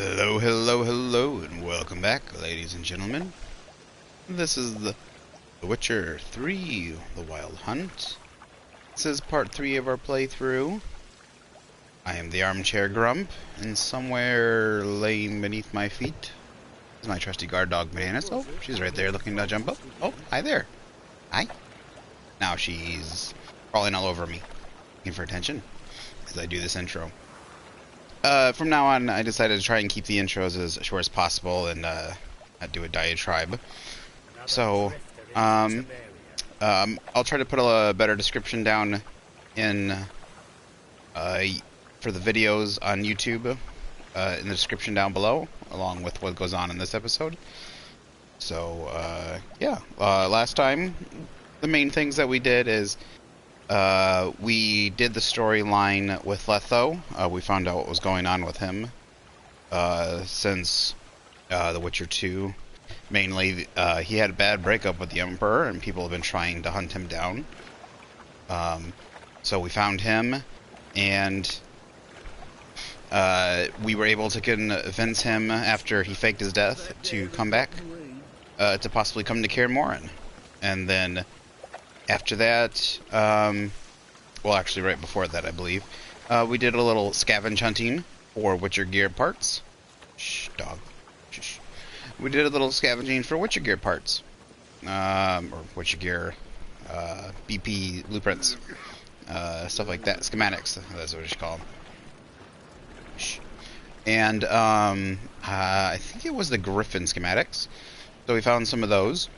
Hello, hello, hello, and welcome back, ladies and gentlemen. This is The Witcher 3, The Wild Hunt. This is part 3 of our playthrough. I am the Armchair Grump, and somewhere laying beneath my feet is my trusty guard dog, Bananas. Oh, she's right there looking to jump up. Oh, hi there. Hi. Now she's crawling all over me, looking for attention, as I do this intro. From now on, I decided to try and keep the intros as short as possible and not do a diatribe. So, I'll try to put a better description down in for the videos on YouTube in the description down below, along with what goes on in this episode. So, yeah. Last time, the main things that we did is we did the storyline with Letho. We found out what was going on with him since The Witcher 2. Mainly, he had a bad breakup with the Emperor, and people have been trying to hunt him down. So we found him, and we were able to convince him, after he faked his death, to come back, to possibly come to Kaer Morhen. And then after that, well, actually right before that, I believe, we did a little scavenge hunting for Witcher gear parts. Shh, dog. Shh. We did a little scavenging for Witcher gear parts. Or Witcher gear, BP blueprints. Stuff like that. Schematics, that's what you call them. Shh. And, I think it was the Griffin schematics. So we found some of those.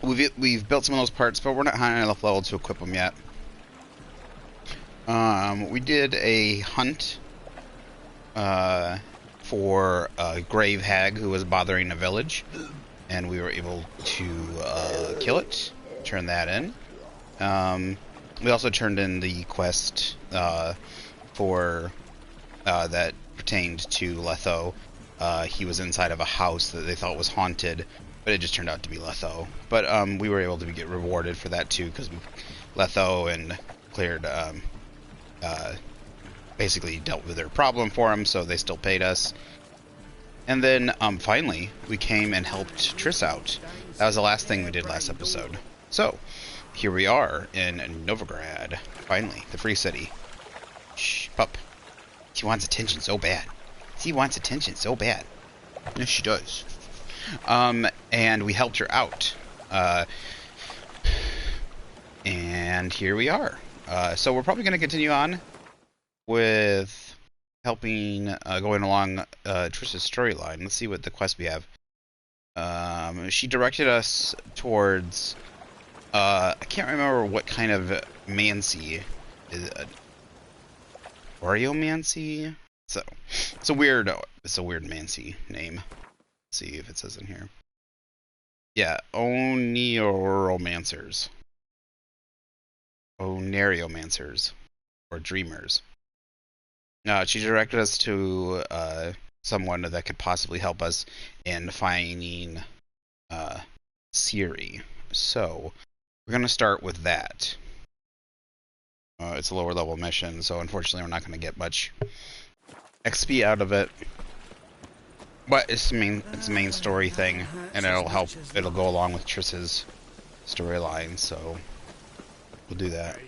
We've built some of those parts, but we're not high enough level to equip them yet. We did a hunt for a grave hag who was bothering a village, and we were able to kill it, turn that in. We also turned in the quest for that pertained to Letho. He was inside of a house that they thought was haunted, but it just turned out to be Letho. But we were able to get rewarded for that too, because we Letho and cleared, basically dealt with their problem for him, so they still paid us. And then finally, we came and helped Triss out. That was the last thing we did last episode. So here we are in Novigrad. Finally, the free city. Shh, pup. She wants attention so bad. She wants attention so bad. Yes, she does. And we helped her out. And here we are. So we're probably going to continue on with helping, going along Triss's storyline. Let's see what the quest we have. She directed us towards, I can't remember what kind of mancy. Oriomancy? So, it's a weird mancy name. See if it says in here. Yeah, Oneromancers. Oneriomancers. Or dreamers. She directed us to someone that could possibly help us in finding Ciri. So, we're going to start with that. It's a lower level mission, so unfortunately we're not going to get much XP out of it. But it's the main story thing, and it'll go along with Triss's storyline, so we'll do that.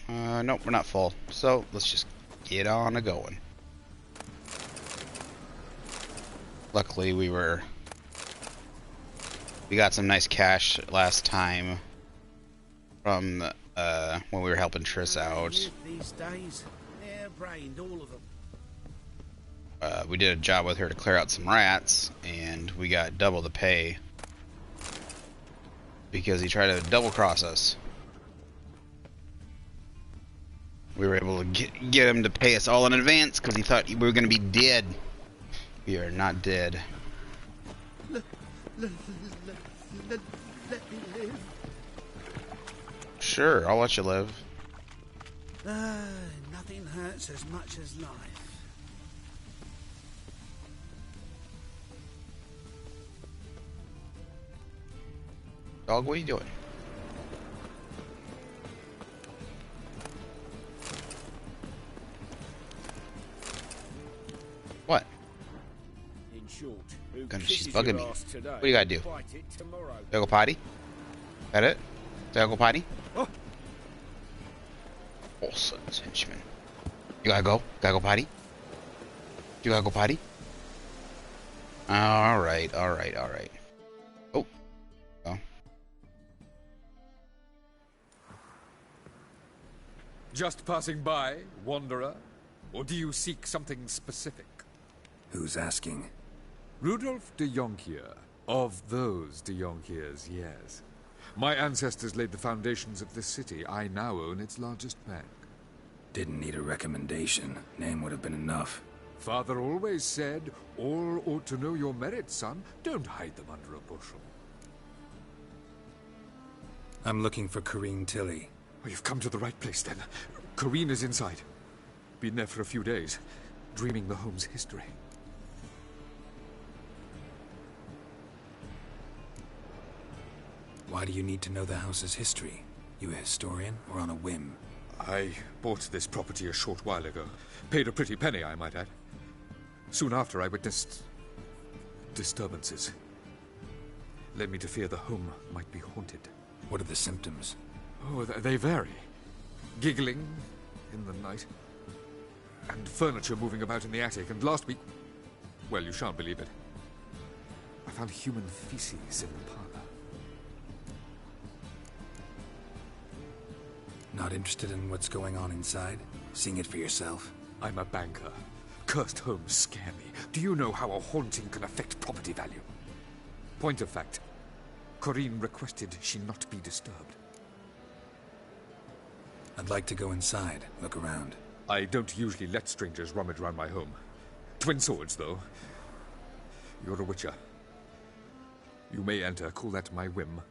Nope, we're not full, so let's just get on a going. Luckily we got some nice cash last time from when we were helping Triss out. We did a job with her to clear out some rats, and we got double the pay because he tried to double cross us. We were able to get him to pay us all in advance because he thought we were going to be dead. We are not dead. Let me live. Sure, I'll let you live. Nothing hurts as much as life. Dog, what are you doing? In short, who Goodness, she's kisses bugging your me. ass today, What do you gotta do? bite it tomorrow. Do I go potty? That it? Do I go potty? Oh. Olson's henchman. You gotta go? Gotta go potty? You gotta go potty? Alright, alright, alright. Oh. Oh. Just passing by, wanderer? Or do you seek something specific? Who's asking? Rudolf de Jonkier. Of those de Jonkiers, yes. My ancestors laid the foundations of this city. I now own its largest bank. Didn't need a recommendation. Name would have been enough. Father always said, all ought to know your merits, son. Don't hide them under a bushel. I'm looking for Corrine Tilly. Oh, you've come to the right place, then. Corrine is inside. Been there for a few days, dreaming the home's history. Why do you need to know the house's history? You a historian, or on a whim? I bought this property a short while ago. Paid a pretty penny, I might add. Soon after, I witnessed disturbances. Led me to fear the home might be haunted. What are the symptoms? Oh, they vary. Giggling in the night. And furniture moving about in the attic. And last week... well, you shan't believe it. I found human feces in the parlor. Not interested in what's going on inside? Seeing it for yourself? I'm a banker. Cursed homes scare me. Do you know how a haunting can affect property value? Point of fact, Corrine requested she not be disturbed. I'd like to go inside, look around. I don't usually let strangers rummage around my home. Twin swords, though. You're a witcher. You may enter, call that my whim.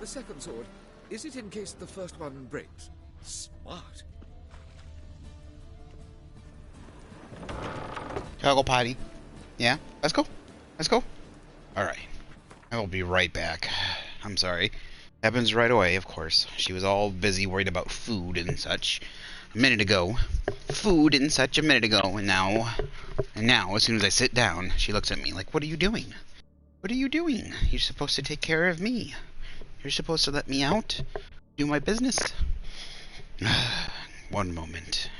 The second sword, is it in case the first one breaks? Smart. Can I go potty? Yeah? Let's go. Let's go. Alright. I will be right back. I'm sorry. Happens right away, of course. She was all busy worried about food and such a minute ago. Food and such a minute ago, and now, as soon as I sit down, she looks at me like, what are you doing? What are you doing? You're supposed to take care of me. You're supposed to let me out, do my business. One moment.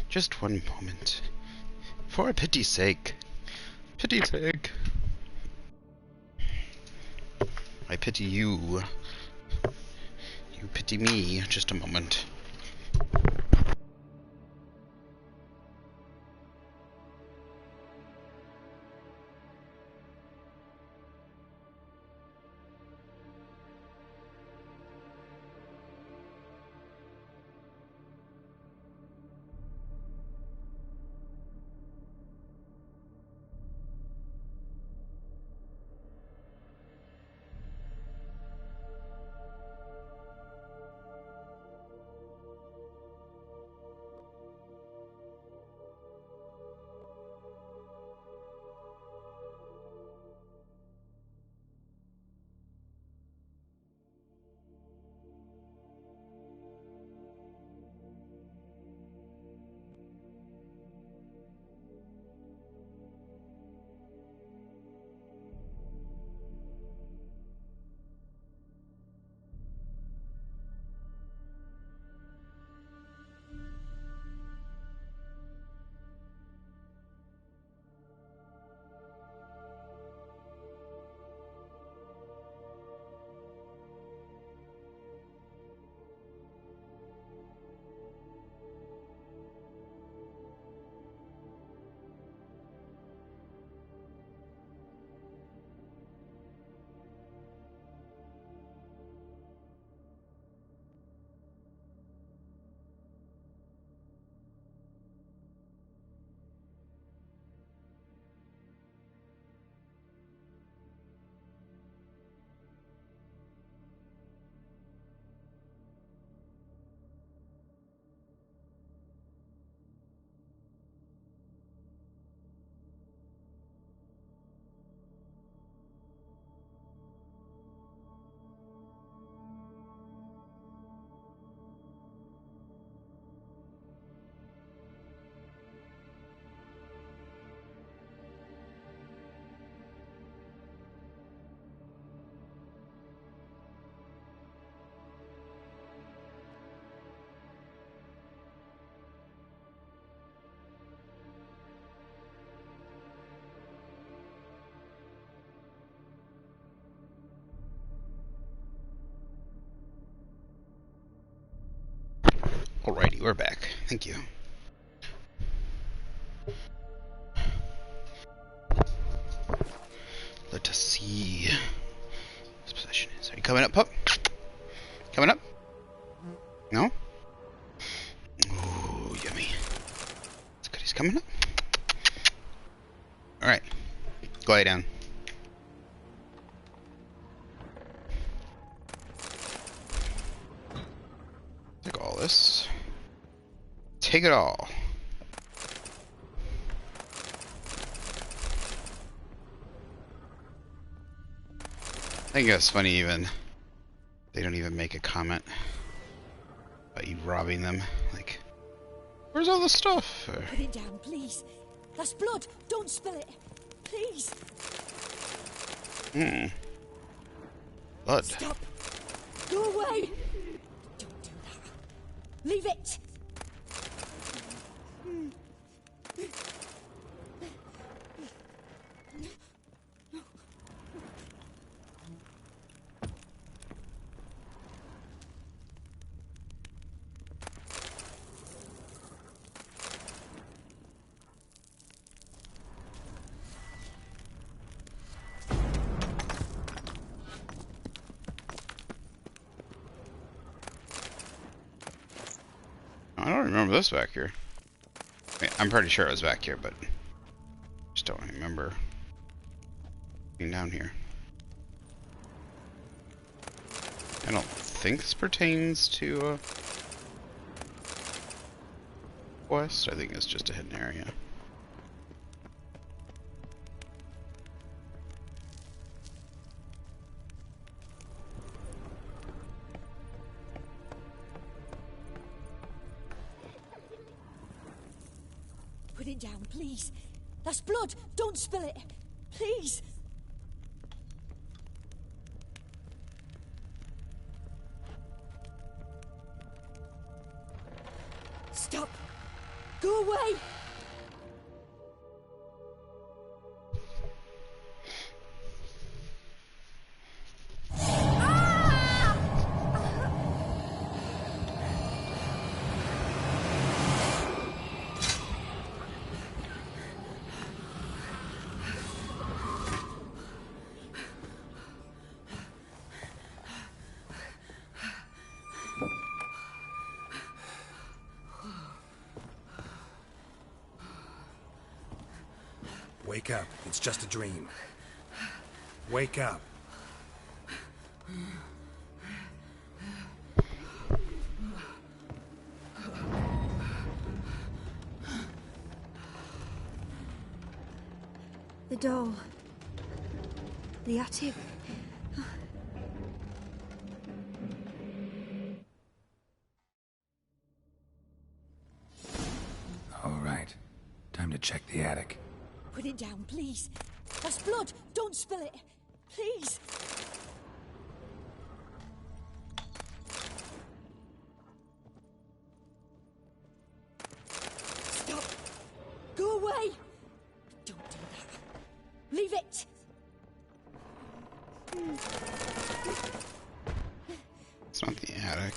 Just one moment. For pity's sake. Pity's sake. I pity you. You pity me. Just a moment. Alrighty, we're back. Thank you. Let us see. This possession is. Are you coming up, pup? Coming up? No? Ooh, yummy. It's good he's coming up. Alright. Go lie down. Take all this. Take it all. I think that's funny even. They don't even make a comment about you robbing them. Like, where's all the stuff? Put it down, please. That's blood. Don't spill it. Please. Blood. Stop. Go away. Don't do that. Leave it. I don't remember this back here. I mean, I'm pretty sure it was back here, but just don't remember being down here. I don't think this pertains to a quest. I think it's just a hidden area. Put it down, please. That's blood. Don't spill it. Please. Stop. Go away. Wake up. It's just a dream. Wake up. The doll. The attic. All right. Time to check the attic. Put it down, please. That's blood. Don't spill it. Please. Stop. Go away. Don't do that. Leave it. It's not the attic.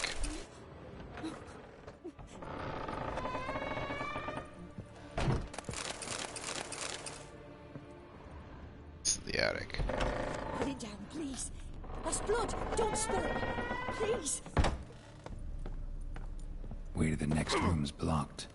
It's the attic. Put it down, please. That's blood. Don't spill it. Please. Way to the next room's blocked.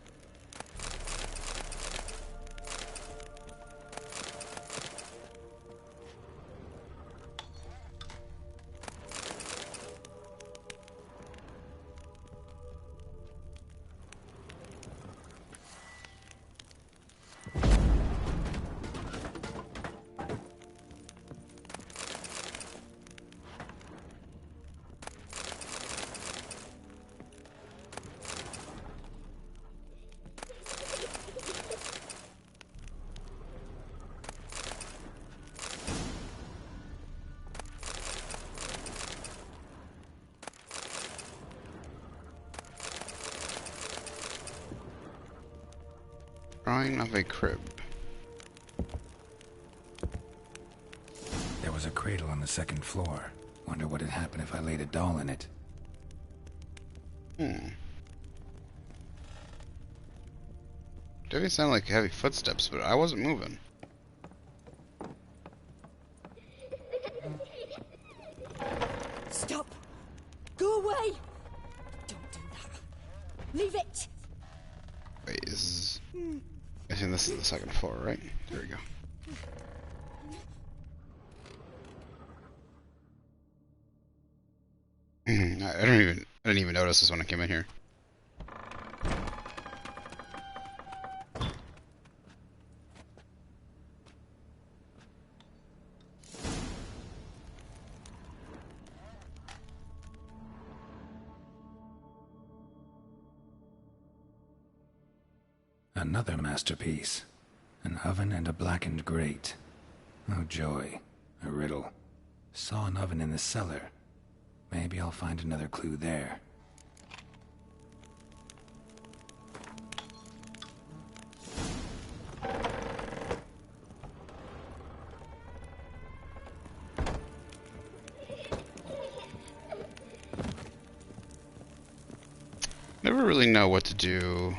Drawing of a crib. There was a cradle on the second floor. Wonder what had happened if I laid a doll in it. Definitely sound like heavy footsteps, but I wasn't moving. Stop! Go away! Don't do that. Leave it! Wait, I think this is the second floor, right? There we go. I didn't even notice this when I came in here. Another masterpiece. An oven and a blackened grate. Oh joy. A riddle. Saw an oven in the cellar. Maybe I'll find another clue there. Never really know what to do.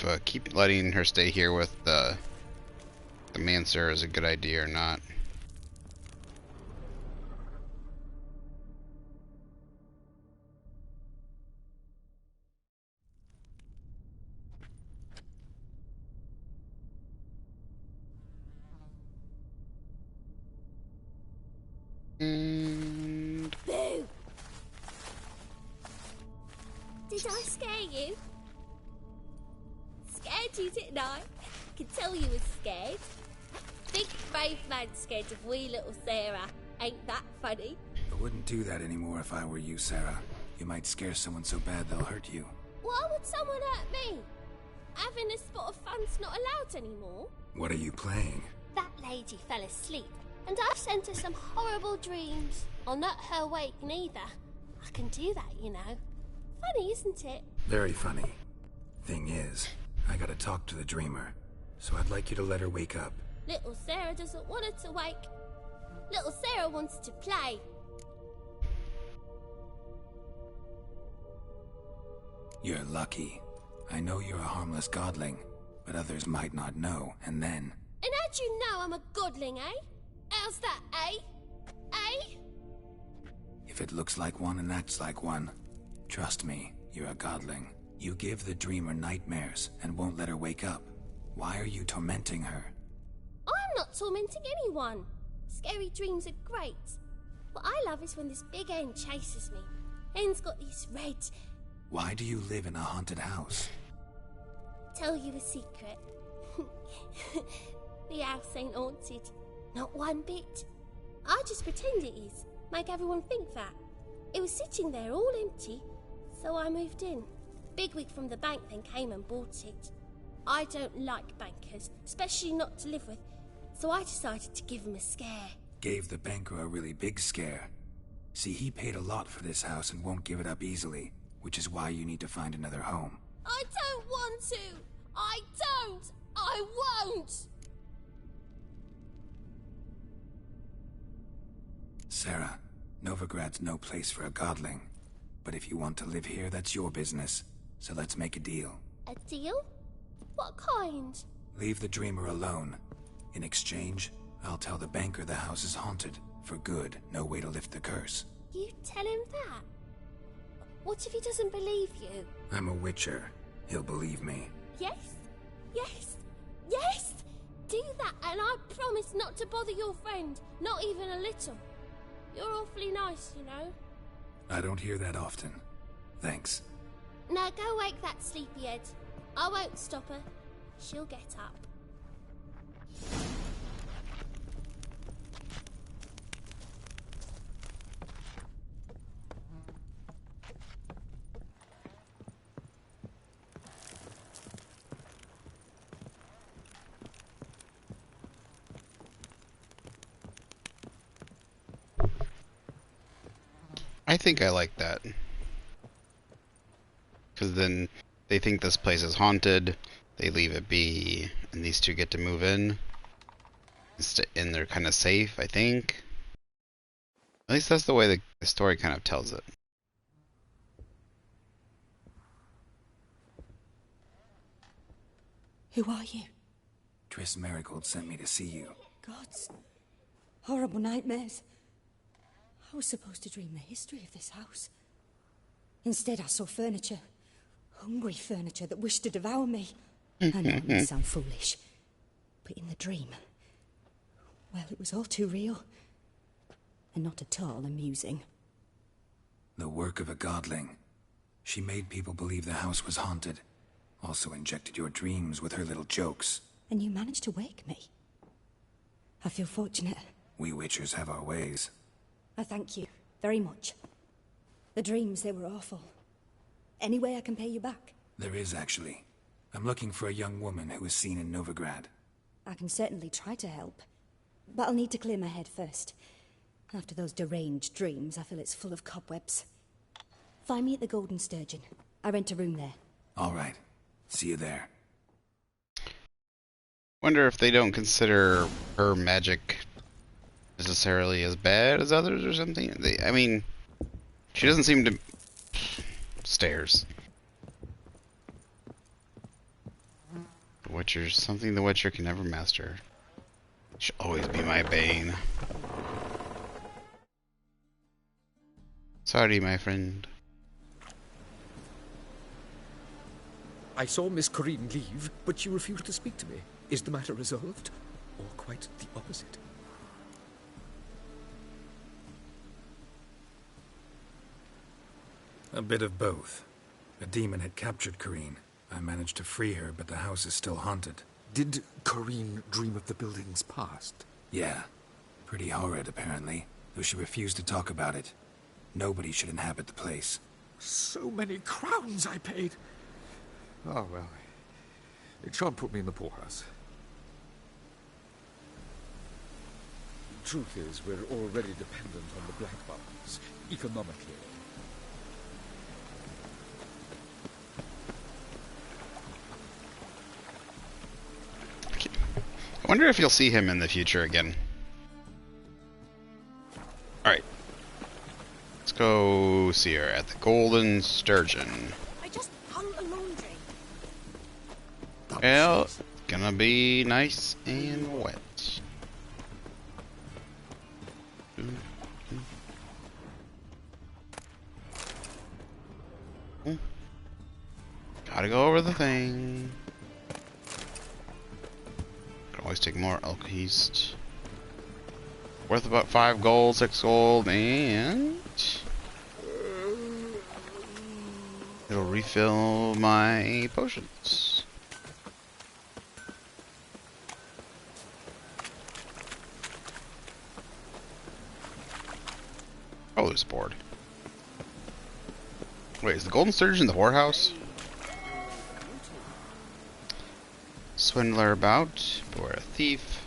If keep letting her stay here with the Mancer is a good idea or not. And Boo! Did I scare you? Scared you, didn't I? Could tell you was scared. Big brave man scared of wee little Sarah. Ain't that funny? I wouldn't do that anymore if I were you, Sarah. You might scare someone so bad they'll hurt you. Why would someone hurt me? Having a spot of fun's not allowed anymore. What are you playing? That lady fell asleep, and I've sent her some horrible dreams. I'll not her wake neither. I can do that, you know. Funny, isn't it? Very funny. Thing is, I gotta talk to the dreamer, so I'd like you to let her wake up. Little Sarah doesn't want her to wake. Little Sarah wants to play. You're lucky. I know you're a harmless godling, but others might not know, and then... And how'd you know I'm a godling, eh? How's that, eh? Eh? If it looks like one and acts like one, trust me, you're a godling. You give the dreamer nightmares and won't let her wake up. Why are you tormenting her? I'm not tormenting anyone. Scary dreams are great. What I love is when this big hen chases me. Hen's got these red... Why do you live in a haunted house? Tell you a secret. The house ain't haunted. Not one bit. I just pretend it is. Make everyone think that. It was sitting there all empty, so I moved in. Bigwig from the bank then came and bought it. I don't like bankers, especially not to live with, so I decided to give him a scare. Gave the banker a really big scare. See, he paid a lot for this house and won't give it up easily, which is why you need to find another home. I don't want to! I don't! I won't! Sarah, Novigrad's no place for a godling. But if you want to live here, that's your business. So let's make a deal. A deal? What kind? Leave the dreamer alone. In exchange, I'll tell the banker the house is haunted. For good, no way to lift the curse. You tell him that? What if he doesn't believe you? I'm a witcher. He'll believe me. Yes? Yes? Yes! Do that and I promise not to bother your friend. Not even a little. You're awfully nice, you know. I don't hear that often. Thanks. Now go wake that sleepyhead. I won't stop her. She'll get up. I think I like that. Because then they think this place is haunted, they leave it be, and these two get to move in. And they're kind of safe, I think. At least that's the way the story kind of tells it. Who are you? Triss Marigold sent me to see you. Gods. Horrible nightmares. I was supposed to dream the history of this house. Instead, I saw furniture. Hungry furniture that wished to devour me. I know it may sound foolish, but in the dream, well, it was all too real. And not at all amusing. The work of a godling. She made people believe the house was haunted. Also injected your dreams with her little jokes. And you managed to wake me. I feel fortunate. We witchers have our ways. I thank you very much. The dreams, they were awful. Any way I can pay you back? There is, actually. I'm looking for a young woman who was seen in Novigrad. I can certainly try to help. But I'll need to clear my head first. After those deranged dreams, I feel it's full of cobwebs. Find me at the Golden Sturgeon. I rent a room there. All right. See you there. Wonder if they don't consider her magic necessarily as bad as others or something. I mean, she doesn't seem to... Stairs. The Witcher's something the Witcher can never master. Should always be my bane. Sorry, my friend. I saw Miss Corinne leave, but she refused to speak to me. Is the matter resolved? Or quite the opposite? A bit of both. A demon had captured Corinne. I managed to free her, but the house is still haunted. Did Corinne dream of the building's past? Yeah. Pretty horrid, apparently, though she refused to talk about it. Nobody should inhabit the place. So many crowns I paid! Oh, well. It shan't put me in the poorhouse. Truth is, we're already dependent on the black markets, economically. I wonder if you'll see him in the future again. Alright. Let's go see her at the Golden Sturgeon. I just hung the laundry. Well, it's gonna be nice and wet. Gotta go over the thing. Can always take more alkahest. Worth about 5 gold, 6 gold, and it'll refill my potions. Oh, there's a board. Wait, is the Golden Sturgeon the whorehouse? Swindler about, beware a thief.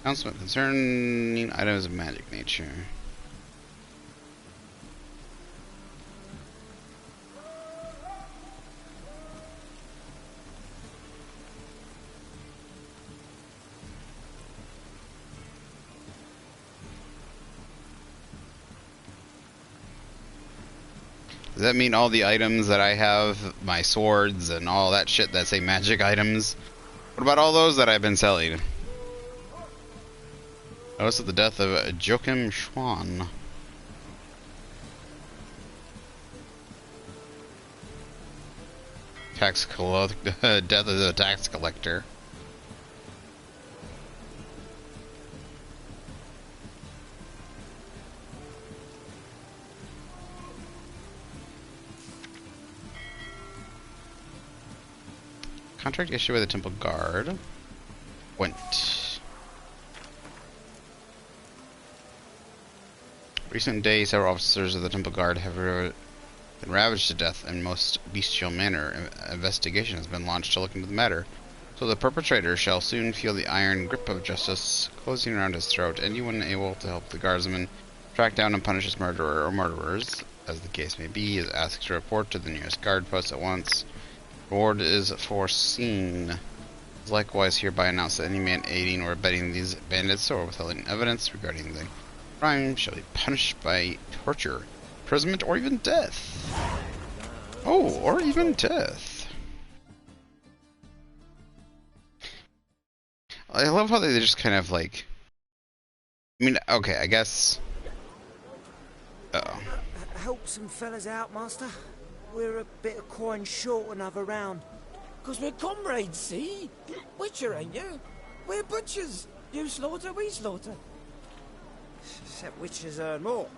Announcement concerning items of magic nature. Does that mean all the items that I have, my swords and all that shit that say magic items? What about all those that I've been selling? Notice of the death of Joachim Schwan. Death of the tax collector. Contract issued by the Temple Guard. Went. Recent days, several officers of the Temple Guard have been ravaged to death in most bestial manner. An investigation has been launched to look into the matter. So the perpetrator shall soon feel the iron grip of justice closing around his throat. Anyone able to help the guardsman track down and punish his murderer or murderers, as the case may be, is asked to report to the nearest guard post at once. Reward is foreseen. Likewise hereby announced that any man aiding or abetting these bandits or withholding evidence regarding the crime shall be punished by torture, imprisonment, or even death. Oh, or even death. I love how they just kind of like. I mean, okay, I guess. Uh-oh. Help some fellas out, master. We're a bit of coin short another round. 'Cause we're comrades, see? Witcher, ain't you? We're butchers. You slaughter, we slaughter. Except witches earn more.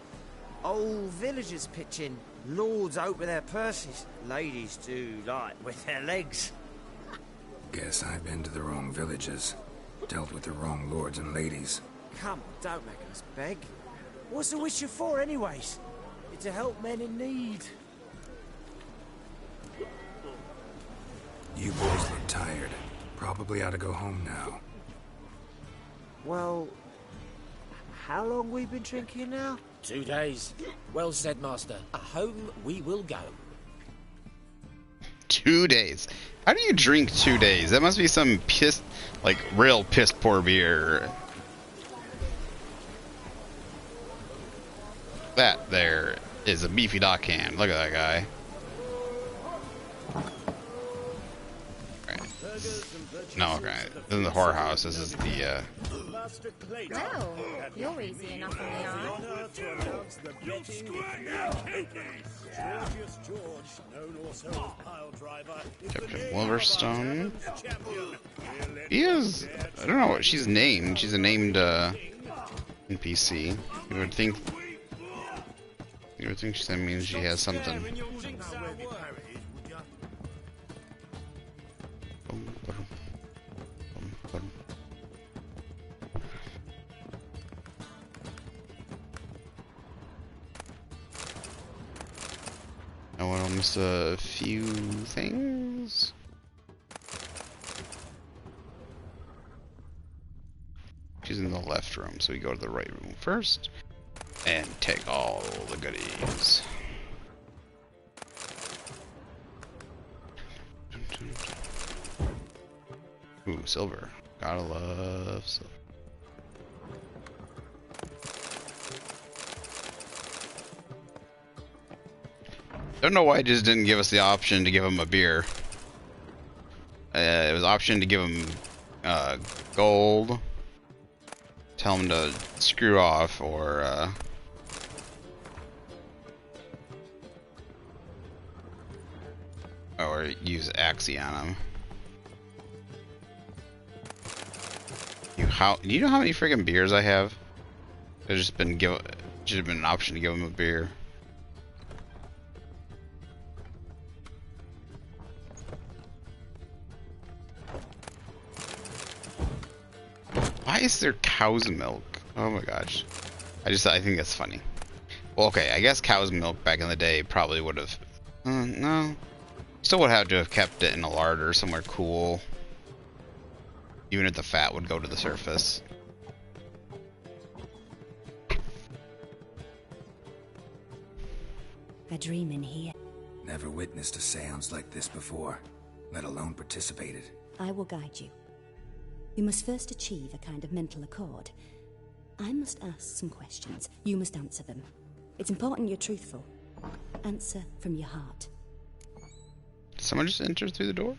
Old villagers pitch in. Lords out with their purses. Ladies do like with their legs. Guess I've been to the wrong villages. Dealt with the wrong lords and ladies. Come on, don't make us beg. What's the witcher for, anyways? It's to help men in need. You boys look tired. Probably ought to go home now. Well, how long we been drinking now? 2 days. Well said, master. Home we will go. 2 days. How do you drink 2 days? That must be some piss, like real piss poor beer. That there is a beefy dockhand. Look at that guy. No, okay. This isn't the whorehouse. This is the, Well, you're easy enough on the eye. Captain Wolverstone. He is... I don't know what she's named. She's a named, NPC. You would think... that means she has something. I want almost a few things. She's in the left room, so we go to the right room first and take all the goodies. Ooh, silver. Gotta love silver. Don't know why it just didn't give us the option to give him a beer. It was option to give him gold, tell him to screw off, or use Axie on him. You know how many freaking beers I have? There's just been should have been an option to give him a beer. Why is there cow's milk? Oh my gosh. I think that's funny. Well, okay, I guess cow's milk back in the day probably would have... no. Still would have to have kept it in a larder somewhere cool. Even if the fat would go to the surface. A dream in here. Never witnessed a seance like this before, let alone participated. I will guide you. You must first achieve a kind of mental accord. I must ask some questions. You must answer them. It's important you're truthful. Answer from your heart. Did someone just enter through the door?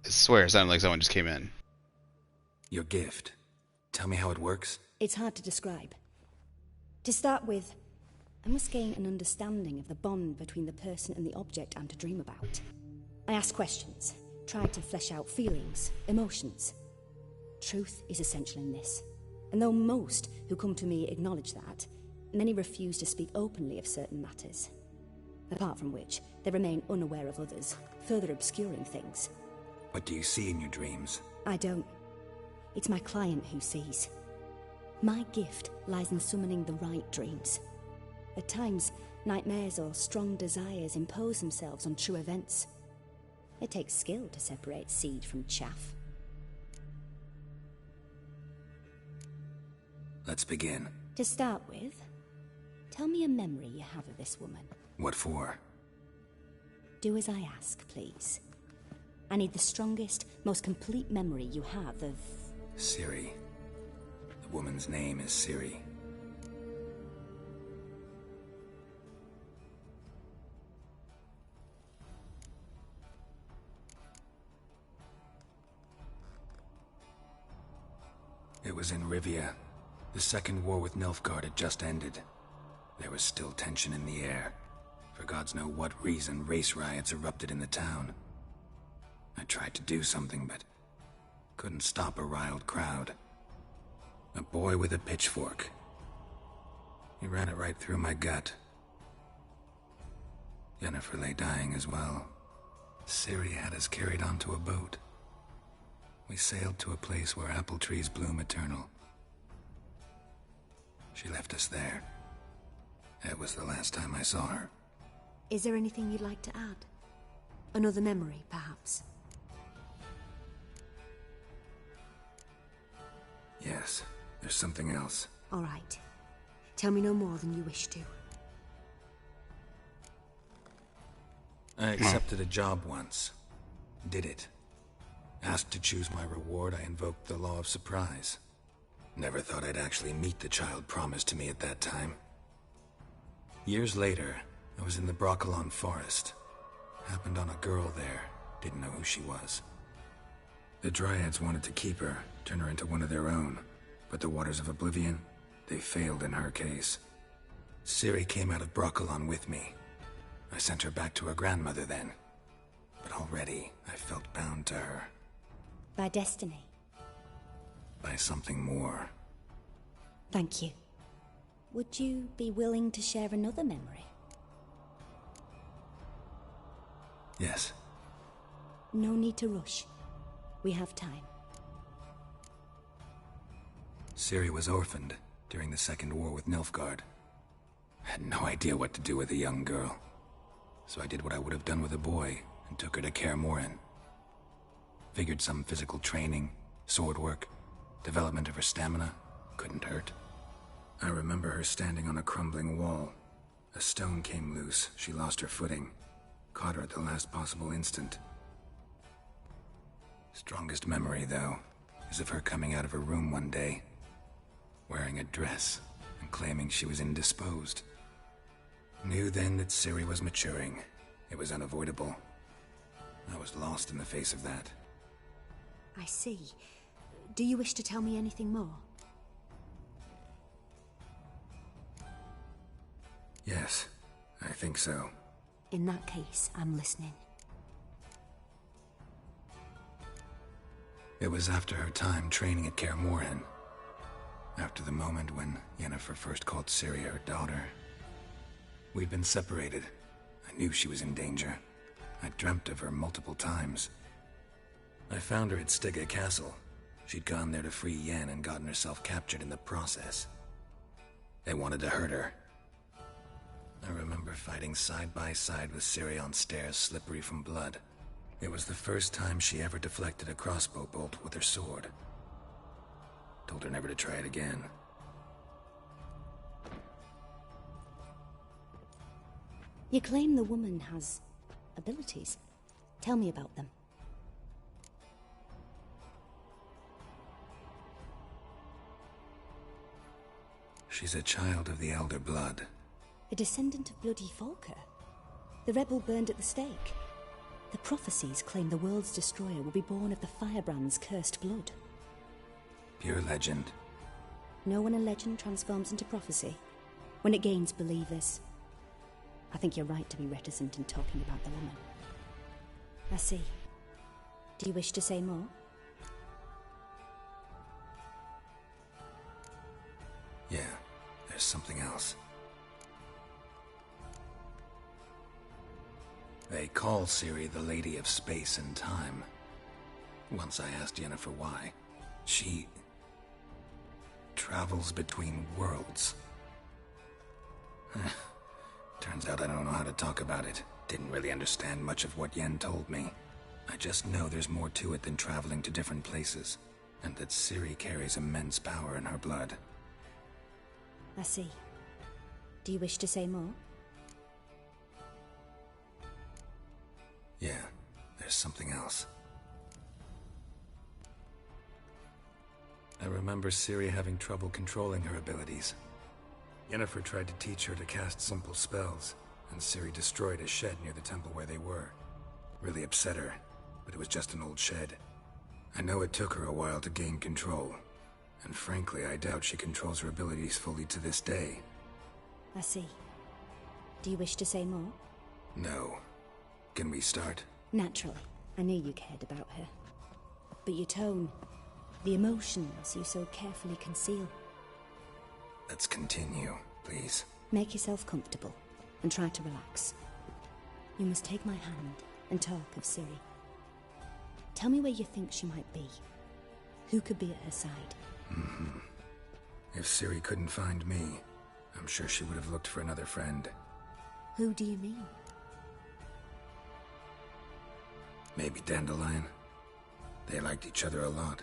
I swear it sounded like someone just came in. Your gift. Tell me how it works. It's hard to describe. To start with, I must gain an understanding of the bond between the person and the object I'm to dream about. I ask questions, try to flesh out feelings, emotions. Truth is essential in this, and though most who come to me acknowledge that, many refuse to speak openly of certain matters. Apart from which, they remain unaware of others, further obscuring things. What do you see in your dreams? I don't. It's my client who sees. My gift lies in summoning the right dreams. At times, nightmares or strong desires impose themselves on true events. It takes skill to separate seed from chaff. Let's begin. To start with, tell me a memory you have of this woman. What for? Do as I ask, please. I need the strongest, most complete memory you have of... Ciri. The woman's name is Ciri. was in Rivia. The second war with Nilfgaard had just ended. There was still tension in the air. For gods know what reason, race riots erupted in the town. I tried to do something, but couldn't stop a riled crowd. A boy with a pitchfork. He ran it right through my gut. Yennefer lay dying as well. Ciri had us carried onto a boat. We sailed to a place where apple trees bloom eternal. She left us there. That was the last time I saw her. Is there anything you'd like to add? Another memory, perhaps? Yes, there's something else. All right. Tell me no more than you wish to. I accepted a job once. Did it. Asked to choose my reward, I invoked the law of surprise. Never thought I'd actually meet the child promised to me at that time. Years later, I was in the Broccolon forest. Happened on a girl there. Didn't know who she was. The Dryads wanted to keep her, turn her into one of their own. But the Waters of Oblivion, they failed in her case. Ciri came out of Broccolon with me. I sent her back to her grandmother then. But already, I felt bound to her. By destiny. By something more. Thank you. Would you be willing to share another memory? Yes. No need to rush. We have time. Ciri was orphaned during the Second War with Nilfgaard. Had no idea what to do with a young girl. So I did what I would have done with a boy and took her to Kaer Morhen. Figured some physical training, sword work, development of her stamina couldn't hurt. I remember her standing on a crumbling wall. A stone came loose, she lost her footing. Caught her at the last possible instant. Strongest memory, though, is of her coming out of her room one day, wearing a dress and claiming she was indisposed. Knew then that Ciri was maturing. It was unavoidable. I was lost in the face of that. I see. Do you wish to tell me anything more? Yes, I think so. In that case, I'm listening. It was after her time training at Kaer Morhen. After the moment when Yennefer first called Ciri her daughter. We'd been separated. I knew she was in danger. I dreamt of her multiple times. I found her at Stygga Castle. She'd gone there to free Yen and gotten herself captured in the process. They wanted to hurt her. I remember fighting side by side with Ciri on stairs slippery from blood. It was the first time she ever deflected a crossbow bolt with her sword. Told her never to try it again. You claim the woman has abilities. Tell me about them. She's a child of the Elder Blood. A descendant of bloody Volker. The rebel burned at the stake. The prophecies claim the world's destroyer will be born of the firebrand's cursed blood. Pure legend. Know when a legend transforms into prophecy? When it gains believers. I think you're right to be reticent in talking about the woman. I see. Do you wish to say more? Yeah, there's something else. They call Ciri the Lady of Space and Time. Once I asked Yennefer why. She travels between worlds. Turns out I don't know how to talk about it. Didn't really understand much of what Yen told me. I just know there's more to it than traveling to different places, and that Ciri carries immense power in her blood. I see. Do you wish to say more? Yeah, there's something else. I remember Ciri having trouble controlling her abilities. Yennefer tried to teach her to cast simple spells, and Ciri destroyed a shed near the temple where they were. Really upset her, but it was just an old shed. I know it took her a while to gain control. And frankly, I doubt she controls her abilities fully to this day. I see. Do you wish to say more? No. Can we start? Naturally. I knew you cared about her. But your tone, the emotions you so carefully conceal. Let's continue, please. Make yourself comfortable and try to relax. You must take my hand and talk of Ciri. Tell me where you think she might be. Who could be at her side? If Ciri couldn't find me, I'm sure she would have looked for another friend. Who do you mean? Maybe Dandelion. They liked each other a lot.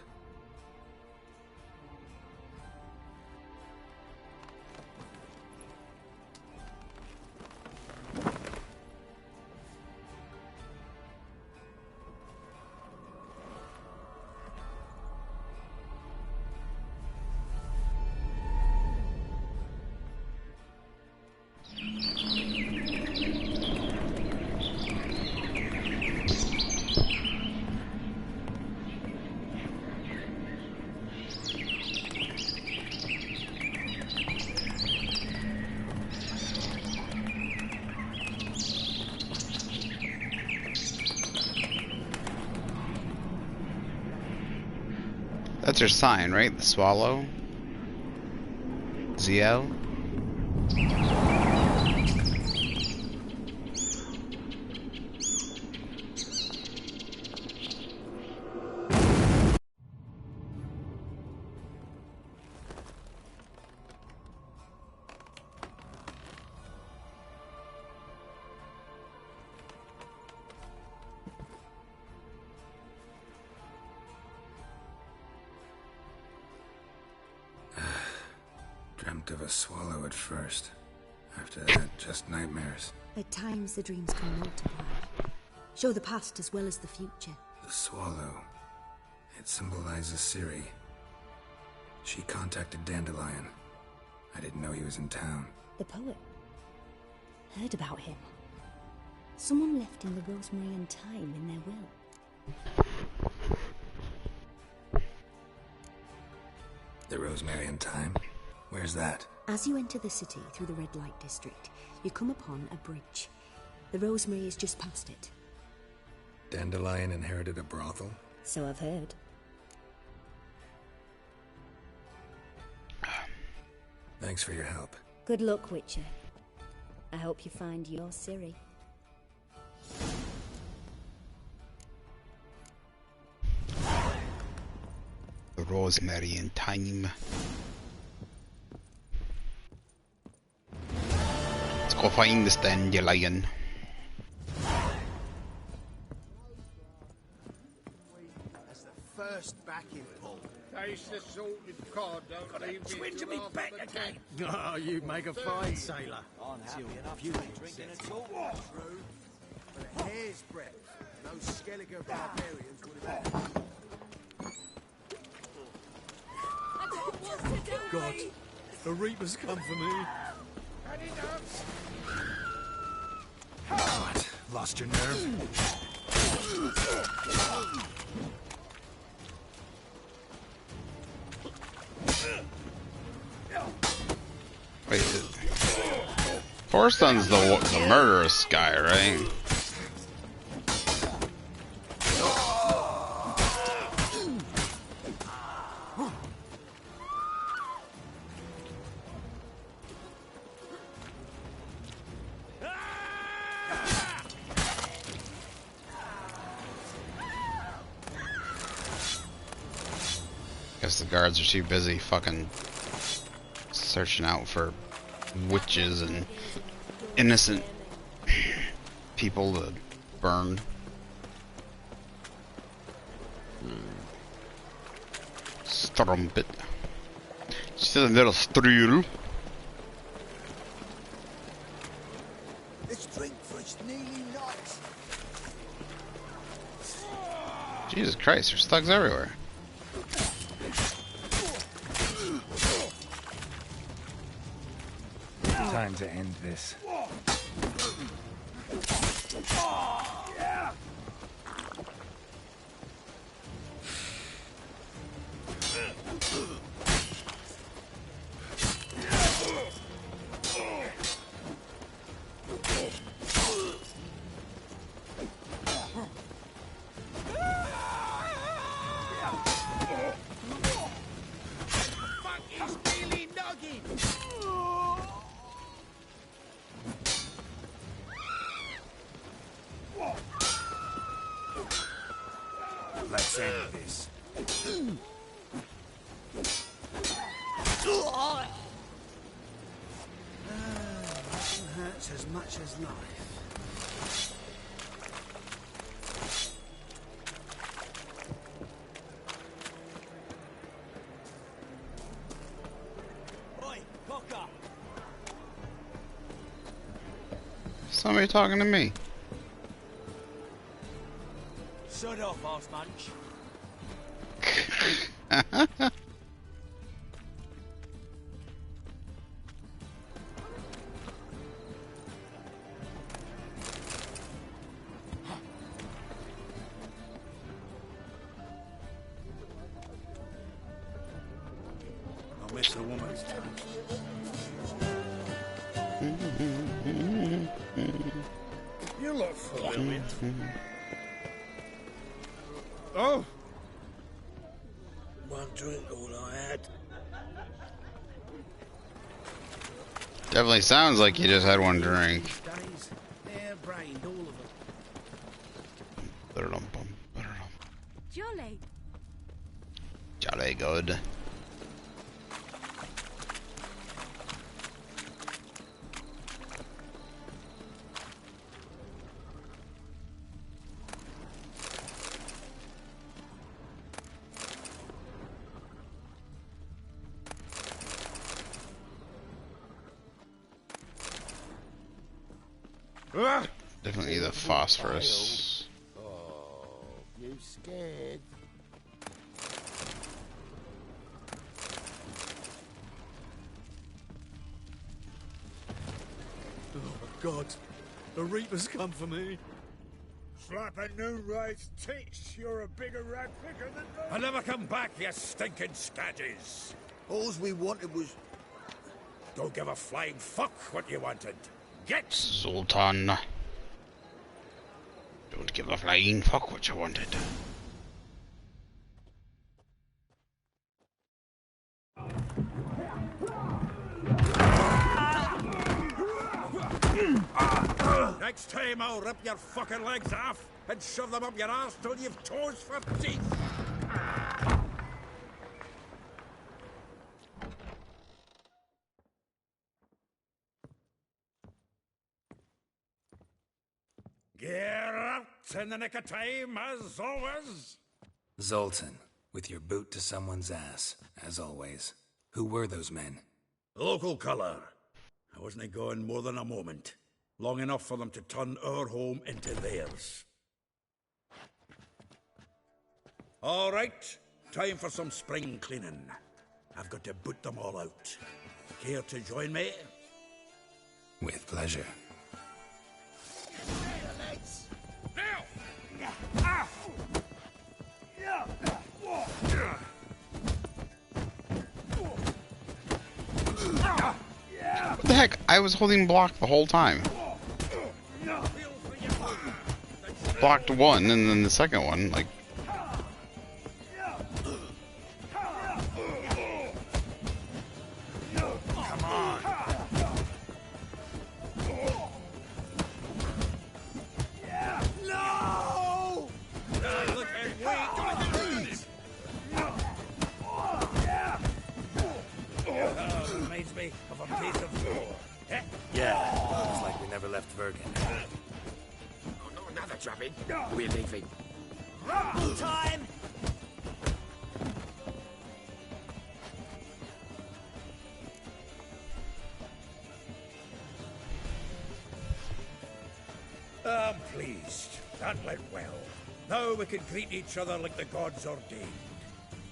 That's her sign, right? The swallow? ZL? Dreamt of a swallow at first. After that, just nightmares. At times the dreams can multiply. Show the past as well as the future. The swallow. It symbolizes Ciri. She contacted Dandelion. I didn't know he was in town. The poet. Heard about him. Someone left him the rosemary and thyme in their will. The rosemary and thyme? Where's that? As you enter the city through the red light district, you come upon a bridge. The rosemary is just past it. Dandelion inherited a brothel? So I've heard. Thanks for your help. Good luck, Witcher. I hope you find your Ciri. The rosemary and thyme. Let's go find this dandelion. That's the first backing pull. Taste the salted cod, don't leave me Swing to till me after back the again. tent. Oh, you make a fine sailor. I'm happy enough you ain't drinking at all. True. But a hair's breadth. Those Skellige barbarians would have God, the Reapers come for me. Had enough? What? Lost your nerve? Wait, Thorsten's the murderous guy, right? Guess the guards are too busy fucking searching out for witches and innocent people to burn. Strumpet. She's a little strul. Let's drink for it's nearly night. Jesus Christ, there's thugs everywhere. Time to end this. Buggy! Let's end this. Nothing hurts as much as life. Oi, Cocker! Somebody talking to me. Shut off, arse munch. I'll miss the woman's touch. You look full of it. Oh! One drink, all I had. Definitely sounds like you just had one drink. Days, hair-brained, all of them. Jolly. Jolly good. Definitely the phosphorus. Oh, you scared? Oh my God, the Reaper's come for me. Slap a new race tits. You're a bigger rat picker than me. I never come back, you stinking scadges. All we wanted was... Don't give a flying fuck what you wanted. Get! Zoltan. Don't give a flying fuck what you wanted. Next time I'll rip your fucking legs off and shove them up your ass till you've toes for teeth. Gear up in the nick of time, as always. Zoltan, with your boot to someone's ass, as always. Who were those men? Local colour. I wasn't going more than a moment. Long enough for them to turn our home into theirs. All right, time for some spring cleaning. I've got to boot them all out. Care to join me? With pleasure. What the heck? I was holding block the whole time. Blocked one, and then the second one, like... Come on. No! Look at me. Reminds me of a piece of floor. Yeah, looks like we never left Bergen. Oh, no, another drubbing. We're leaving. Time! I'm pleased. That went well. Now we can greet each other like the gods ordained.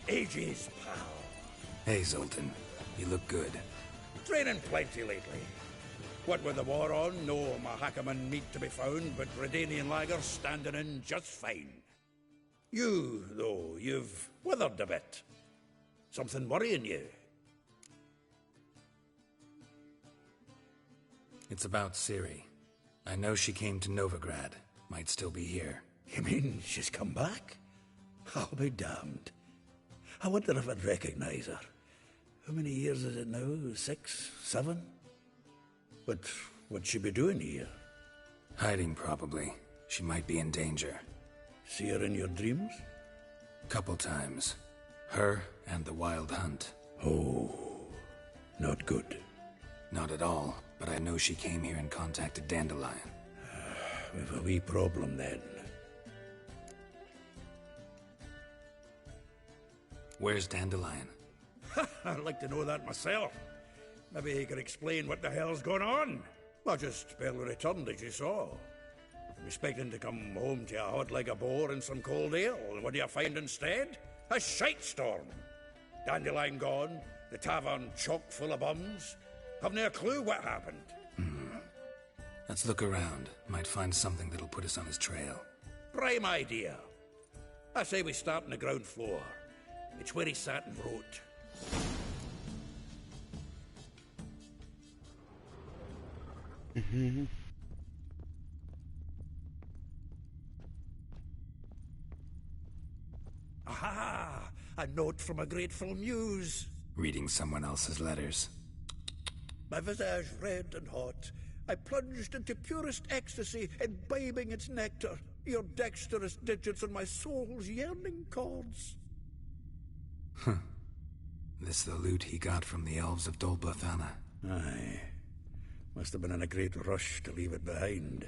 Ages, pal. Hey, Zoltan. You look good. Training plenty lately. What with the war on, no Mahakaman meat to be found, but Redanian lagers standing in just fine. You, though, you've withered a bit. Something worrying you? It's about Ciri. I know she came to Novigrad. Might still be here. You mean she's come back? I'll be damned. I wonder if I'd recognize her. How many years is it now? 6, 7? But what'd she be doing here? Hiding, probably. She might be in danger. See her in your dreams? Couple times. Her and the Wild Hunt. Oh, not good. Not at all, but I know she came here and contacted Dandelion. We've a wee problem then. Where's Dandelion? I'd like to know that myself. Maybe he could explain what the hell's going on. Well, just barely returned, as you saw. I'm expecting to come home to a hot like a boar and some cold ale, and what do you find instead? A shite storm. Dandelion gone, the tavern chock full of bums. Haven't a clue what happened. Let's look around. Might find something that'll put us on his trail. Prime idea. I say we start on the ground floor. It's where he sat and wrote. Aha! A note from a grateful muse. Reading someone else's letters. My visage red and hot, I plunged into purest ecstasy, imbibing its nectar, your dexterous digits on my soul's yearning chords. This the loot he got from the elves of Dol Blathanna. Aye. Must have been in a great rush to leave it behind.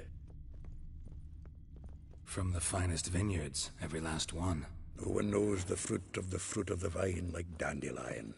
From the finest vineyards, every last one. No one knows the fruit of the vine like Dandelion.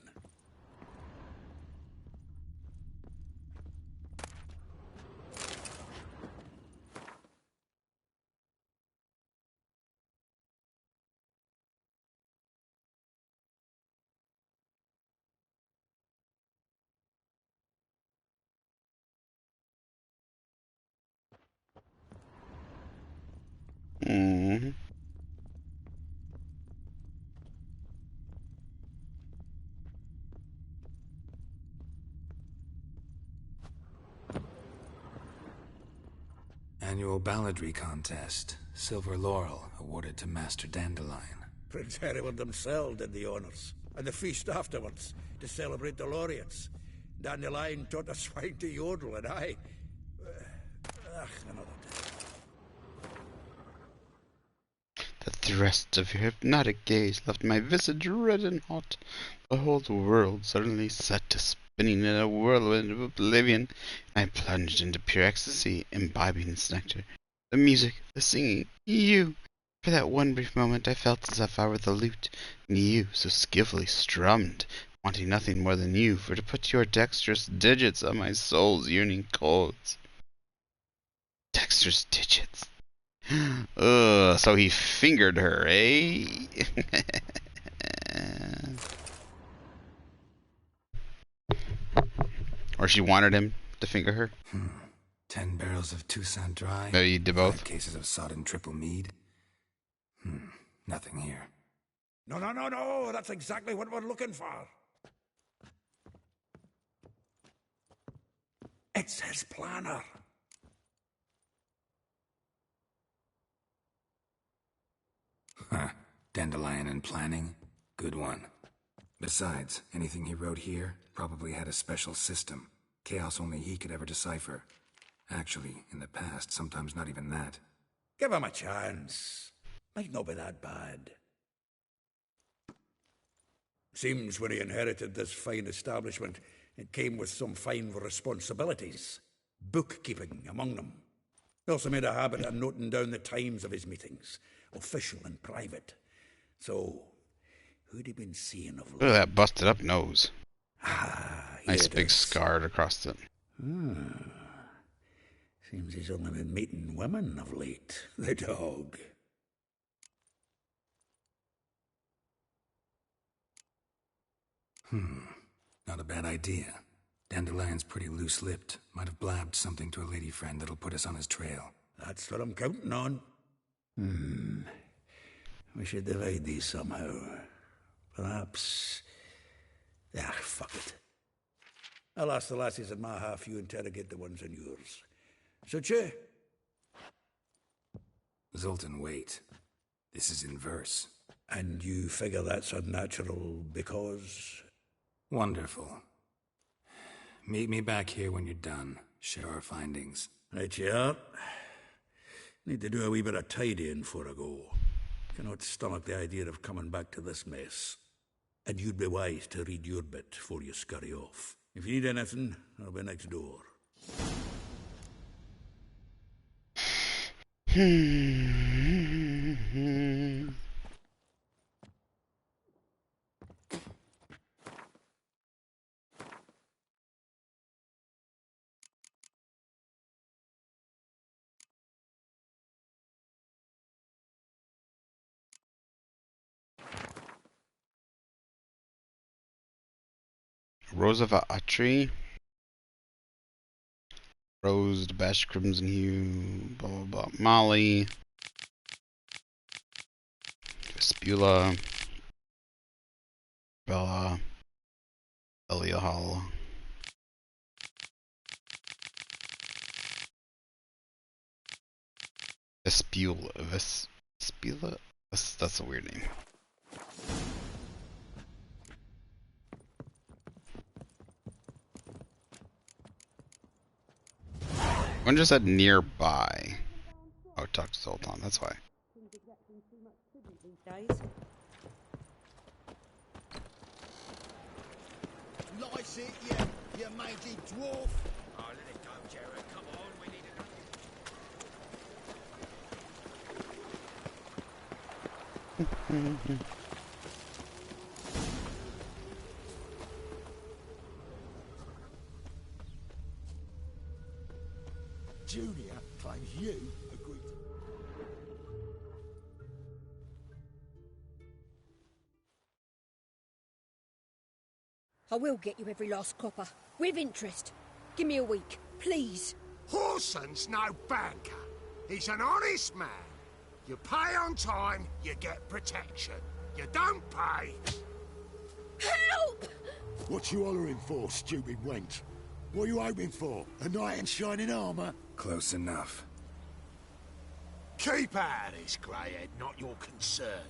Annual balladry contest. Silver laurel awarded to Master Dandelion. Prince Hereward himself did the honors, and the feast afterwards, to celebrate the laureates. Dandelion taught the swine to yodel, and I... another day. The thrust of your hypnotic gaze left my visage red and hot. The whole world suddenly set to spinning in a whirlwind of oblivion. I plunged into pure ecstasy, imbibing its nectar. The music, the singing, you! For that one brief moment I felt as if I were the lute, and you so skillfully strummed, wanting nothing more than you, for to put your dexterous digits on my soul's yearning chords. Dexterous digits. So he fingered her, eh? Or she wanted him to finger her? 10 barrels of Toussaint Dry. Maybe you did both. 5 cases of sodden triple mead. Nothing here. No, that's exactly what we're looking for. It's his planner. Dandelion and planning. Good one. Besides, anything he wrote here probably had a special system. Chaos only he could ever decipher. Actually, in the past, sometimes not even that. Give him a chance. Might not be that bad. Seems when he inherited this fine establishment, it came with some fine responsibilities. Bookkeeping among them. He also made a habit of noting down the times of his meetings, official and private. So, who'd he been seeing of late? Look at that busted up nose. Nice it big is. scar across it. Seems he's only been meeting women of late, the dog. Not a bad idea. Dandelion's pretty loose-lipped. Might have blabbed something to a lady friend that'll put us on his trail. That's what I'm counting on. We should divide these somehow. Perhaps... fuck it. I'll ask the lassies in my half, you interrogate the ones in yours. Suit you? Zoltan, wait. This is in verse. And you figure that's unnatural because... Wonderful. Meet me back here when you're done. Share our findings. Right you are. Need to do a wee bit of tidying before I go. Cannot stomach the idea of coming back to this mess. And you'd be wise to read your bit before you scurry off. If you need anything, I'll be next door. Rose of a tree. Rose, bash, crimson hue, blah blah blah. Molly. Vespula. Bella. Eliahal. Vespula? That's a weird name. One just said nearby. Oh, talk to Zoltan, that's why. Lice it, you mangy dwarf. Oh, let it go, Jared. Come on, we need another. Julia claims you agreed. I will get you every last copper. With interest. Give me a week, please. Horson's no banker. He's an honest man. You pay on time, you get protection. You don't pay... Help! What you hollering for, stupid wench? What are you hoping for? A knight in shining armour? Close enough. Keep out of this, greyhead, not your concern.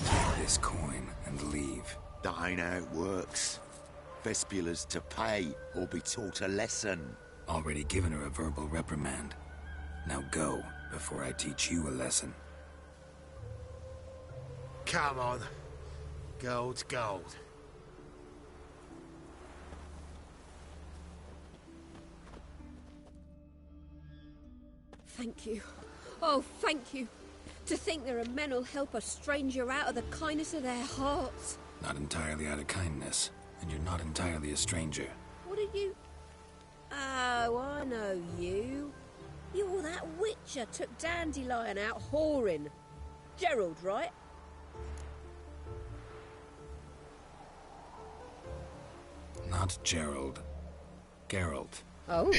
Take this coin and leave. That ain't how it works. Vespula's to pay or be taught a lesson. Already given her a verbal reprimand. Now go, before I teach you a lesson. Come on. Gold's gold. Thank you. Oh, thank you. To think there are men who'll help a stranger out of the kindness of their hearts. Not entirely out of kindness, and you're not entirely a stranger. What are you... Oh, I know you. You're that witcher took Dandelion out whoring. Gerald, right? Not Gerald. Geralt. Oh.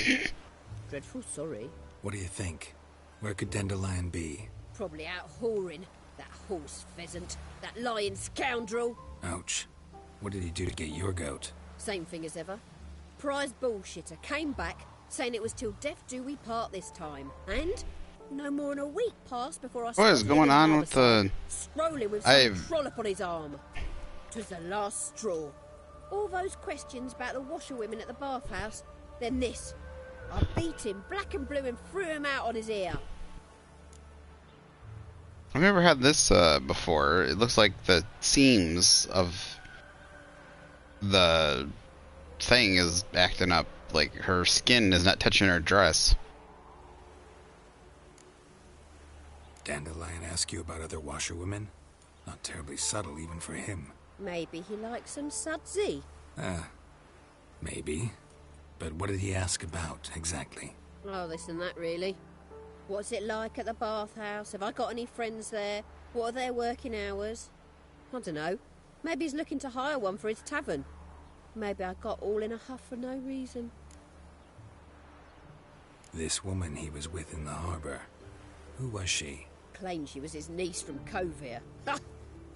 Dreadful sorry. What do you think? Where could Dandelion be? Probably out whoring. That horse pheasant. That lying scoundrel. Ouch. What did he do to get your goat? Same thing as ever. Prize bullshitter came back, saying it was till death do we part this time. And no more than a week passed before I... What is going on with the... Scrolling with some trollop on his arm. 'Twas the last straw. All those questions about the washerwomen at the bathhouse, then this. I beat him black and blue and threw him out on his ear. I've never had this before. It looks like the seams of the thing is acting up. Like her skin is not touching her dress. Dandelion ask you about other washerwomen? Not terribly subtle even for him. Maybe he likes some sudsy. Maybe. But what did he ask about, exactly? Oh, this and that, really. What's it like at the bathhouse? Have I got any friends there? What are their working hours? I don't know. Maybe he's looking to hire one for his tavern. Maybe I got all in a huff for no reason. This woman he was with in the harbour. Who was she? Claimed she was his niece from Kovir. Ha!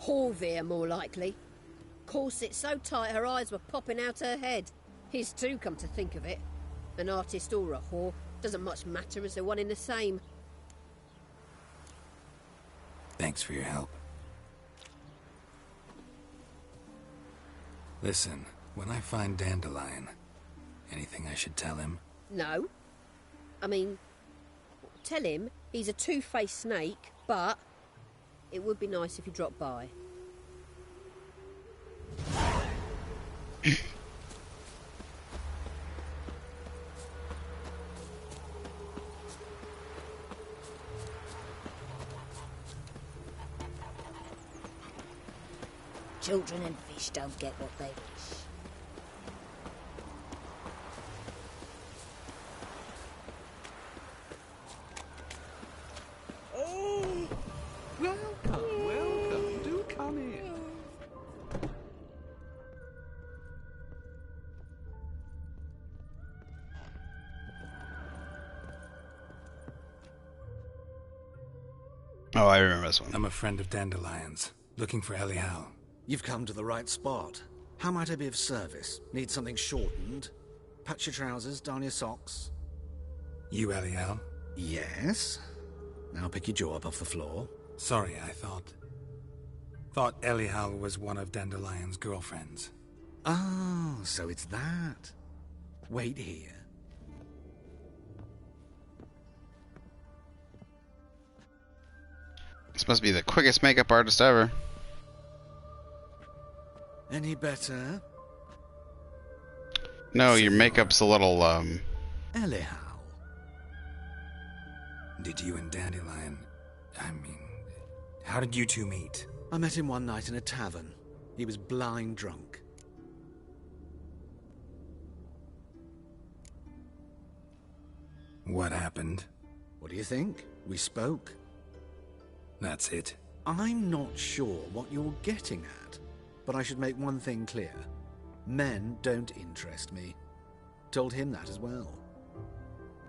Horvir, more likely. Corset so tight her eyes were popping out her head. His too, come to think of it. An artist or a whore. Doesn't much matter as they're one in the same. Thanks for your help. Listen, when I find Dandelion, anything I should tell him? No. I mean, tell him he's a two-faced snake, but it would be nice if he dropped by. Children and fish don't get what they wish. Oh! Welcome. Do come in. Oh, I remember this one. I'm a friend of Dandelion's, looking for Elial. You've come to the right spot. How might I be of service? Need something shortened? Patch your trousers, darn your socks. You Elial? Yes. Now pick your jaw up off the floor. Sorry, I thought Elial was one of Dandelion's girlfriends. Oh, so it's that. Wait here. This must be the quickest makeup artist ever. Any better? No, your makeup's a little, Elial. Did you and Dandelion... how did you two meet? I met him one night in a tavern. He was blind drunk. What happened? What do you think? We spoke. That's it. I'm not sure what you're getting at, but I should make one thing clear. Men don't interest me. Told him that as well.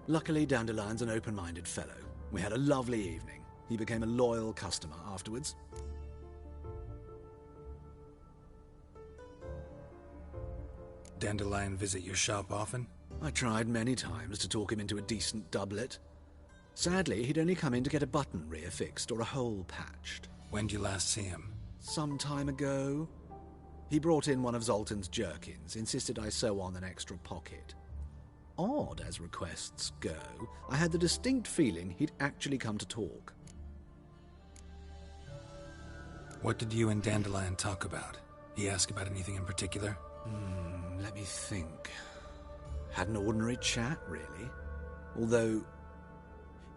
Luckily, Dandelion's an open-minded fellow. We had a lovely evening. He became a loyal customer afterwards. Dandelion visit your shop often? I tried many times to talk him into a decent doublet. Sadly, he'd only come in to get a button reaffixed or a hole patched. When'd you last see him? Some time ago. He brought in one of Zoltan's jerkins, insisted I sew on an extra pocket. Odd as requests go, I had the distinct feeling he'd actually come to talk. What did you and Dandelion talk about? He ask about anything in particular? Let me think. Had an ordinary chat, really. Although,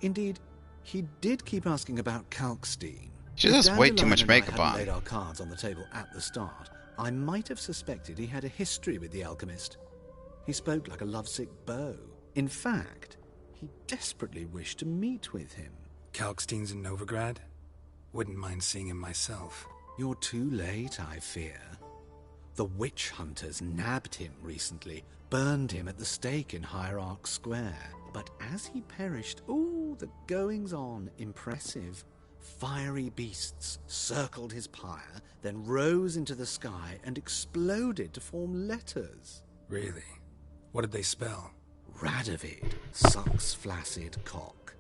indeed, he did keep asking about Kalkstein. She has way too much makeup on. If laid our cards on the table at the start, I might have suspected he had a history with the alchemist. He spoke like a lovesick beau. In fact, he desperately wished to meet with him. Kalkstein's in Novigrad? Wouldn't mind seeing him myself. You're too late, I fear. The witch hunters nabbed him recently, burned him at the stake in Hierarch Square. But as he perished, the goings-on, impressive. Fiery beasts circled his pyre, then rose into the sky and exploded to form letters. Really? What did they spell? Radovid, sucks flaccid cock.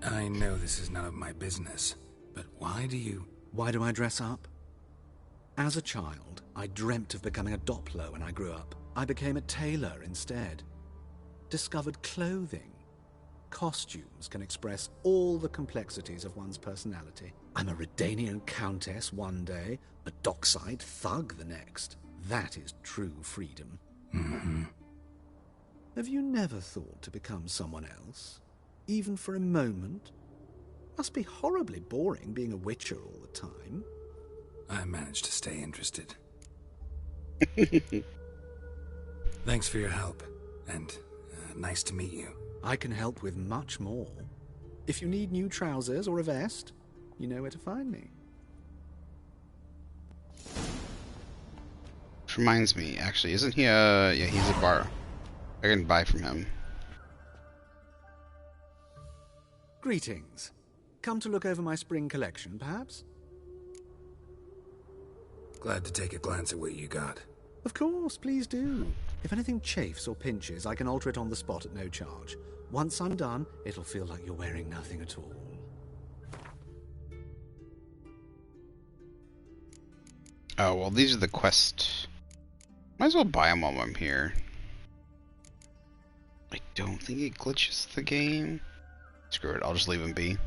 I know this is none of my business, but why do I dress up? As a child, I dreamt of becoming a Doppler when I grew up. I became a tailor instead. Discovered clothing. Costumes can express all the complexities of one's personality. I'm a Redanian countess one day, a dockside thug the next. That is true freedom. Mm-hmm. Have you never thought to become someone else? Even for a moment? Must be horribly boring being a witcher all the time. I managed to stay interested. Thanks for your help, and nice to meet you. I can help with much more. If you need new trousers or a vest, you know where to find me. Which reminds me, actually, isn't he yeah, he's a bar. I can buy from him. Greetings. Come to look over my spring collection, perhaps? Glad to take a glance at what you got. Of course, please do. If anything chafes or pinches, I can alter it on the spot at no charge. Once I'm done, it'll feel like you're wearing nothing at all. Oh, well, these are the quest. Might as well buy them while I'm here. I don't think it glitches the game. Screw it, I'll just leave them be.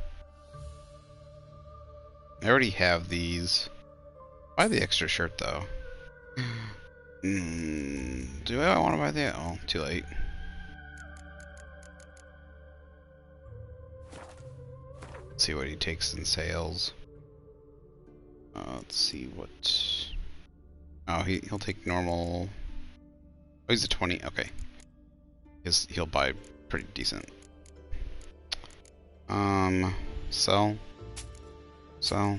I already have these. Buy the extra shirt, though. Do I want to buy that? Oh, too late. Let's see what he takes in sales. Let's see what... Oh, he'll take normal... Oh, he's a 20. Okay. He'll buy pretty decent. Sell. Sell.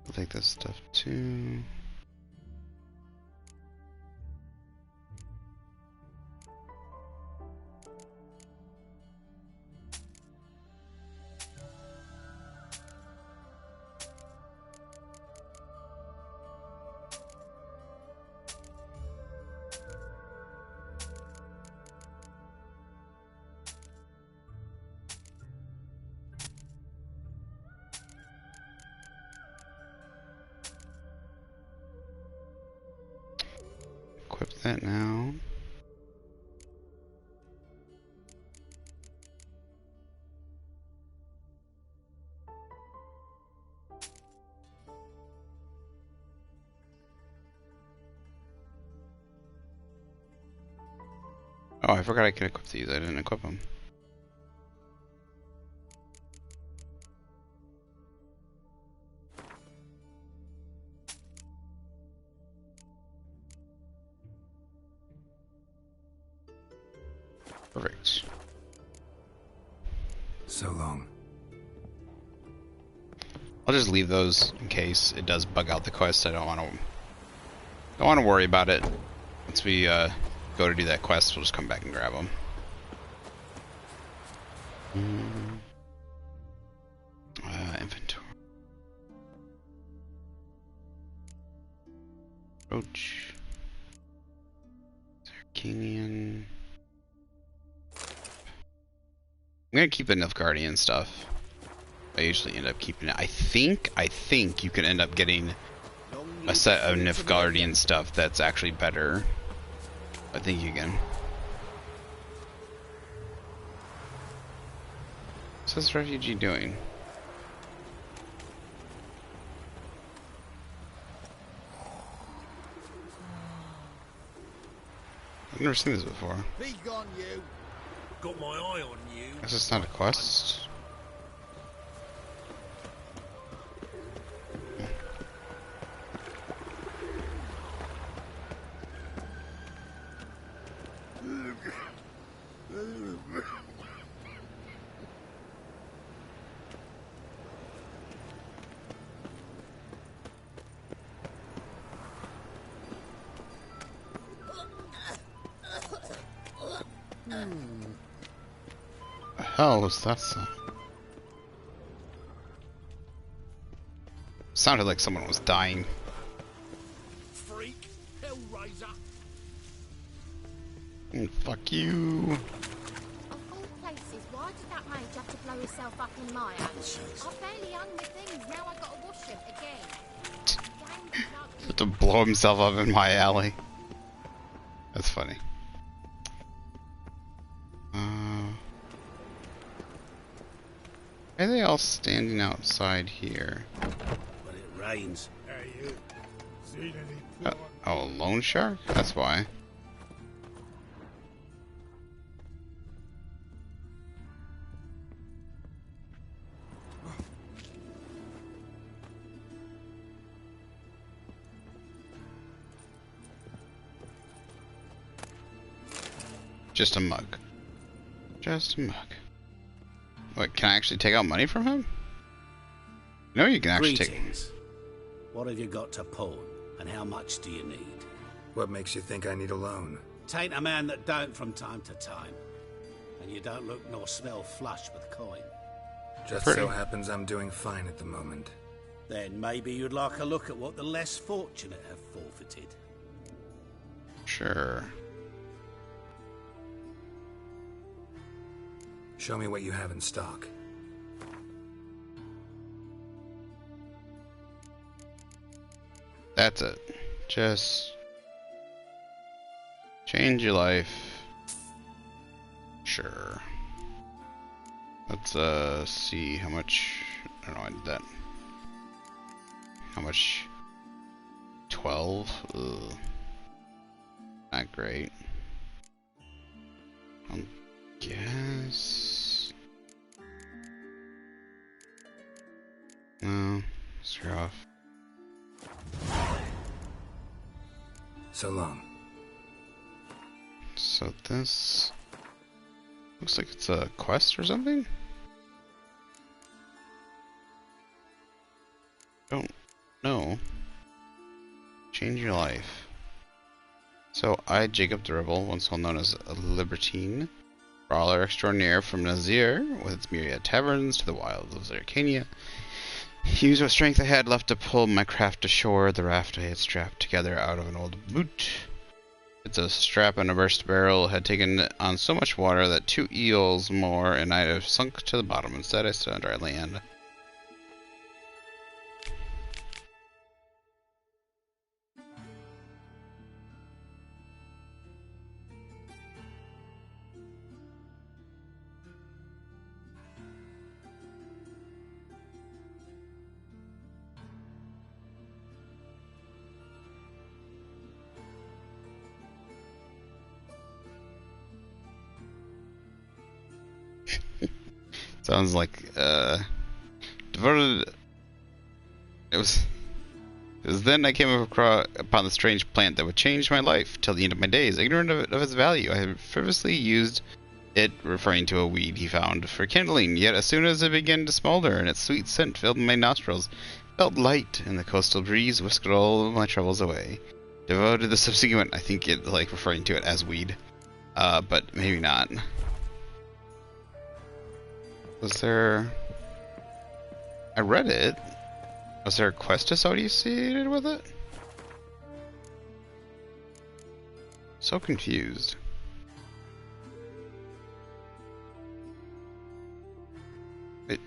I'll take this stuff too. Equip that now. Oh, I forgot I can equip these. I didn't equip them. Perfect. So long. I'll just leave those in case it does bug out the quest. I don't want to worry about it. Once we go to do that quest, we'll just come back and grab them. Inventory. Roach. Zarkanian. I'm gonna keep the Nilfgaardian stuff. I usually end up keeping it. I think you can end up getting a set of Nilfgaardian stuff that's actually better. I think you can. What's this refugee doing? I've never seen this before. Be gone, you. Got my eye on you. This is not a quest. The hell was that sound? Sounded like someone was dying. Freak, Hellraiser. Fuck you. Of all places, why did that mage have to blow himself up in my house? I barely hung my things, now I gotta wash them again. To blow himself up in my alley. That's funny. Why are they all standing outside here? But it rains. Hey, you. Seen any Oh, loan shark? That's why. Just a mug. Just a mug. Wait, can I actually take out money from him? No, you can actually take... What have you got to pawn? And how much do you need? What makes you think I need a loan? Tain't a man that don't from time to time. And you don't look nor smell flush with coin. Just so happens I'm doing fine at the moment. Then maybe you'd like a look at what the less fortunate have forfeited. Sure. Show me what you have in stock. That's it. Just change your life. Sure. Let's see how much. I don't know. I did that. How much? 12. Ugh. Not great. Guess. No. Screw off. So long. So this looks like it's a quest or something? Don't know. Change your life. So I, Jacob the Rebel, once well known as a libertine, brawler extraordinaire from Nazir, with its myriad taverns to the wilds of Zercania, used what strength I had left to pull my craft ashore, the raft I had strapped together out of an old boot. It's a strap and a burst barrel had taken on so much water that 2 eels more and I'd have sunk to the bottom. Instead I stood on dry land. Sounds like devoted. It was then I came upon the strange plant that would change my life till the end of my days. Ignorant of its value, I had frivolously used it, referring to a weed he found, for kindling. Yet as soon as it began to smolder and its sweet scent filled my nostrils, felt light, and the coastal breeze whisked all of my troubles away. Devoted the subsequent, I think it like referring to it as weed, but maybe not. Was there... I read it. Was there a quest associated with it? So confused. Wait.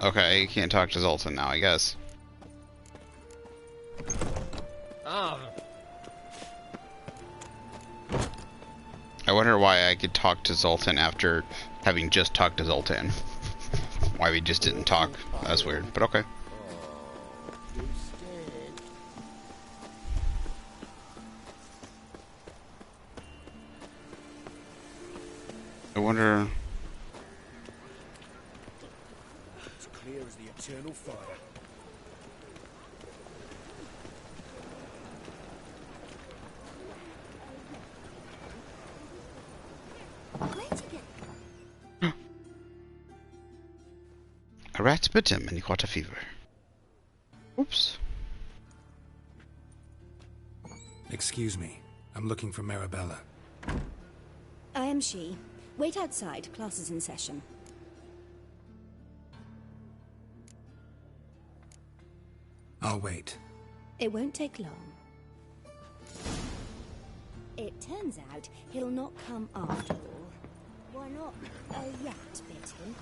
Okay, you can't talk to Zoltan now, I guess. Oh. I wonder why I could talk to Zoltan after having just talked to Zoltan. Why we just didn't talk. That's weird, but okay. I wonder... It's clear as the eternal fire. A rat bit him and he caught a fever. Oops. Excuse me. I'm looking for Marabella. I am she. Wait outside. Class is in session. I'll wait. It won't take long. It turns out he'll not come after all. Why not? A rat bit him.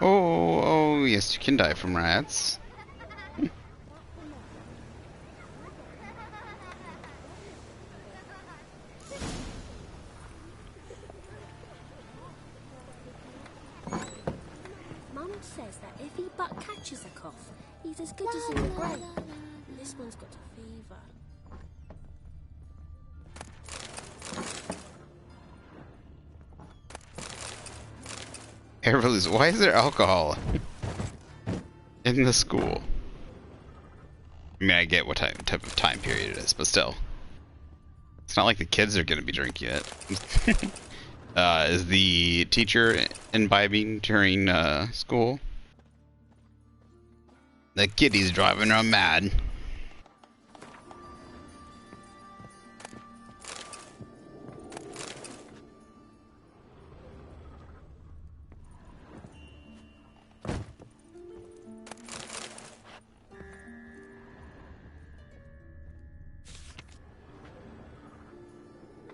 Oh, yes, you can die from rats. Mum says that if he but catches a cough, he's as good as in the grave. This one's got a fever. Everly's, why is there alcohol in the school? I mean, I get what type of time period it is, but still. It's not like the kids are going to be drinking it. Is the teacher imbibing during school? The kitty's driving her mad.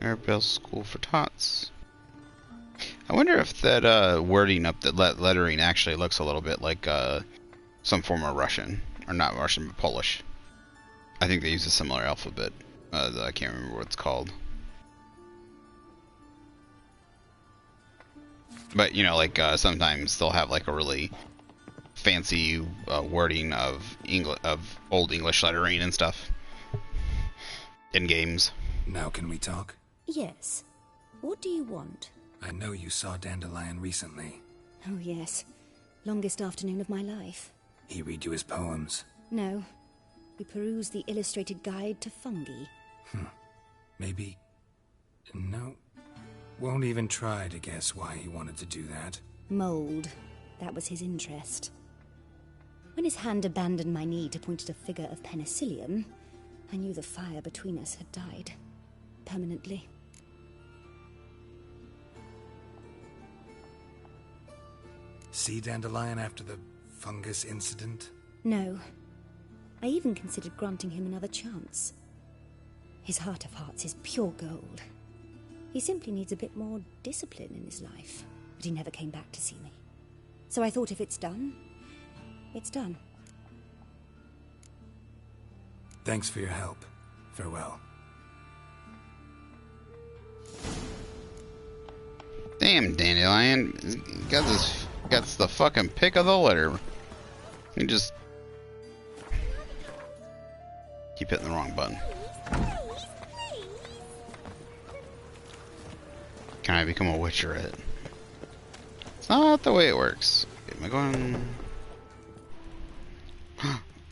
Maribel's School for Tots. I wonder if that wording up, that lettering actually looks a little bit like some form of Russian. Or not Russian, but Polish. I think they use a similar alphabet. I can't remember what it's called. But, you know, like sometimes they'll have like a really fancy wording of Old English lettering and stuff in games. Now can we talk? Yes. What do you want? I know you saw Dandelion recently. Oh, yes. Longest afternoon of my life. He read you his poems? No. We perused the illustrated guide to fungi. Maybe... No. Won't even try to guess why he wanted to do that. Mold. That was his interest. When his hand abandoned my knee to point at a figure of penicillium, I knew the fire between us had died. Permanently. See Dandelion after the fungus incident? No. I even considered granting him another chance. His heart of hearts is pure gold. He simply needs a bit more discipline in his life. But he never came back to see me. So I thought if it's done, it's done. Thanks for your help. Farewell. Damn, Dandelion. Got the fucking pick of the litter. You just keep hitting the wrong button. Can I become a witcherette? It's not the way it works. Okay, am I going?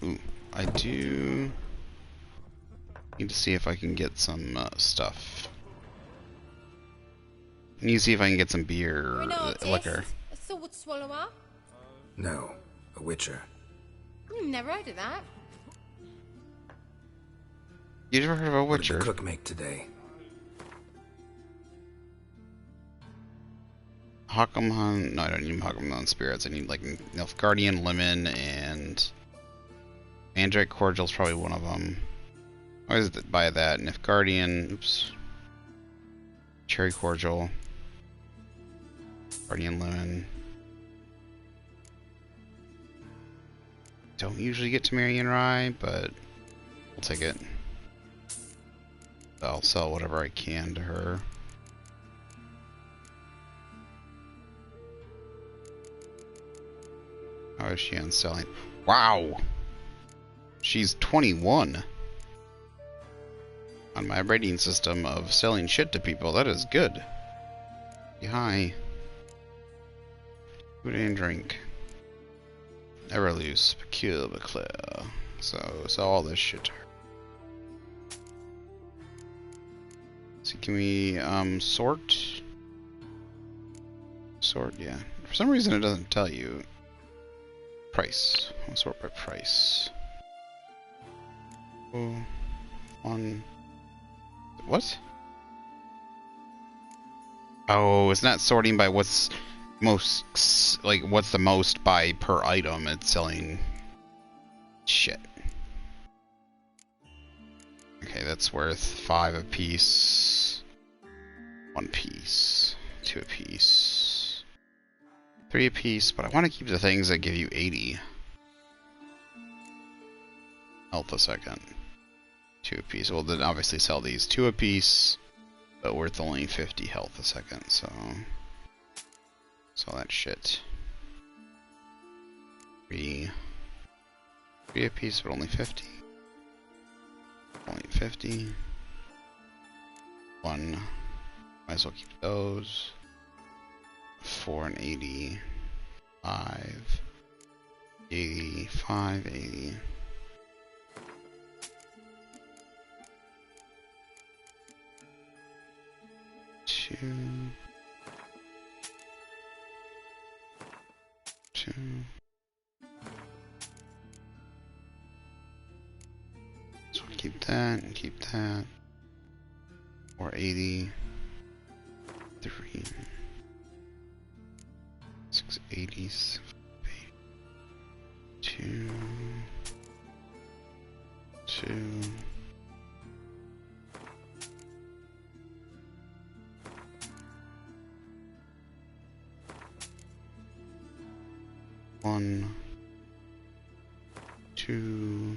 Ooh, I do need to see if I can get some stuff. I need to see if I can get some beer, liquor. A sword swallower? No, a witcher. Never heard of that. You never heard of a witcher? What did the cook make today? Hockham, no, I don't need Hockham spirits. I need like Nilfgaardian lemon and Mandrake cordial is probably one of them. I always buy that. Nilfgaardian, oops, cherry cordial, Guardian lemon. Don't usually get Temerian rye, but we'll take it. I'll sell whatever I can to her. How is she on selling? Wow! She's 21 on my rating system of selling shit to people. That is good. Hi. Food and drink. Never lose. Peculiar but clear. So sell all this shit to her. So can we sort? Sort, yeah. For some reason it doesn't tell you. Price. I'll sort by price. Oh, on what? Oh, it's not sorting by what's most, like what's the most by per item. It's selling shit. Okay, that's worth 5 a piece, 1 piece, 2 a piece, 3 a piece, but I want to keep the things that give you 80 health a second. 2 a piece. Well, then obviously sell these 2 a piece, but worth only 50 health a second, so sell that shit. 3 a piece, but only 50. Only 50. 1. Might as well keep those. 4 and 80. 5. 80. 5, 80. 2. So keep that and keep that. 480. 3. 680. 2. 2. One, 2.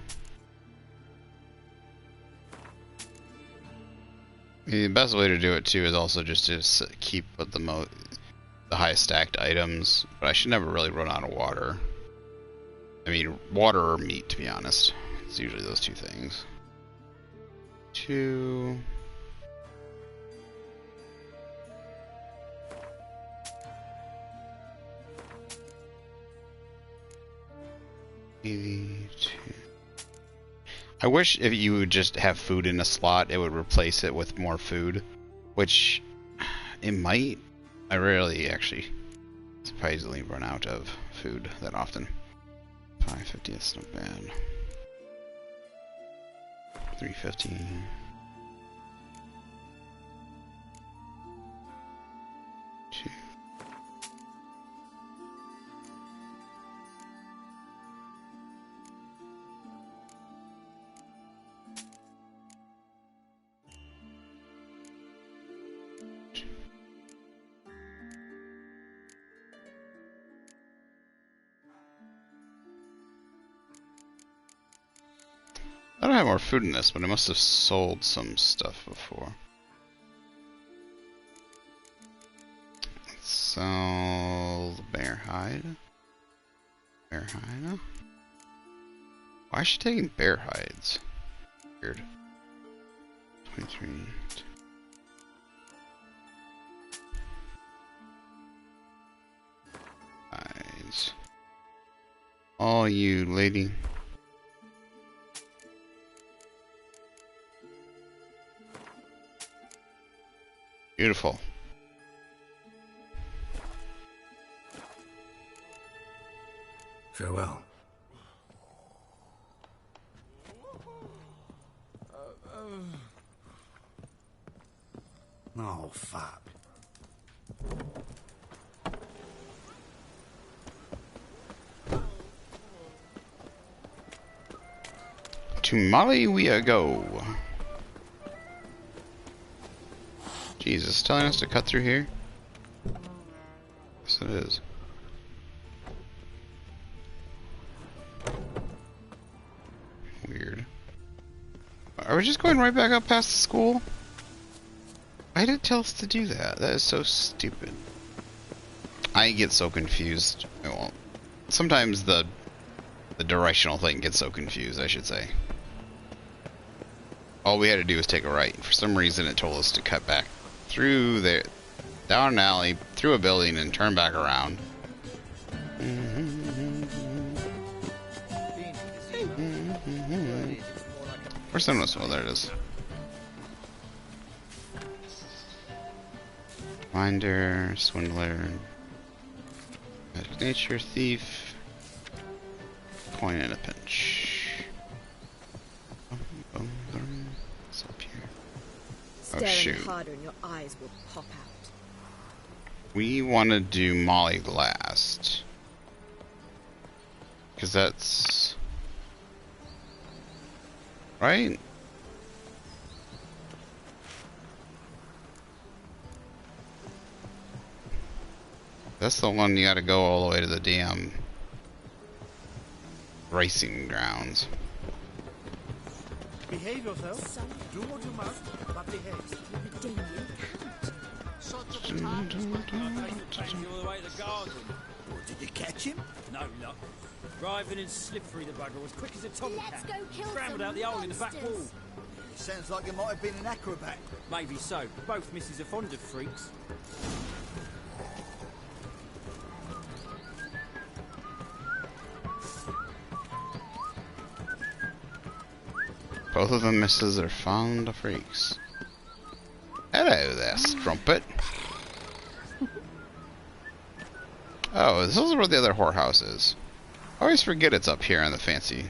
The best way to do it too is also just to keep with the highest stacked items, but I should never really run out of water. I mean, water or meat, to be honest. It's usually those two things. 2. 82. I wish if you would just have food in a slot, it would replace it with more food, which it might. I rarely actually surprisingly run out of food that often. 550, that's not bad. 350. I don't have more food in this, but I must have sold some stuff before. Let's sell the bear hide. Bear hide. Why is she taking bear hides? Weird. 23. Hides. Oh, you lady. Beautiful. Farewell. Oh, fuck. To Molly we go. Jesus, telling us to cut through here? Yes, it is. Weird. Are we just going right back up past the school? Why did it tell us to do that? That is so stupid. I get so confused. Well, sometimes the directional thing gets so confused, I should say. All we had to do was take a right. For some reason it told us to cut back through there, down an alley, through a building, and turn back around. Where's someone else? Oh, there it is. Finder, swindler, magic nature, thief, coin in a pinch. What's up here? Oh, Staring harder and your eyes will pop out. We want to do Molly last. Because that's... right? That's the one you gotta go all the way to the damn racing grounds. Behave yourself. Do what you must, but behave. All the way to the garden. What, did you catch him? No luck. Driving in slippery, the bugger was quick as a tomcat. Let's go kill Scrambled some out the hole in the back wall. monsters. Sounds like you might have been an acrobat. Maybe so. Both misses are fond of freaks. Both of them misses are fond of freaks. Hello there, strumpet. Oh, this is where the other whorehouse is. I always forget it's up here on the fancy.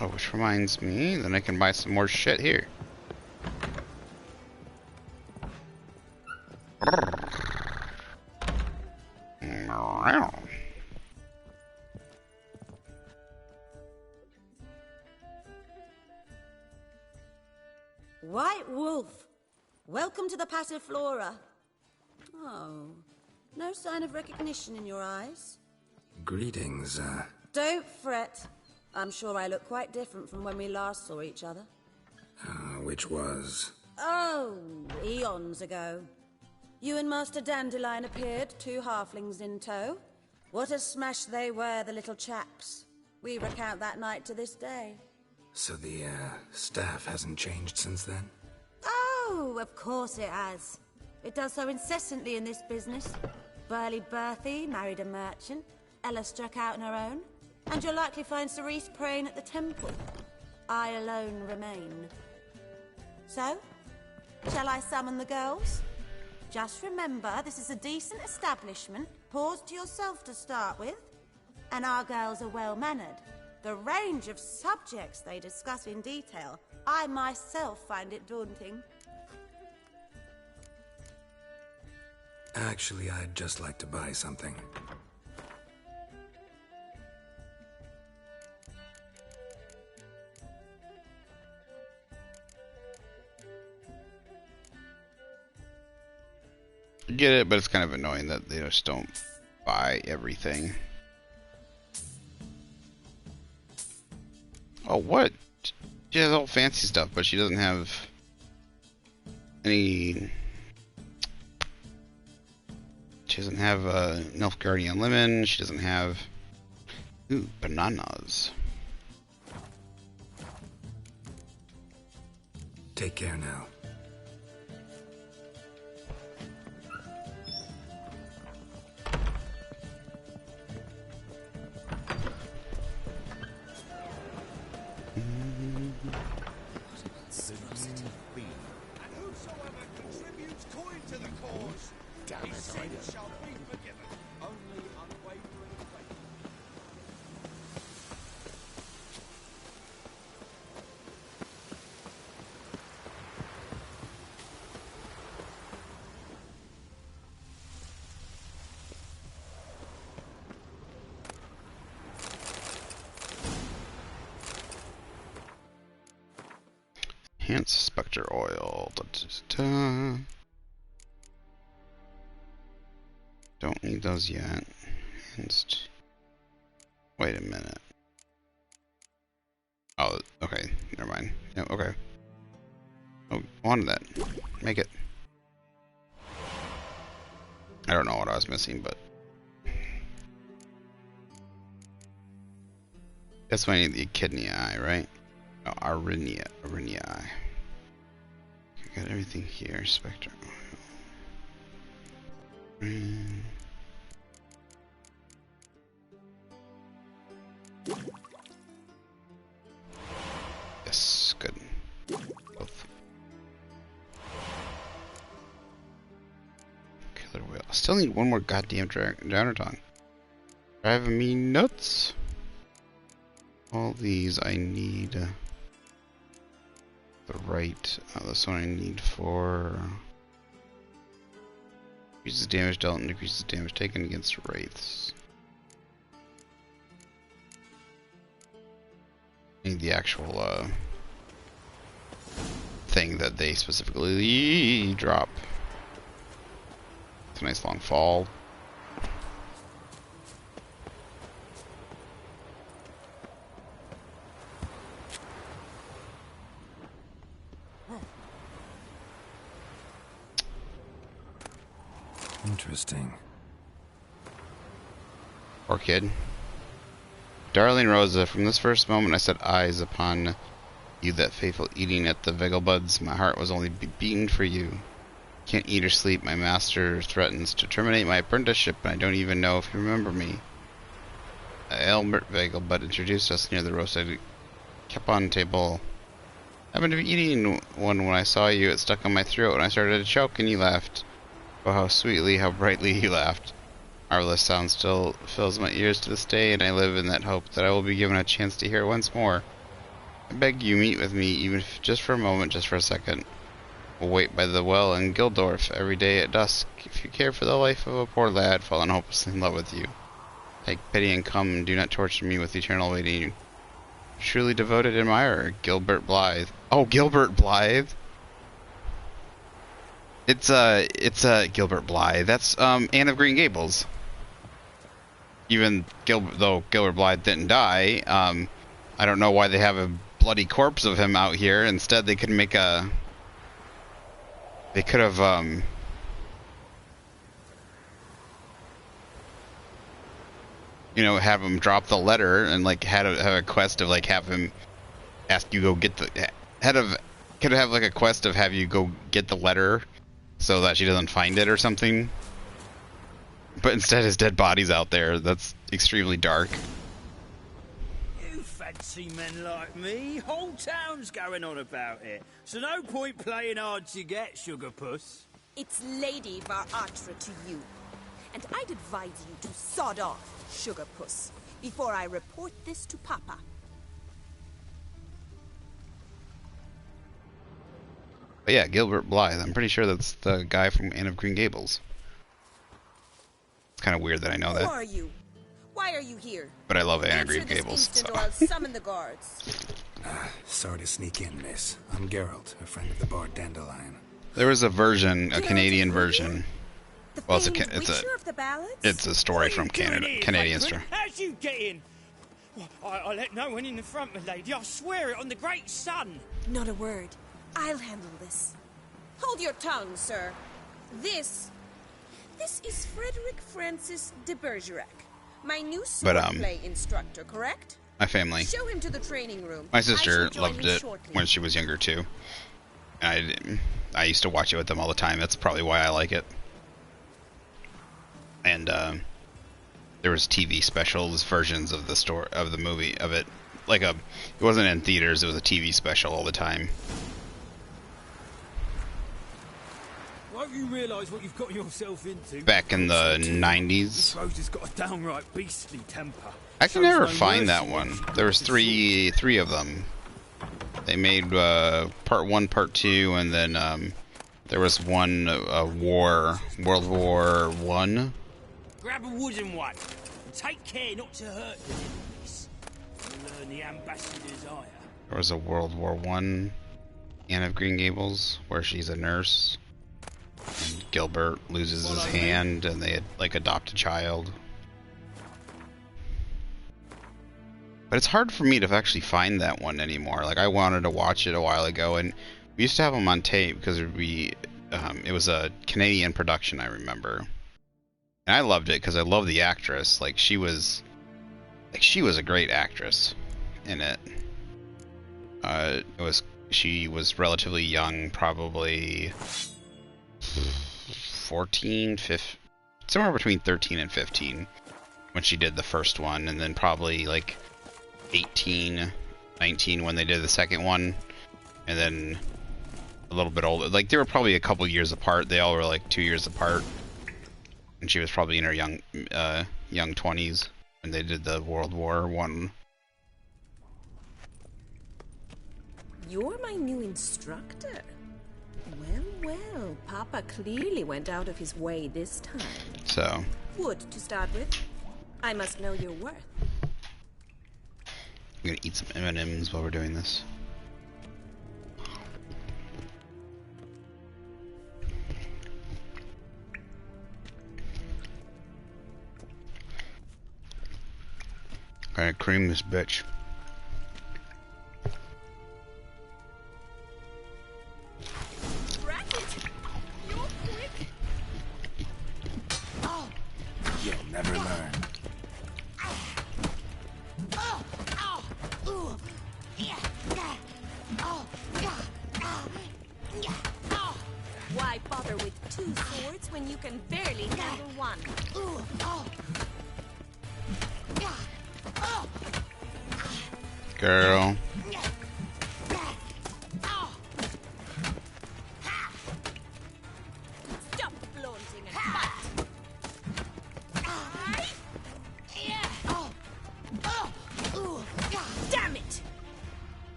Oh, which reminds me, then I can buy some more shit here. White Wolf, welcome to the Passiflora. Oh, no sign of recognition in your eyes. Greetings, Don't fret. I'm sure I look quite different from when we last saw each other. which was... Oh, eons ago. You and Master Dandelion appeared, 2 halflings in tow. What a smash they were, the little chaps. We recount that night to this day. So the, staff hasn't changed since then? Oh, of course it has. It does so incessantly in this business. Burly Berthie married a merchant. Ella struck out on her own. And you'll likely find Cerise praying at the temple. I alone remain. So, shall I summon the girls? Just remember, this is a decent establishment. Pause to yourself to start with. And our girls are well-mannered. The range of subjects they discuss in detail, I myself find it daunting. Actually, I'd just like to buy something. I get it, but it's kind of annoying that they just don't buy everything. Oh, what? She has all fancy stuff, but she doesn't have any... She doesn't have Nilfgaardian lemon. She doesn't have... Ooh, bananas. Take care now. Enhanced Spectre Oil. Don't need those yet. Enhanced. Wait a minute. Oh, okay. Never mind. No, okay. Oh, wanted that. Make it. I don't know what I was missing, but that's why I need the Echidna eye, right? Oh, Arinia eye. I got everything here. Spectre oil. Yes, good. Both. Killer whale. I still need one more goddamn drowner tongue. Driving me nuts. All these I need the right. This one I need for increases damage dealt and decreases damage taken against wraiths. I need the actual thing that they specifically drop. It's a nice long fall. Interesting. Poor kid. Darling Rosa, from this first moment I set eyes upon you, that fateful eating at the Vegelbuds. My heart was only beaten for you. Can't eat or sleep. My master threatens to terminate my apprenticeship, and I don't even know if you remember me. Elbert Vegelbud introduced us near the roadside Capon table. Happened to be eating one when I saw you. It stuck on my throat and I started to choke and you laughed. Oh, how sweetly, how brightly you laughed. Marvelous sound still fills my ears to this day, and I live in that hope that I will be given a chance to hear it once more. I beg you, meet with me, even if just for a moment, just for a second. We'll wait by the well in Gildorf every day at dusk. If you care for the life of a poor lad fallen hopelessly in love with you, take pity and come, and do not torture me with eternal waiting. Truly devoted admirer, Gilbert Blythe. Oh, Gilbert Blythe? It's Gilbert Blythe. That's Anne of Green Gables. Even though Gilbert Blythe didn't die, I don't know why they have a bloody corpse of him out here. Instead, they could make a. They could have you know, have him drop the letter and like have a quest of like have him ask you go get the could have like a quest of have you go get the letter so that she doesn't find it or something. But instead his dead body's out there. That's extremely dark. You fancy men like me, whole town's going on about it. So no point playing hard to get, sugar puss. It's Lady Varatra to you. And I'd advise you to sod off, sugar puss, before I report this to Papa. But yeah, Gilbert Blythe. I'm pretty sure that's the guy from Anne of Green Gables. It's kind of weird that I know that. Who are you? Why are you here? But I love Anne of Green Answer this Gables. instant So. or I'll summon the guards. Sorry to sneak in, miss. I'm Geralt, a friend of the bard Dandelion. There was a version, a Canadian version. Well, it's a story from Canada, Canadian story. How'd you get in? Well, I let no one in the front, my lady. I swear it on the great sun. Not a word. I'll handle this. Hold your tongue, sir. This is Frederick Francis de Bergerac, my new swordplay instructor, correct? My family. Show him to the training room. My sister loved it when she was younger too. I used to watch it with them all the time. That's probably why I like it. And there was TV specials versions of the movie of it. Like it wasn't in theaters. It was a TV special all the time. Won't you realise what you've got yourself into? Back in the 90s. This Rose has got a downright beastly temper. I can never find that one. There was three of them. They made part 1, part 2, and then there was one World War 1. Grab a wooden one and take care not to hurt the enemies. You'll learn the ambassador's ire. There was a World War 1 Anne of Green Gables where she's a nurse. And Gilbert loses his hand and they like adopt a child. But it's hard for me to actually find that one anymore. Like I wanted to watch it a while ago, and we used to have them on tape because it was a Canadian production, I remember. And I loved it because I love the actress. She was a great actress in it. She was relatively young, probably 14, 15, somewhere between 13 and 15 when she did the first one, and then probably like 18, 19 when they did the second one, and then a little bit older. Like they were probably a couple years apart. They all were like 2 years apart, and she was probably in her young 20s when they did the World War I. You're my new instructor. Well, Papa clearly went out of his way this time. So. Wood to start with. I must know your worth. I'm gonna eat some M&Ms while we're doing this. Gotta cream this bitch. You'll never learn. Why bother with 2 swords when you can barely handle one? Girl.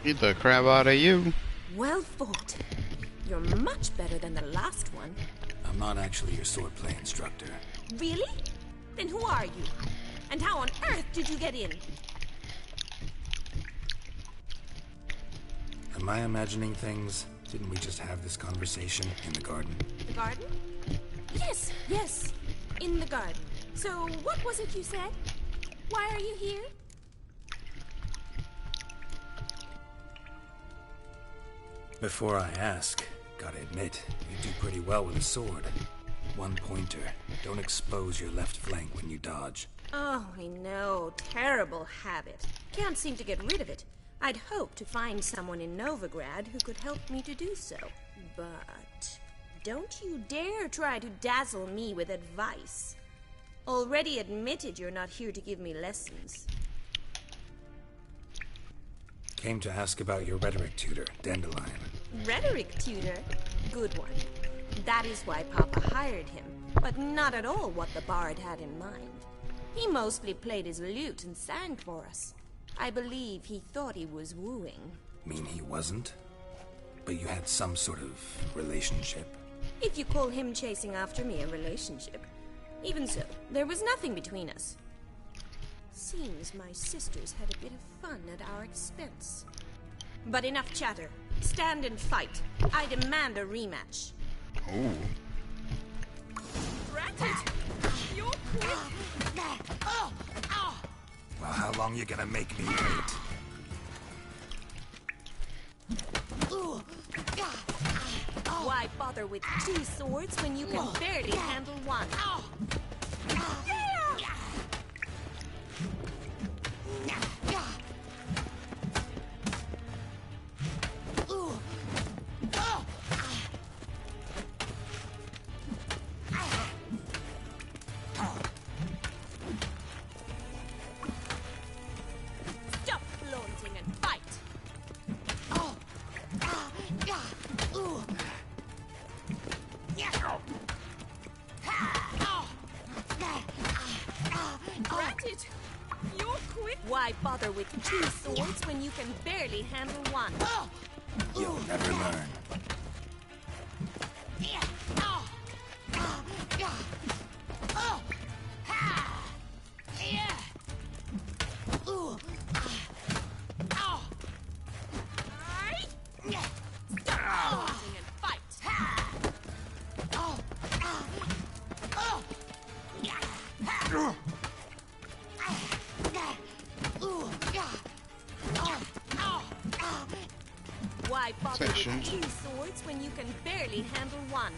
Beat the crap out of you. Well fought. You're much better than the last one. I'm not actually your swordplay instructor. Really? Then who are you? And how on earth did you get in? Am I imagining things? Didn't we just have this conversation in the garden? The garden? Yes, yes. In the garden. So, what was it you said? Why are you here? Before I ask, gotta admit, you do pretty well with a sword. One pointer. Don't expose your left flank when you dodge. Oh, I know. Terrible habit. Can't seem to get rid of it. I'd hoped to find someone in Novigrad who could help me to do so. But don't you dare try to dazzle me with advice. Already admitted you're not here to give me lessons. Came to ask about your rhetoric tutor, Dandelion. Rhetoric tutor? Good one. That is why Papa hired him, but not at all what the bard had in mind. He mostly played his lute and sang for us. I believe he thought he was wooing. Mean he wasn't? But you had some sort of relationship? If you call him chasing after me a relationship. Even so, there was nothing between us. Seems my sisters had a bit of fun at our expense. But enough chatter. Stand and fight. I demand a rematch. Ooh. Ratted! You're quick! Well, how long you gonna make me wait? Why bother with two swords when you can barely handle one? Stop flaunting and fight! Granted, you're quick. Why bother with two swords when you can barely handle one? You'll never learn. Stop flaunting and fight! Why bother Section. with two swords when you can barely handle one?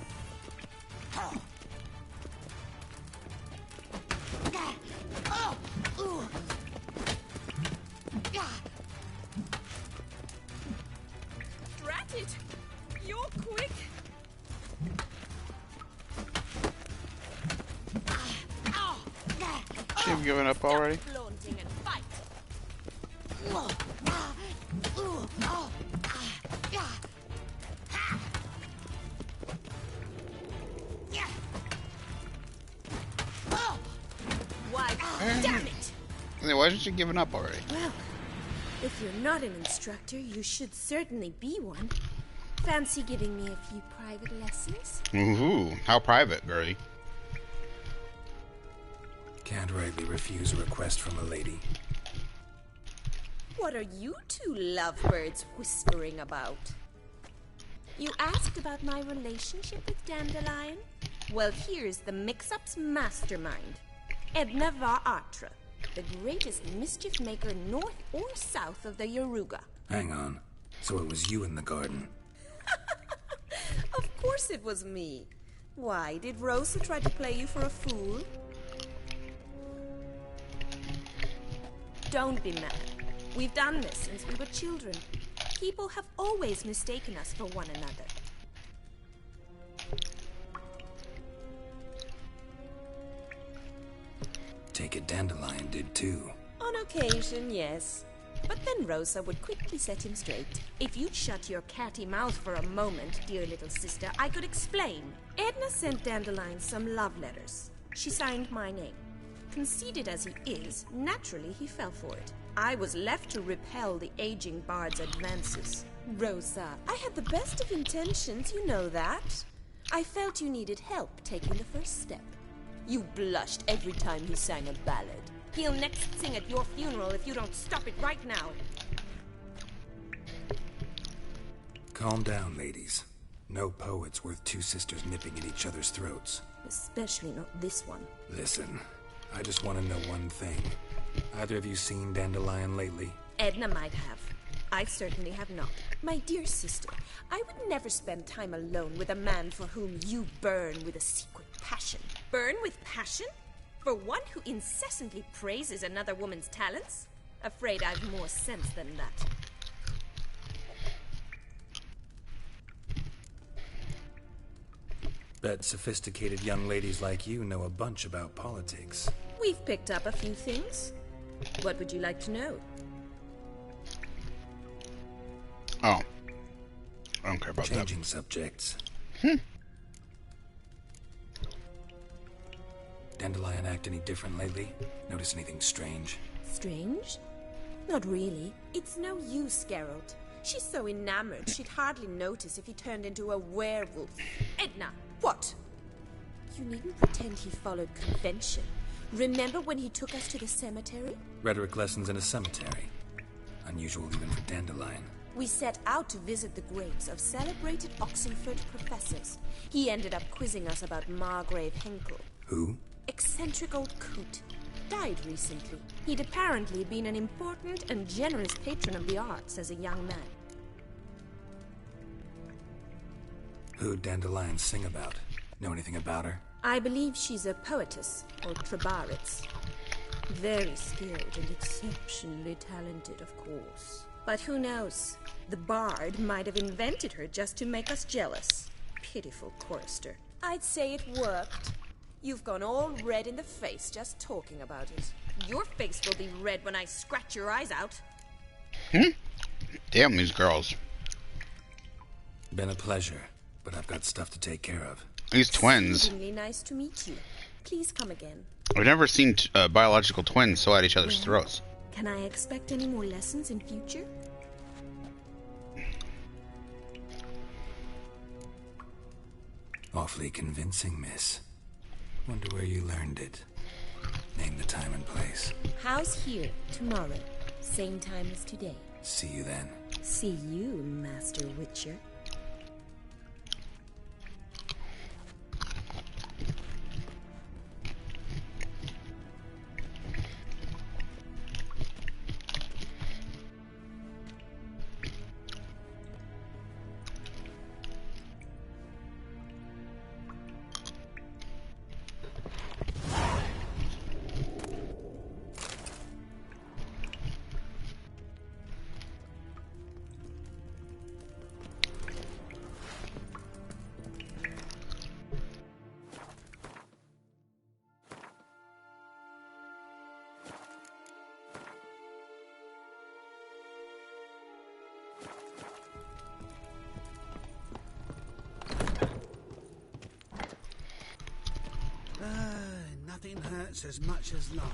Drat it! You're quick! She have given up already? Flaunting and fight! Why? Damn it! Why isn't she giving up already? Well, if you're not an instructor, you should certainly be one. Fancy giving me a few private lessons? Ooh, how private, girlie? Can't rightly refuse a request from a lady. What are you two lovebirds whispering about? You asked about my relationship with Dandelion? Well, here's the mix-up's mastermind. Edna Va Atra, the greatest mischief maker north or south of the Yaruga. Hang on. So it was you in the garden. Of course it was me. Why, did Rosa try to play you for a fool? Don't be mad. We've done this since we were children. People have always mistaken us for one another. Take it Dandelion did too. On occasion, yes. But then Rosa would quickly set him straight. If you'd shut your catty mouth for a moment, dear little sister, I could explain. Edna sent Dandelion some love letters. She signed my name. Conceited as he is, naturally he fell for it. I was left to repel the aging bard's advances. Rosa, I had the best of intentions, you know that. I felt you needed help taking the first step. You blushed every time he sang a ballad. He'll next sing at your funeral if you don't stop it right now. Calm down, ladies. No poet's worth two sisters nipping at each other's throats. Especially not this one. Listen, I just want to know one thing. Either of you seen Dandelion lately? Edna might have. I certainly have not. My dear sister, I would never spend time alone with a man for whom you burn with a secret passion. Burn with passion? For one who incessantly praises another woman's talents? Afraid I've more sense than that. Bet sophisticated young ladies like you know a bunch about politics. We've picked up a few things. What would you like to know? Oh. I don't care about that. Changing subjects. Dandelion act any different lately? Notice anything strange? Strange? Not really. It's no use, Geralt. She's so enamored she'd hardly notice if he turned into a werewolf. Edna, what? You needn't pretend he followed convention. Remember when he took us to the cemetery? Rhetoric lessons in a cemetery. Unusual even for Dandelion. We set out to visit the graves of celebrated Oxenford professors. He ended up quizzing us about Margrave Henkel. Who? Eccentric old coot. Died recently. He'd apparently been an important and generous patron of the arts as a young man. Who'd Dandelion sing about? Know anything about her? I believe she's a poetess, or trabaritz. Very skilled and exceptionally talented, of course. But who knows? The bard might have invented her just to make us jealous. Pitiful chorister. I'd say it worked. You've gone all red in the face just talking about it. Your face will be red when I scratch your eyes out. Damn these girls. Been a pleasure, but I've got stuff to take care of. These twins. Exceedingly nice to meet you. Please come again. I've never seen biological twins sew at each other's throats. Can I expect any more lessons in future? Awfully convincing, miss. Wonder where you learned it. Name the time and place. House here, tomorrow. Same time as today. See you then. See you, Master Witcher. Nothing hurts as much as life.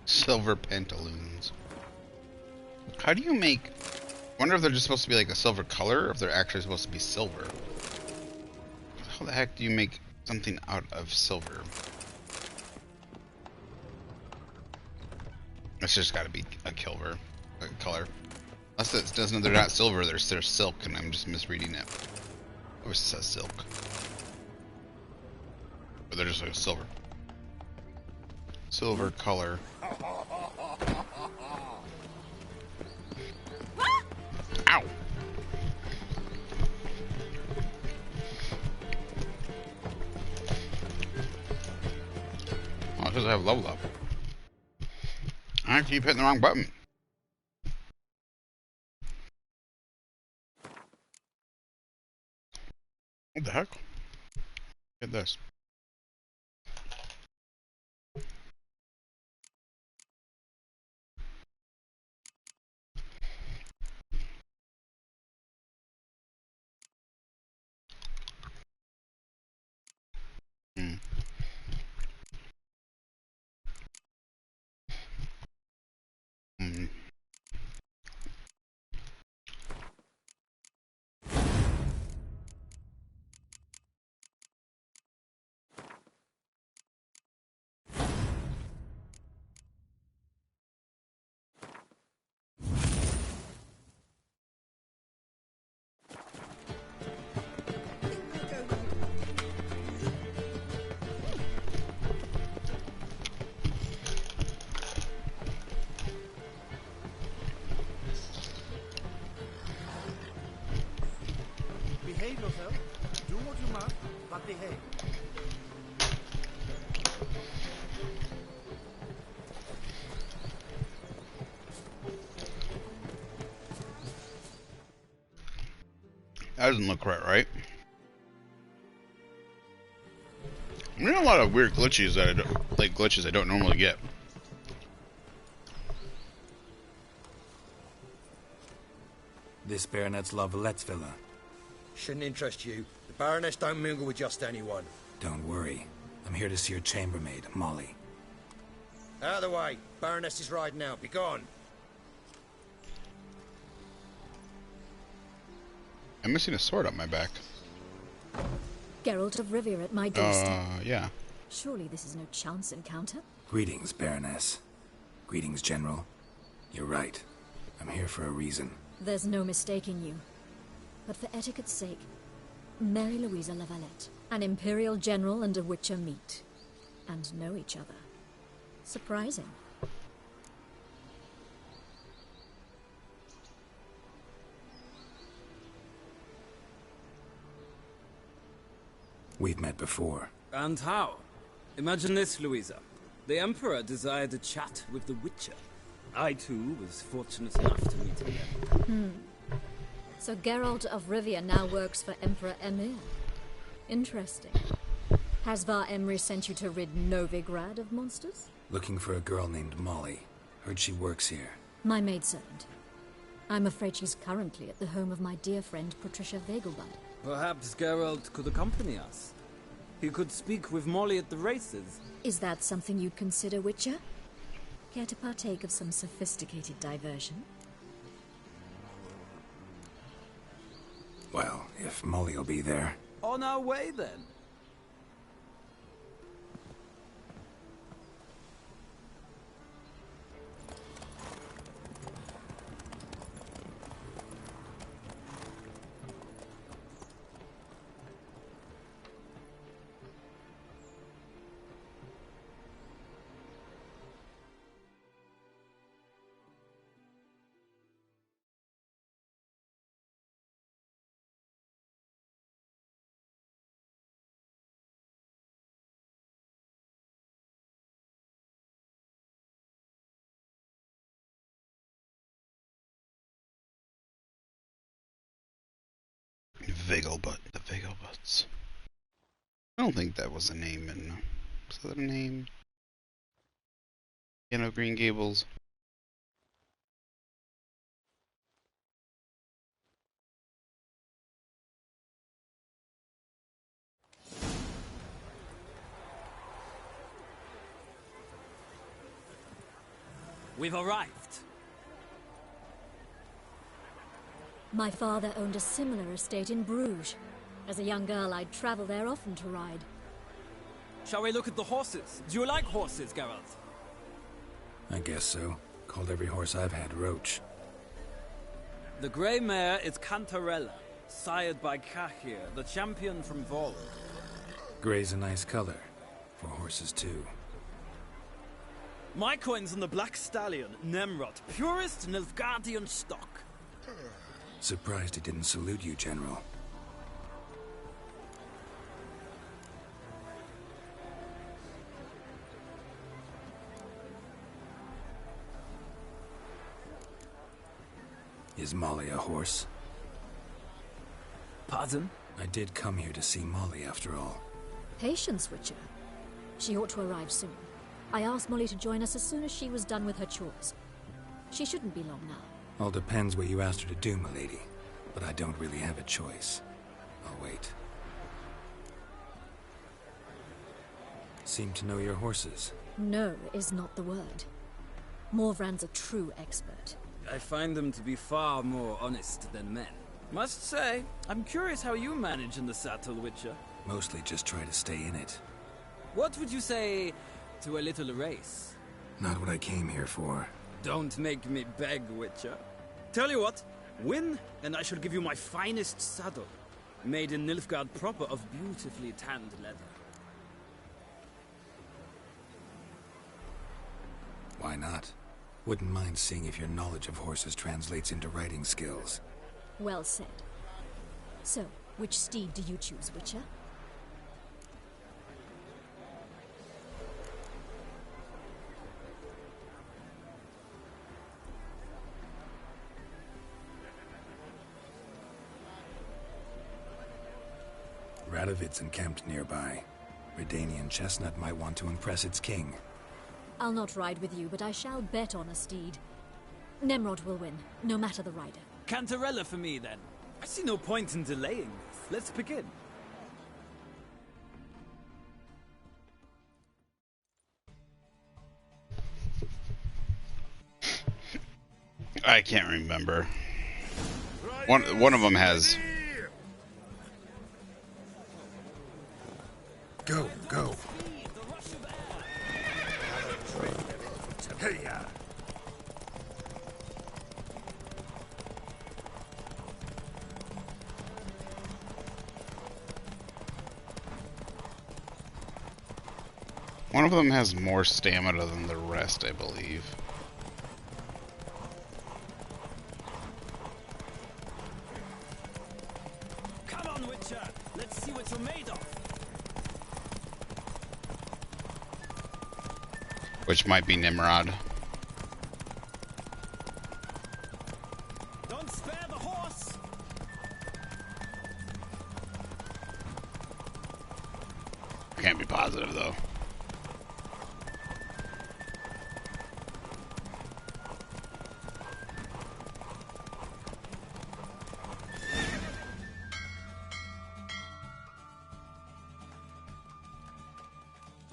Silver pantaloons. How do you make... I wonder if they're just supposed to be like a silver color, or if they're actually supposed to be silver. How the heck do you make something out of silver? It's just gotta be a color. Unless it doesn't, they're not silver, they're silk, and I'm just misreading it. Or it says silk. Or they're just like silver. Silver color. Ow! Oh, because I have level up. I keep hitting the wrong button. What the heck? Look at this. Hmm. Hmm. Behave yourself. Do what you must, but behave. That doesn't look quite right. I'm getting a lot of weird glitches that I don't normally get. This Baronet's La Valette's villa. Shouldn't interest you. The Baroness don't mingle with just anyone. Don't worry. I'm here to see your chambermaid, Molly. Out of the way. Baroness is riding out. Be gone. I'm missing a sword on my back. Geralt of Rivia at my doorstep. Yeah. Surely this is no chance encounter? Greetings, Baroness. Greetings, General. You're right. I'm here for a reason. There's no mistaking you. But for etiquette's sake, Mary Louisa La Valette, an Imperial General and a Witcher meet, and know each other. Surprising. We've met before. And how? Imagine this, Louisa. The Emperor desired a chat with the Witcher. I, too, was fortunate enough to meet him. So Geralt of Rivia now works for Emperor Emir. Interesting. Has Var Emry sent you to rid Novigrad of monsters? Looking for a girl named Molly. Heard she works here. My maidservant. I'm afraid she's currently at the home of my dear friend Patricia Vegelbud. Perhaps Geralt could accompany us. He could speak with Molly at the races. Is that something you'd consider, Witcher? Care to partake of some sophisticated diversion? Well, if Molly'll be there. On our way, then. Vegelbud. The Vegelbuds. I don't think that was a name in... Was that a name? Green Gables. We've arrived. My father owned a similar estate in Bruges. As a young girl, I'd travel there often to ride. Shall we look at the horses? Do you like horses, Geralt? I guess so. Called every horse I've had Roach. The grey mare is Cantarella, sired by Cahir, the champion from Vold. Grey's a nice color. For horses, too. My coin's on the black stallion, Nemrod, purest Nilfgaardian stock. Surprised he didn't salute you, General. Is Molly a horse? Pardon? I did come here to see Molly, after all. Patience, Witcher. She ought to arrive soon. I asked Molly to join us as soon as she was done with her chores. She shouldn't be long now. All depends what you asked her to do, milady. But I don't really have a choice. I'll wait. Seem to know your horses. No is not the word. Morvran's a true expert. I find them to be far more honest than men. Must say, I'm curious how you manage in the saddle, Witcher. Mostly just try to stay in it. What would you say to a little race? Not what I came here for. Don't make me beg, Witcher. Tell you what, win, and I shall give you my finest saddle. Made in Nilfgaard proper of beautifully tanned leather. Why not? Wouldn't mind seeing if your knowledge of horses translates into riding skills. Well said. So, which steed do you choose, Witcher? Radovid's encamped nearby. Redanian chestnut might want to impress its king. I'll not ride with you, but I shall bet on a steed. Nemrod will win, no matter the rider. Cantarella for me, then. I see no point in delaying this. Let's begin. I can't remember. One of them has. Go, go. One of them has more stamina than the rest, I believe. Come on, Witcher. Let's see what you're made of. Which might be Nimrod. Don't spare the horse. Can't be positive though.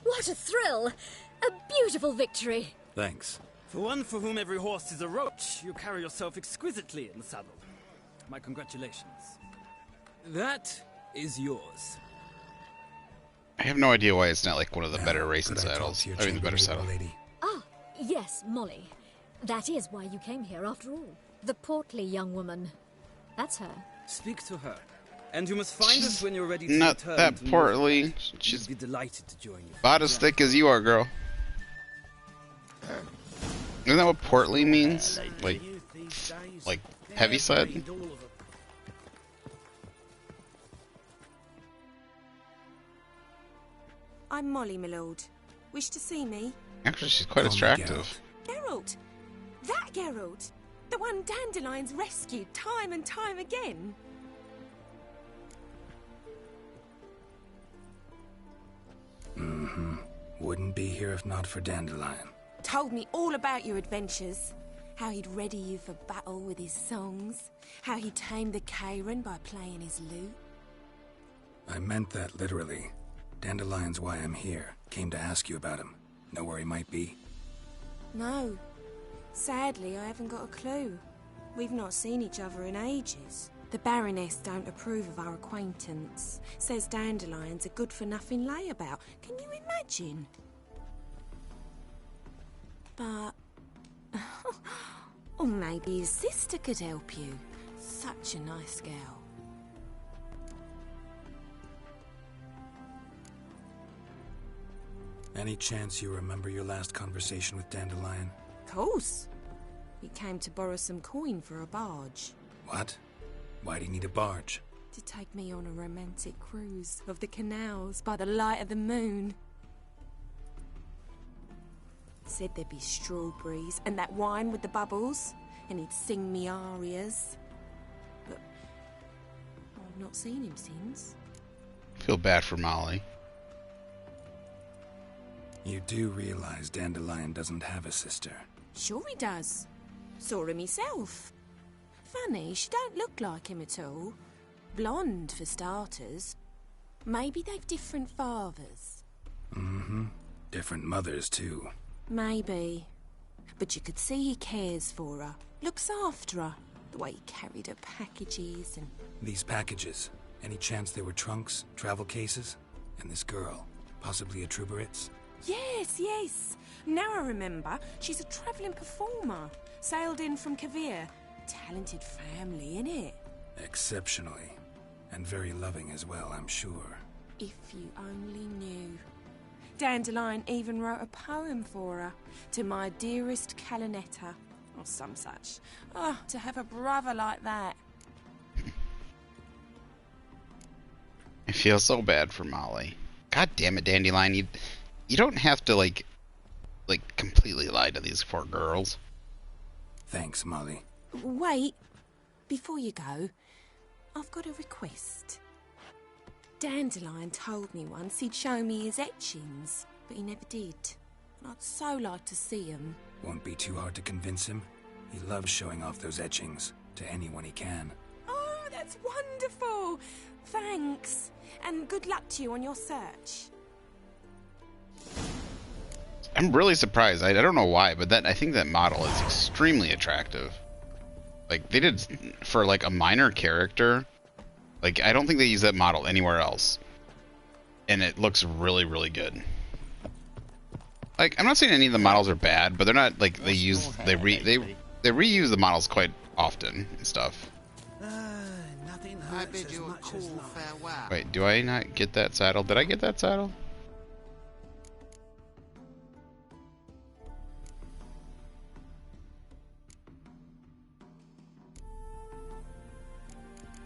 What a thrill! A beautiful victory! Thanks. For one for whom every horse is a roach, you carry yourself exquisitely in the saddle. My congratulations. That is yours. I have no idea why it's not like one of the better racing saddles. I mean, the better saddle. Ah, yes, Molly. That is why you came here after all. The portly young woman. That's her. Speak to her. And you must find us when you're ready to Not return that to portly. She'd She's be delighted to join you. about as thick as you are, girl. Isn't that what portly means? Like heavy set? I'm Molly, my lord. Wish to see me? Actually, she's quite attractive. Geralt! That Geralt! The one Dandelion's rescued time and time again! Mm-hmm. Wouldn't be here if not for Dandelion. Told me all about your adventures. How he'd ready you for battle with his songs. How he tamed the Kairan by playing his lute. I meant that literally. Dandelion's why I'm here. Came to ask you about him. Know where he might be? No. Sadly, I haven't got a clue. We've not seen each other in ages. The Baroness don't approve of our acquaintance. Says Dandelion's a good-for-nothing layabout. Can you imagine? But... or maybe his sister could help you. Such a nice girl. Any chance you remember your last conversation with Dandelion? Course. He came to borrow some coin for a barge. What? Why'd he need a barge? To take me on a romantic cruise of the canals by the light of the moon. Said there'd be strawberries and that wine with the bubbles, and he'd sing me arias. But Not seen him since. Feel bad for Molly. You do realize Dandelion doesn't have a sister? Sure he does. Saw him himself. Funny, she don't look like him at all. Blonde, for starters. Maybe they've different fathers. Mm-hmm. Different mothers, too. Maybe. But you could see he cares for her. Looks after her. The way he carried her packages and... These packages, any chance they were trunks, travel cases? And this girl, possibly a Truberitz? Yes, yes. Now I remember. She's a travelling performer. Sailed in from Kavir. Talented family, innit? Exceptionally. And very loving as well, I'm sure. If you only knew. Dandelion even wrote a poem for her. To my dearest Calinetta. Or some such. Oh, to have a brother like that. I feel so bad for Molly. God damn it, Dandelion. You don't have to, like, completely lie to these poor girls. Thanks, Molly. Wait. Before you go, I've got a request. Dandelion told me once he'd show me his etchings, but he never did. And I'd so like to see them. Won't be too hard to convince him. He loves showing off those etchings to anyone he can. Oh, that's wonderful! Thanks. And good luck to you on your search. I'm really surprised. I don't know why, but I think that model is extremely attractive. Like, they did, for like a minor character, like, I don't think they use that model anywhere else. And it looks really, really good. Like, I'm not saying any of the models are bad, but they're not, like, they reuse the models quite often and stuff. Nothing I hurts bid as you a much cool as love. farewell. Wait, do I not get that saddle? Did I get that saddle?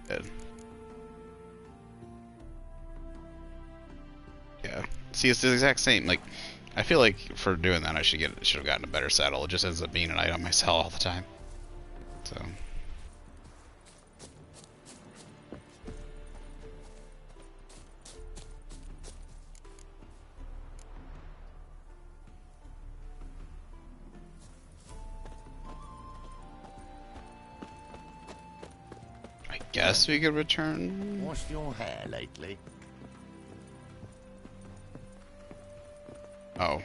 Good. Yeah. See, it's the exact same. Like, I feel like for doing that, I should have gotten a better saddle. It just ends up being an item I sell all the time. So. I guess we could return. Washed your hair lately? Oh,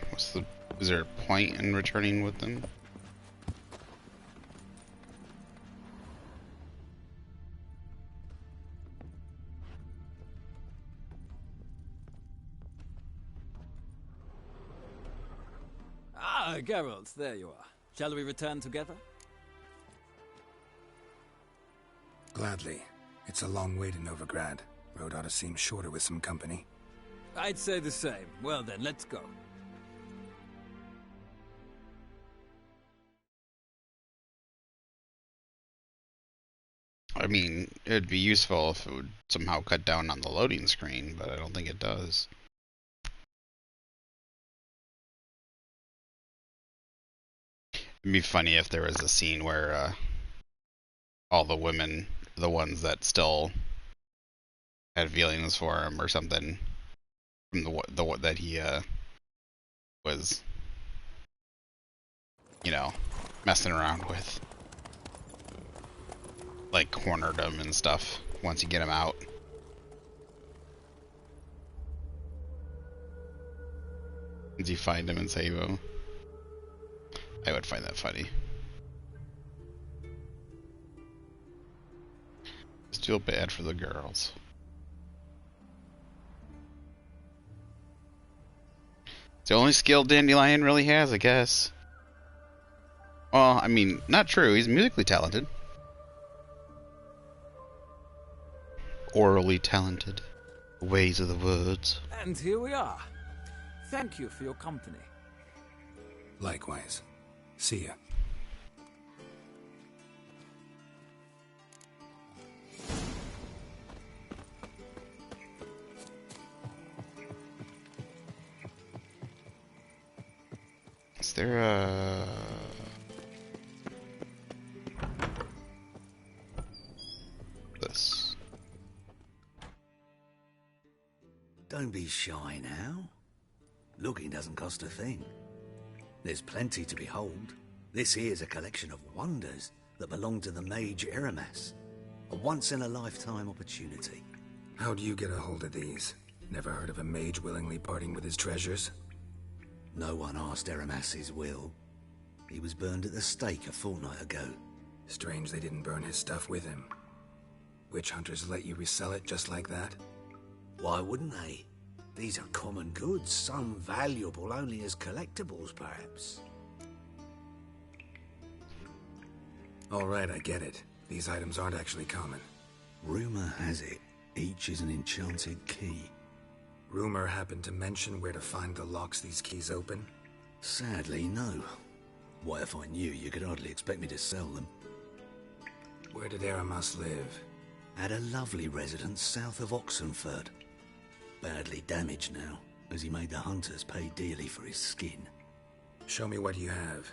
is there a point in returning with them? Ah, Geralt, there you are. Shall we return together? Gladly. It's a long way to Novigrad. Road ought to seem shorter with some company. I'd say the same. Well then, let's go. I mean, it'd be useful if it would somehow cut down on the loading screen, but I don't think it does. It'd be funny if there was a scene where all the women, the ones that still had feelings for him or something, from the that he was, you know, messing around with, like, cornered him and stuff once you get him out. Did you find him and save him? I would find that funny. Just feel bad for the girls. It's the only skill Dandelion really has, I guess. Well, I mean, not true. He's musically talented. Orally talented. Ways of the words. And here we are. Thank you for your company. Likewise. See ya. Is there a... This. Don't be shy now. Looking doesn't cost a thing. There's plenty to behold. This here's a collection of wonders that belong to the mage Eramas. A once-in-a-lifetime opportunity. How'd you get a hold of these? Never heard of a mage willingly parting with his treasures? No one asked Eramas's will. He was burned at the stake a fortnight ago. Strange they didn't burn his stuff with him. Witch hunters let you resell it just like that? Why wouldn't they? These are common goods, some valuable only as collectibles, perhaps. All right, I get it. These items aren't actually common. Rumor has it, each is an enchanted key. Rumor happened to mention where to find the locks these keys open? Sadly, no. What if I knew, you could hardly expect me to sell them. Where did Eramas live? At a lovely residence south of Oxenford. Badly damaged now, as he made the hunters pay dearly for his skin. Show me what you have.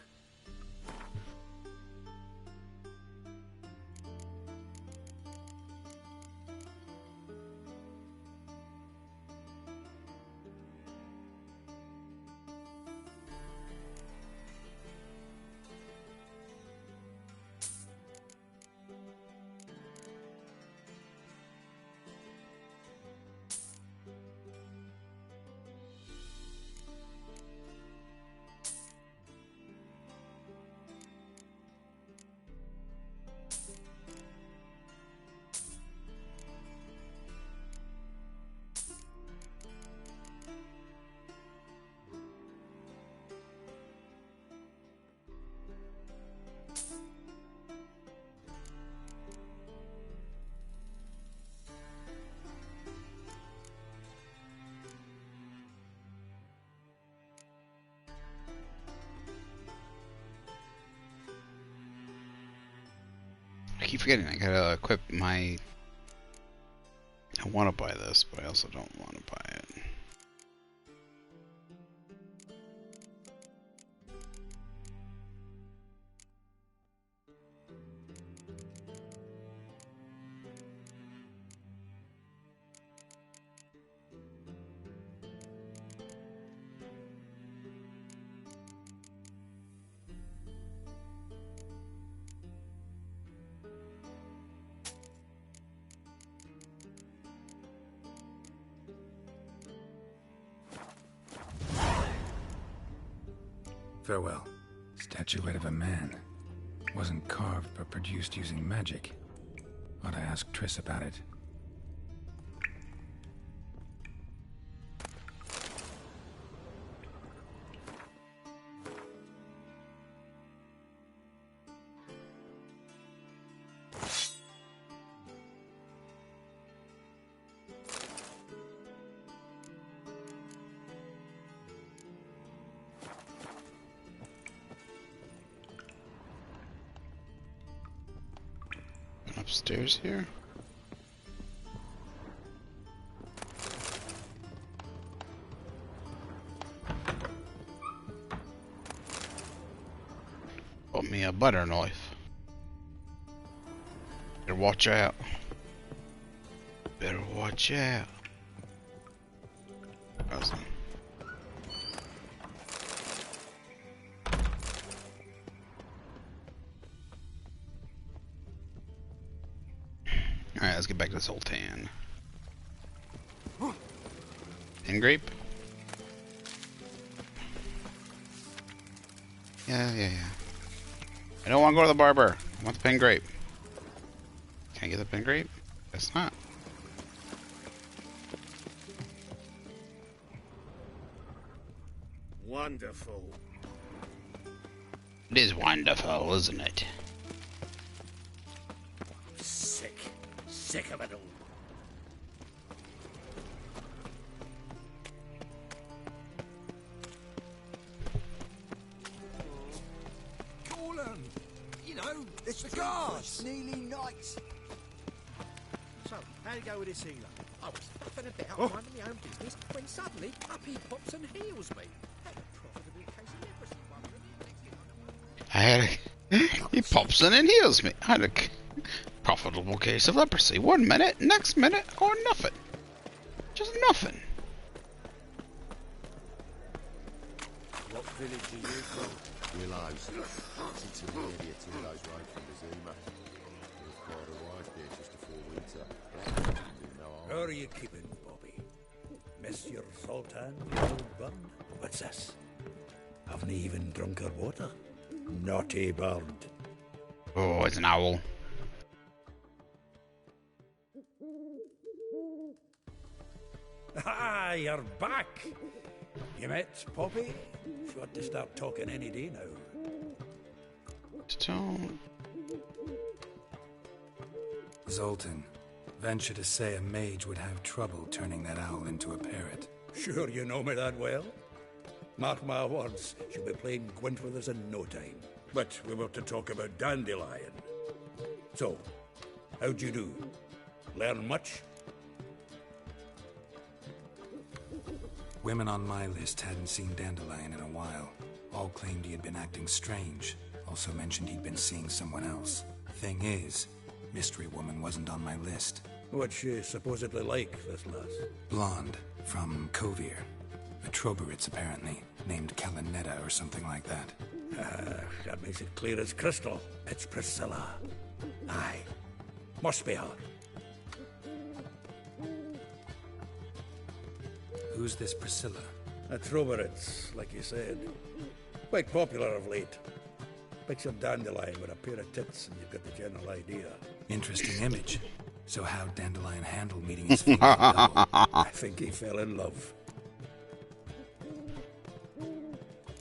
I keep forgetting I gotta equip my... I want to buy this, but I also don't want to buy it. Farewell. Statuette of a man. Wasn't carved, but produced using magic. Ought to ask Triss about it. Upstairs here? Bought me a butter knife. Better watch out. Better watch out. Awesome. Alright, let's get back to this old tan. Pen grape? Yeah. I don't want to go to the barber. I want the pen grape. Can I get the pen grape? Guess not. Wonderful. It is wonderful, isn't it? Sick of it all. Call 'em. You know, it's the guards. Nearly night. So, how'd it go with this healer? I was fucking about minding my own business when suddenly up he pops and heals me. Had a profitable case of leprosy he pops in and heals me. I had a profitable case of leprosy. 1 minute, next minute, or nothing. Just nothing. What village are you from? Willows. Since the area to Willows Road from the Zuma. We've got arrived there just before winter. How are you keeping, Bobby? Monsieur Sultan, the old bun? What's this? Haven't even drunk her water? Naughty bird. Oh, it's an owl. Ah, you're back! You met Poppy? She ought to start talking any day now. Don't. Zoltan, venture to say a mage would have trouble turning that owl into a parrot. Sure you know me that well? Mark my words, she'll be playing Gwent with us in no time. But we were to talk about Dandelion. So, how'd you do? Learn much? Women on my list hadn't seen Dandelion in a while. All claimed he had been acting strange. Also mentioned he'd been seeing someone else. Thing is, Mystery Woman wasn't on my list. What's she supposedly like, this lass? Blonde, from Kovir. A Troberitz, apparently, named Kalinetta or something like that. That makes it clear as crystal. It's Priscilla. Aye. Must be her. Who's this Priscilla? A Troberitz, like you said. Quite popular of late. Picture Dandelion with a pair of tits and you've got the general idea. Interesting image. So how'd Dandelion handle meeting his female double? I think he fell in love.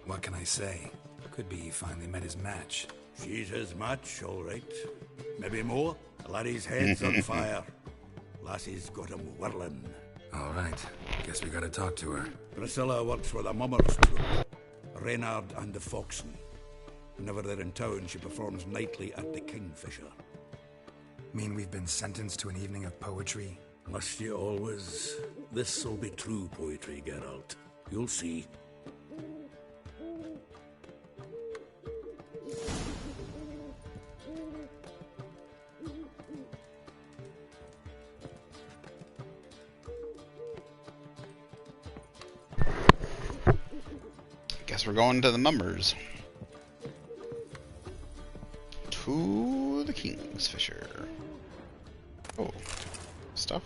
What can I say? Could be he finally met his match. She's his match, all right. Maybe more. The laddie's head's on fire. Lassie's got him whirling. All right. Guess we gotta talk to her. Priscilla works with a mummers group. Reynard and the Foxen. Whenever they're in town, she performs nightly at the Kingfisher. Mean we've been sentenced to an evening of poetry? Must you always? This'll be true poetry, Geralt. You'll see. Guess we're going to the mummers. To the Kingsfisher. Oh, stuff.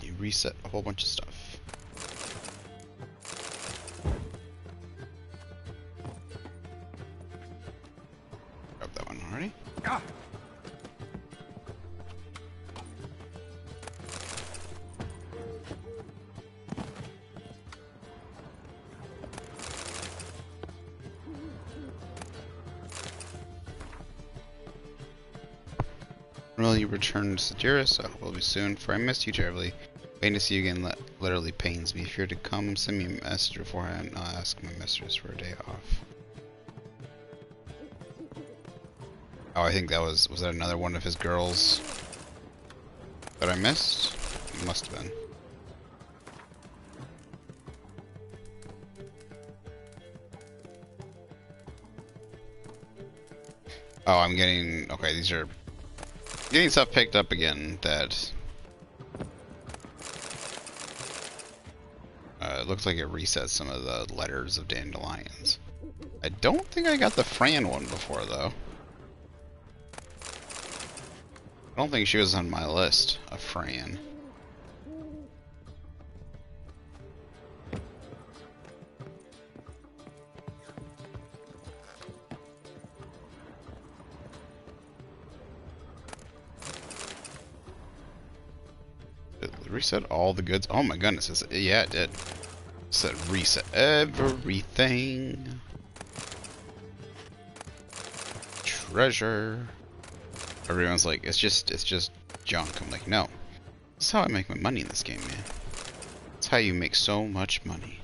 You reset a whole bunch of stuff. Grab that one already. Ah! Will you return to Dearest? I will be soon, for I miss you terribly. Waiting to see you again literally pains me. If you're to come, send me a message beforehand. I'll ask my mistress for a day off. Oh, I think that was that another one of his girls that I missed? It must have been. Oh, I'm getting... Okay, these are... Getting stuff picked up again that... it looks like it resets some of the letters of Dandelions. I don't think I got the Fran one before, though. I don't think she was on my list of Fran. Reset all the goods. Oh my goodness! Yeah, it did. It said reset everything. Treasure. Everyone's like, it's just junk. I'm like, no. That's how I make my money in this game, man. That's how you make so much money.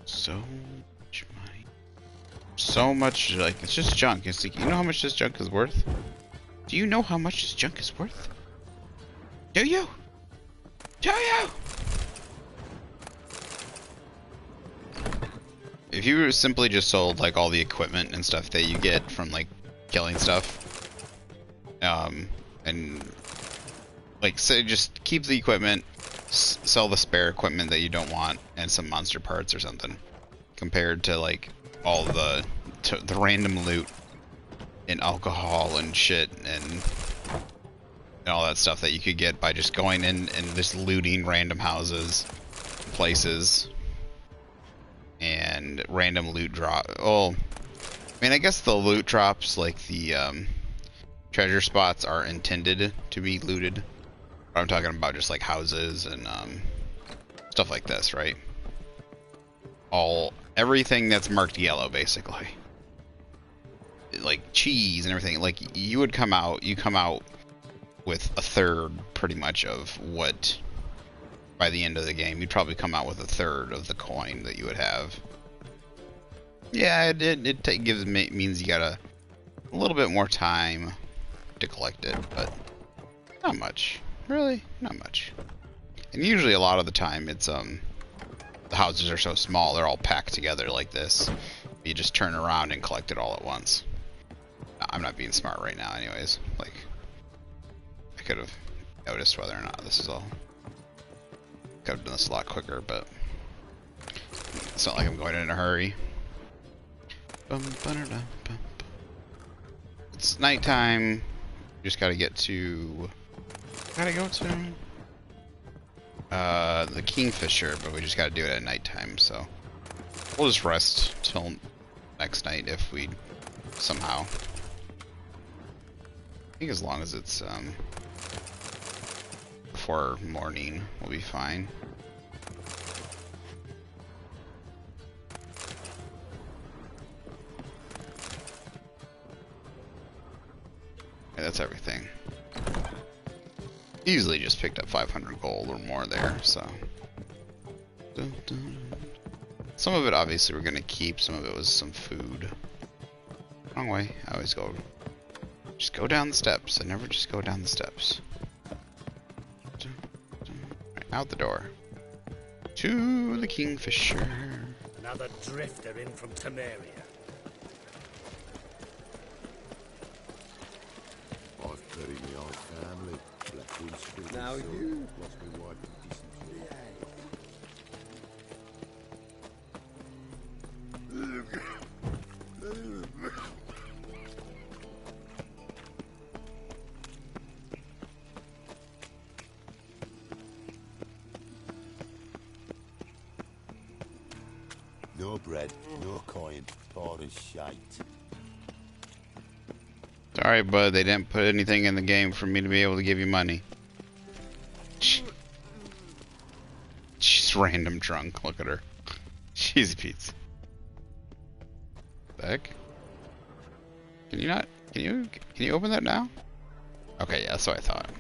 So much money. So much, like, it's just junk. It's like, you know how much this junk is worth? Do you know how much this junk is worth? Do you? Do you? If you simply just sold like all the equipment and stuff that you get from like killing stuff, and like say just keep the equipment, sell the spare equipment that you don't want and some monster parts or something, compared to like all the random loot and alcohol and shit and all that stuff that you could get by just going in and just looting random houses, places, and random loot drop. Oh, I mean, I guess the loot drops, like the treasure spots, are intended to be looted. But I'm talking about just like houses and stuff like this, right? Everything that's marked yellow, basically. Like cheese and everything. Like you come out with a third, pretty much, of what, by the end of the game, you'd probably come out with a third of the coin that you would have. Yeah, it means you got a little bit more time to collect it, but not much. Really, not much. And usually a lot of the time it's the houses are so small, they're all packed together like this. You just turn around and collect it all at once. I'm not being smart right now anyways. Like, I could have noticed whether or not this is all. Could have done this a lot quicker, but it's not like I'm going in a hurry. It's nighttime. Just gotta get to... Gotta go to... the Kingfisher, but we just gotta do it at nighttime, so... We'll just rest till next night if we somehow... I think as long as it's, before morning, we'll be fine. Yeah, that's everything. Easily just picked up 500 gold or more there, so... Some of it, obviously, we're gonna keep. Some of it was some food. Wrong way. I always go... Just go down the steps. I never just go down the steps. Right, out the door. To the Kingfisher. Another drifter in from Temeria. I've buried my old family. Blackwood Street. Now you. Lost my wife and dysentery. No bread, no coin, poor as shite. Sorry, bud, they didn't put anything in the game for me to be able to give you money. She's random drunk. Look at her. She's Pete. The heck? Can you not? Can you open that now? Okay, yeah, that's what I thought.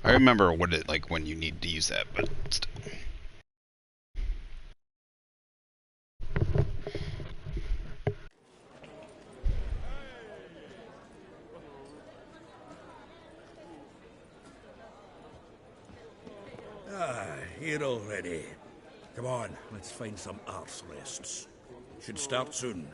I remember what it like when you need to use that, but still. Here already. Come on, let's find some arse rests. Should start soon.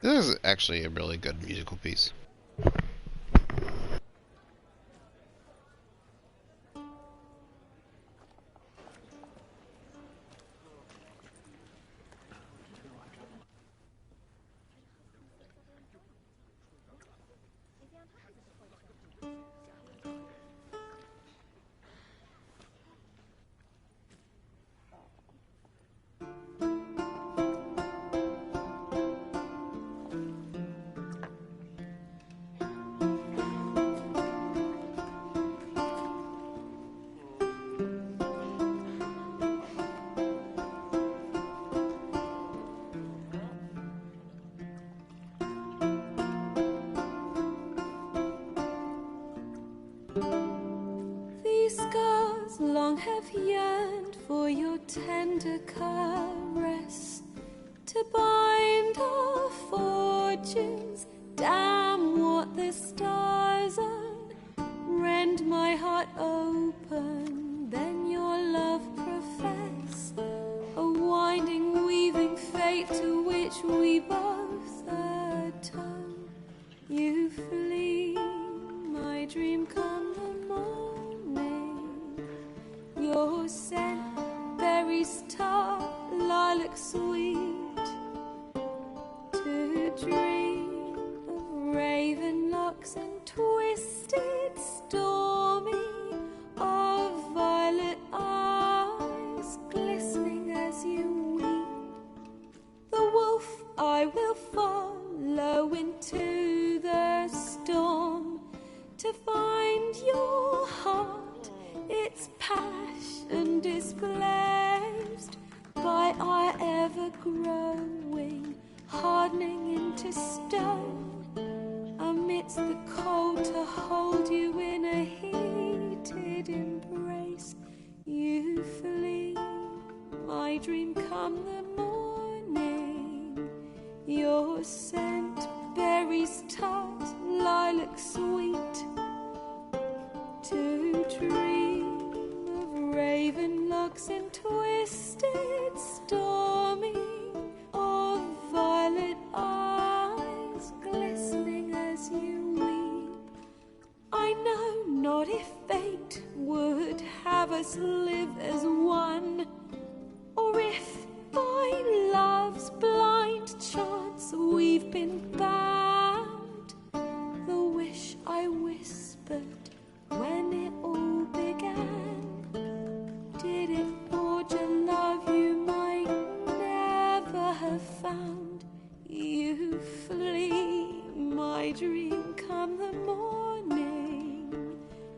This is actually a really good musical piece. Long have yearned for your tender caress, to bind our fortunes. Damn what the stars are, rend my heart open, then your love profess, a winding, weaving which we both atone. You flee, my dream come the morning. Your scent berries tart, lilac sweet. To dream of raven locks and twisted stormy, of violet eyes glistening as you weep. The wolf I will follow into the storm, to find your heart, its passion displaced by our ever-growing, hardening into stone. Amidst the cold, to hold you in a heated embrace. You flee, my dream come the morning. Your scent berries tart, lilac sweet. To dream of raven locks and twisted stormy, of violet eyes glistening as you weep. I know not if fate would have us live as one, or if by love's blind chance we've been bound. The wish I whispered when it all began, did it forge a love you might never have found? You flee, my dream come the morning.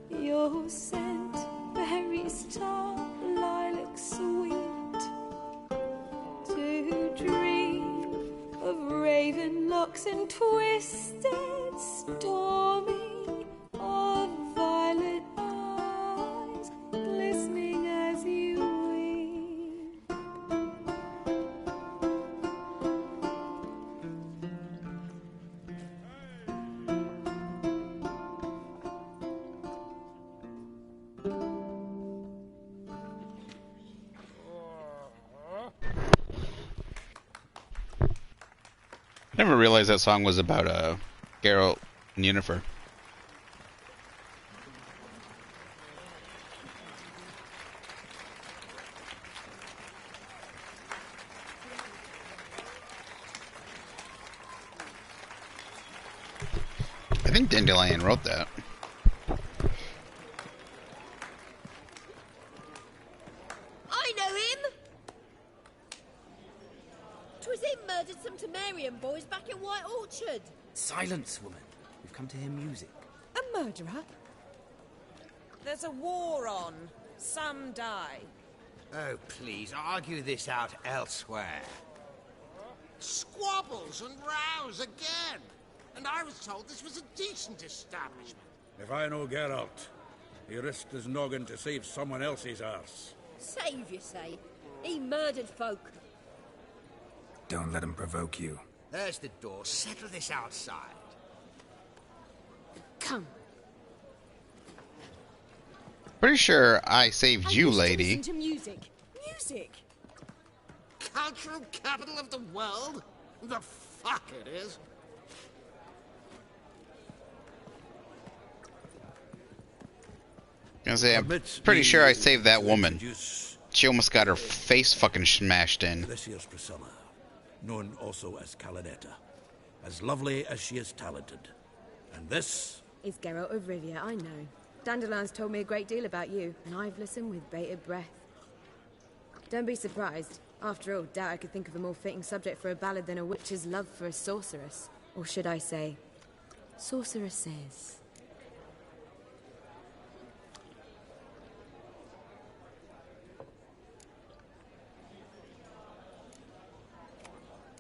Your scent berries tart, lilac sweet. To dream of raven locks and twisted stormy, of violet eyes glistening as you weep. I never realized that song was about Geralt and Yennefer. I think Dandelion wrote that. I know him! 'Twas him murdered some Temerian boys back in White Orchard. Silence, woman. We've come to hear music. A murderer? There's a war on. Some die. Oh, please, argue this out elsewhere. Squabbles and rows again. And I was told this was a decent establishment. If I know Geralt, he risked his noggin to save someone else's arse. Save, you say? He murdered folk. Don't let him provoke you. There's the door. Settle this outside. Come. Pretty sure I saved you, used to lady. listen to music. Music! Cultural capital of the world? The fuck it is. I was gonna say, I'm pretty sure I saved that woman. She almost got her face fucking smashed in. This here's Priscilla, known also as Calinetta. As lovely as she is talented. And this is Geralt of Rivia, I know. Dandelion's told me a great deal about you, and I've listened with bated breath. Don't be surprised. After all, doubt I could think of a more fitting subject for a ballad than a witch's love for a sorceress. Or should I say, sorceresses.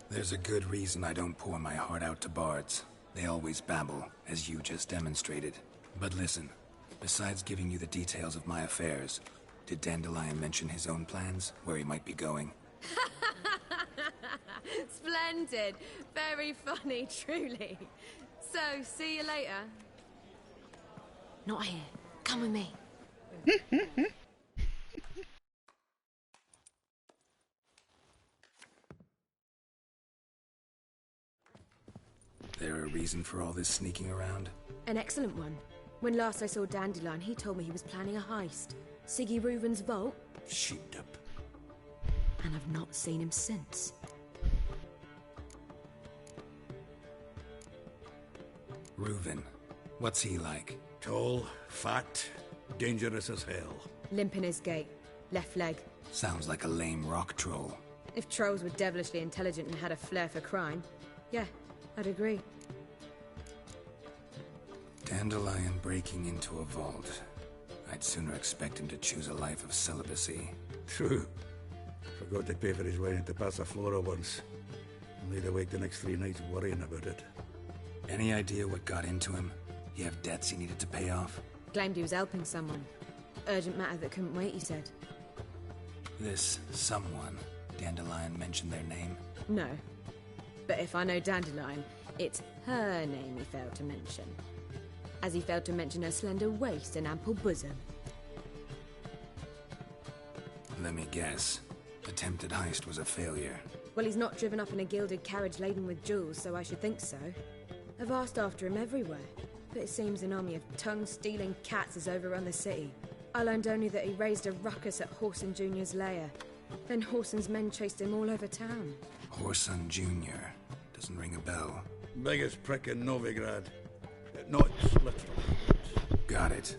There's a good reason I don't pour my heart out to bards. They always babble, as you just demonstrated. But listen, besides giving you the details of my affairs, did Dandelion mention his own plans, where he might be going? Splendid. Very funny, truly. So, see you later. Not here. Come with me. reason for all this sneaking around? An excellent one. When last I saw Dandelion, he told me he was planning a heist. Siggy Reuven's vault. Sheeped up. And I've not seen him since. Reuven. What's he like? Tall, fat, dangerous as hell. Limp in his gait. Left leg. Sounds like a lame rock troll. If trolls were devilishly intelligent and had a flair for crime, yeah, I'd agree. Dandelion breaking into a vault. I'd sooner expect him to choose a life of celibacy. True. Forgot to pay for his way into Passaflora once. Laid awake the next 3 nights worrying about it. Any idea what got into him? He have debts he needed to pay off? Claimed he was helping someone. Urgent matter that couldn't wait, he said. This someone, Dandelion mentioned their name? No. But if I know Dandelion, it's her name he failed to mention. As he failed to mention her slender waist and ample bosom. Let me guess. Attempted heist was a failure. Well, he's not driven up in a gilded carriage laden with jewels, so I should think so. I've asked after him everywhere, but it seems an army of tongue-stealing cats has overrun the city. I learned only that he raised a ruckus at Whoreson Jr.'s lair. Then Whoreson's men chased him all over town. Whoreson Jr. Doesn't ring a bell. Biggest prick in Novigrad. Not literally. Got it.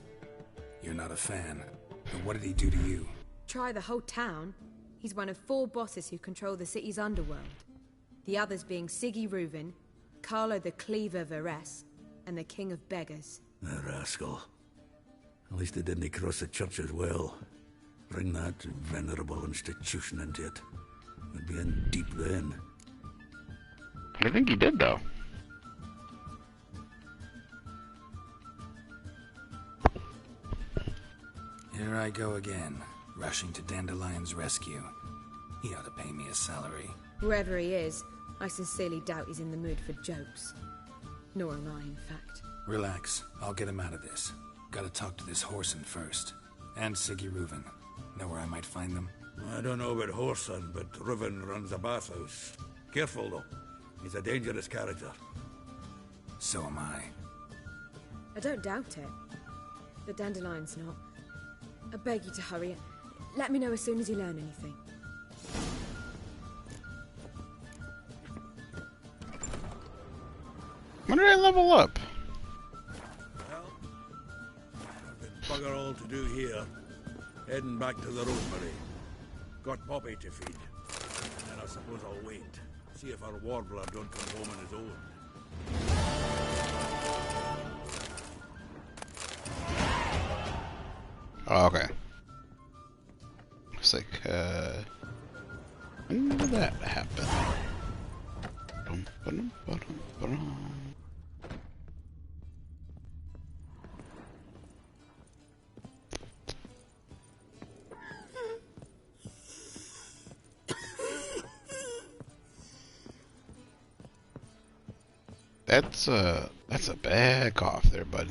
You're not a fan. But what did he do to you? Try the whole town. He's one of 4 bosses who control the city's underworld. The others being Siggy Reuven, Carlo the Cleaver Varese, and the King of Beggars. The rascal. At least they didn't cross the church as well. Bring that venerable institution into it. We'd be in deep then. I think he did, though. Here I go again, rushing to Dandelion's rescue. He ought to pay me a salary. Wherever he is, I sincerely doubt he's in the mood for jokes. Nor am I, in fact. Relax, I'll get him out of this. Gotta talk to this Whoreson first. And Siggy Reuven. Know where I might find them? I don't know about Whoreson, but Reuven runs a bathhouse. Careful, though. He's a dangerous character. So am I. I don't doubt it. But Dandelion's not. I beg you to hurry. Let me know as soon as you learn anything. When did I level up? Well, I've been bugger all to do here. Heading back to the Rosemary. Got Poppy to feed. And I suppose I'll wait. See if our warbler don't come home on his own. Oh, okay. Looks like, when did that happen? That's a bad cough there, bud.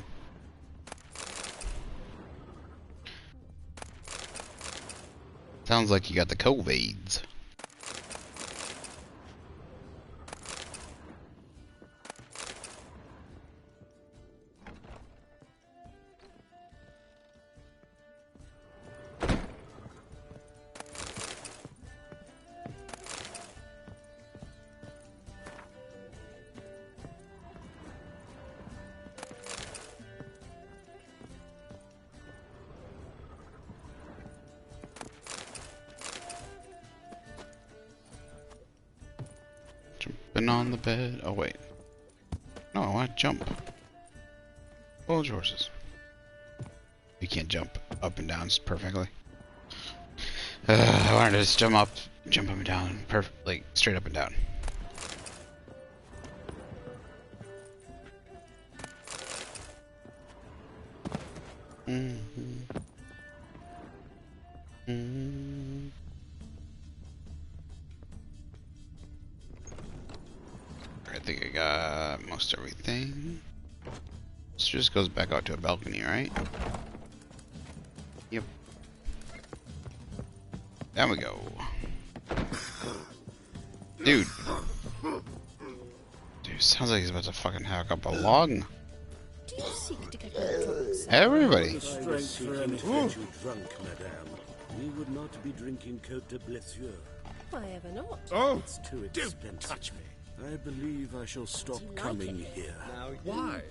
Sounds like you got the COVIDs. On the bed. Oh wait. No, I want to jump. Hold your horses. You can't jump up and down perfectly. I wanted to just jump up and down, like straight up and down. I think I got most everything. This just goes back out to a balcony, right? Yep. There we go. Dude. Dude, Sounds like he's about to fucking hack up a log. Do you seek to get me drunk, sir? Everybody. Drunk, madame. We would not be drinking Côte de Blessure. Why ever not? Oh, it's too expensive. Touch me. I believe I shall stop coming here. Why?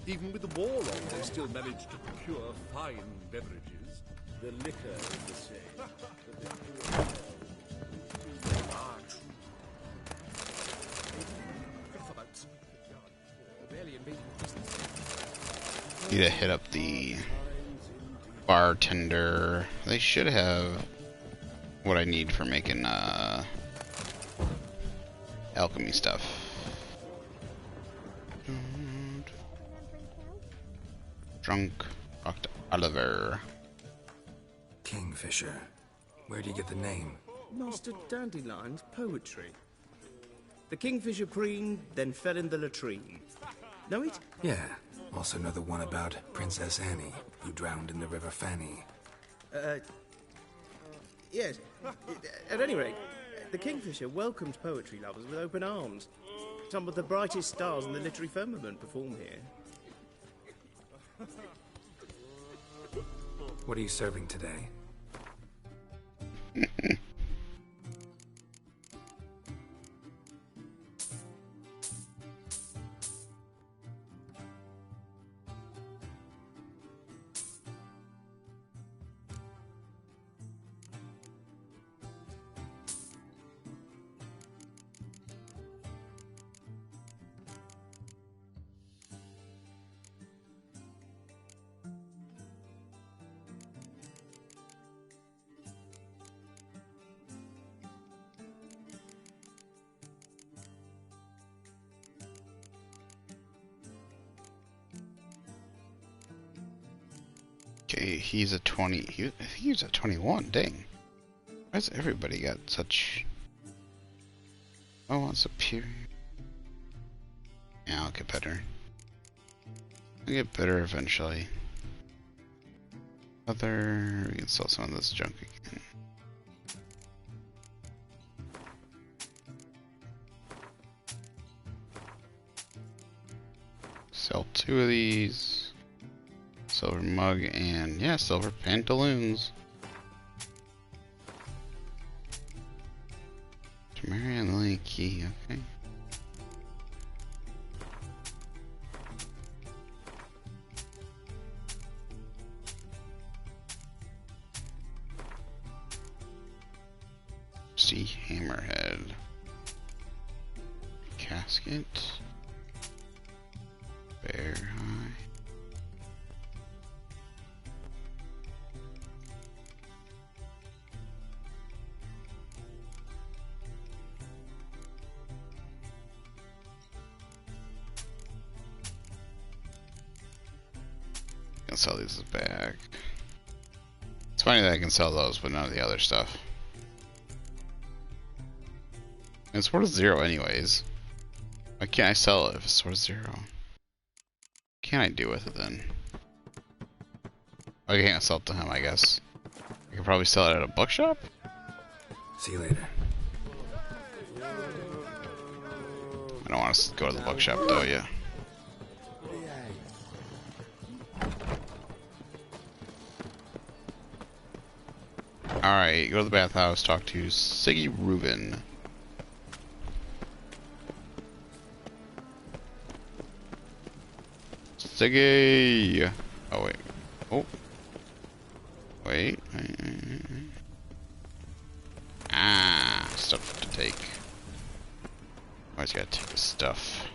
Even with the war on, they still manage to procure fine beverages. The liquor is the same. Need to hit up the bartender. They should have what I need for making alchemy stuff. Drunk Dr. Oliver. Kingfisher. Where do you get the name? Master Dandelion's poetry. The Kingfisher preened, then fell in the latrine. Know it? Yeah. Also know the one about Princess Annie, who drowned in the River Fanny. Yes. At any rate, the Kingfisher welcomes poetry lovers with open arms. Some of the brightest stars in the literary firmament perform here. What are you serving today? Okay, he's a 20. I think he was at 21. Dang. Why's everybody got such... Oh, it's a pure... Yeah, I'll get better. I'll get better eventually. We can sell some of this junk again. Sell 2 of these. Silver mug and, yeah, silver pantaloons. Marion Lake Key, okay. See hammerhead. Casket. Bear high. Sell these back. It's funny that I can sell those, but none of the other stuff. And it's worth 0 anyways. Why can't I sell it if it's worth 0? What can I do with it then? I can't sell it to him, I guess. I could probably sell it at a bookshop? See you later. I don't want to go to the bookshop though, yeah. Alright, go to the bathhouse, talk to Siggy Rubin. Siggy! Oh, wait. Oh. Wait. Ah, stuff to take. Always gotta take the stuff.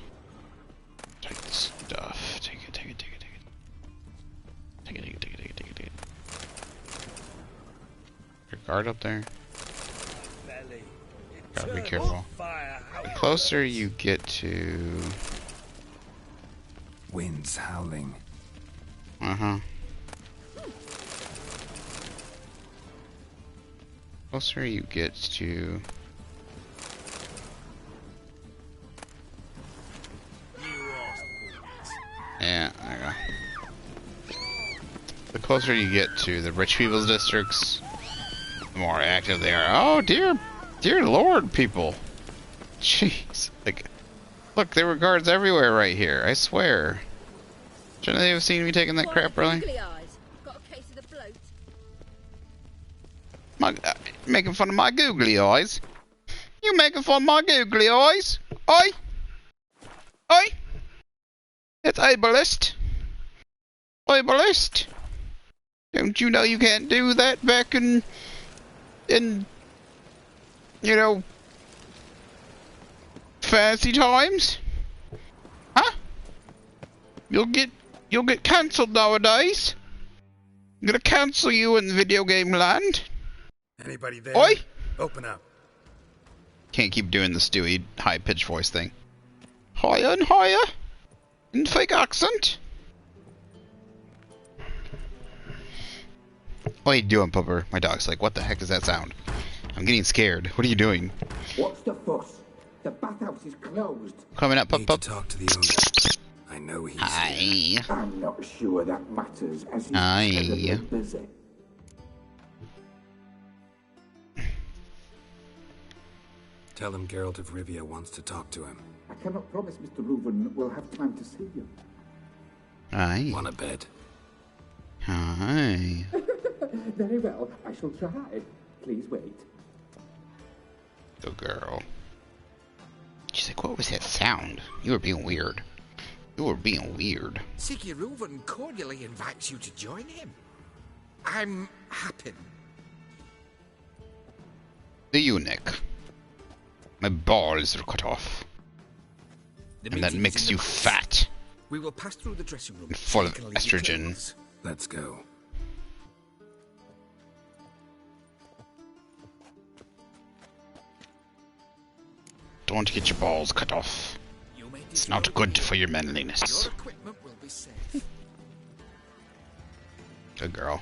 Take the stuff. Take it, take it, take it, take it. Take it, take it, take it, take it, take it, take it. Your guard up there. Gotta be careful. The closer you get to... Winds howling. Uh-huh. Closer you get to... Yeah, there you go. The closer you get to the rich people's districts, the more active they are. Oh, dear Lord, people. Jeez. Like, Look, there were guards everywhere right here. I swear. Shouldn't they have seen me taking that crap early? Got a case of the bloat. Making fun of my googly eyes. You making fun of my googly eyes? Oi! Oi! It's ableist. Ableist. Don't you know you can't do that back in you know, fancy times? Huh? You'll get cancelled nowadays. I'm gonna cancel you in video game land. Anybody there? Oi! Open up. Can't keep doing the Stewie high-pitched voice thing. Higher and higher. In fake accent. What are you doing, Pupper? My dog's like, what the heck is that sound? I'm getting scared. What are you doing? What's the fuss? The bathhouse is closed. Coming up, Need to talk to the owner. I know he's here. I'm not sure that matters, as he's Hi. terribly busy. Tell him Geralt of Rivia wants to talk to him. I cannot promise Mr. Reuven will have time to see you. Hi. Want a bed? Hi. Very well, I shall try. Please wait. Good girl. She's like, what was that sound? You were being weird. You were being weird. Siggy Reuven cordially invites you to join him. I'm happy. The eunuch. My balls are cut off. And that makes you fat. We will pass through the dressing room. And full of estrogen. Let's go. Don't want to get your balls cut off. It's not good for your manliness. Your equipment will be safe. Good girl.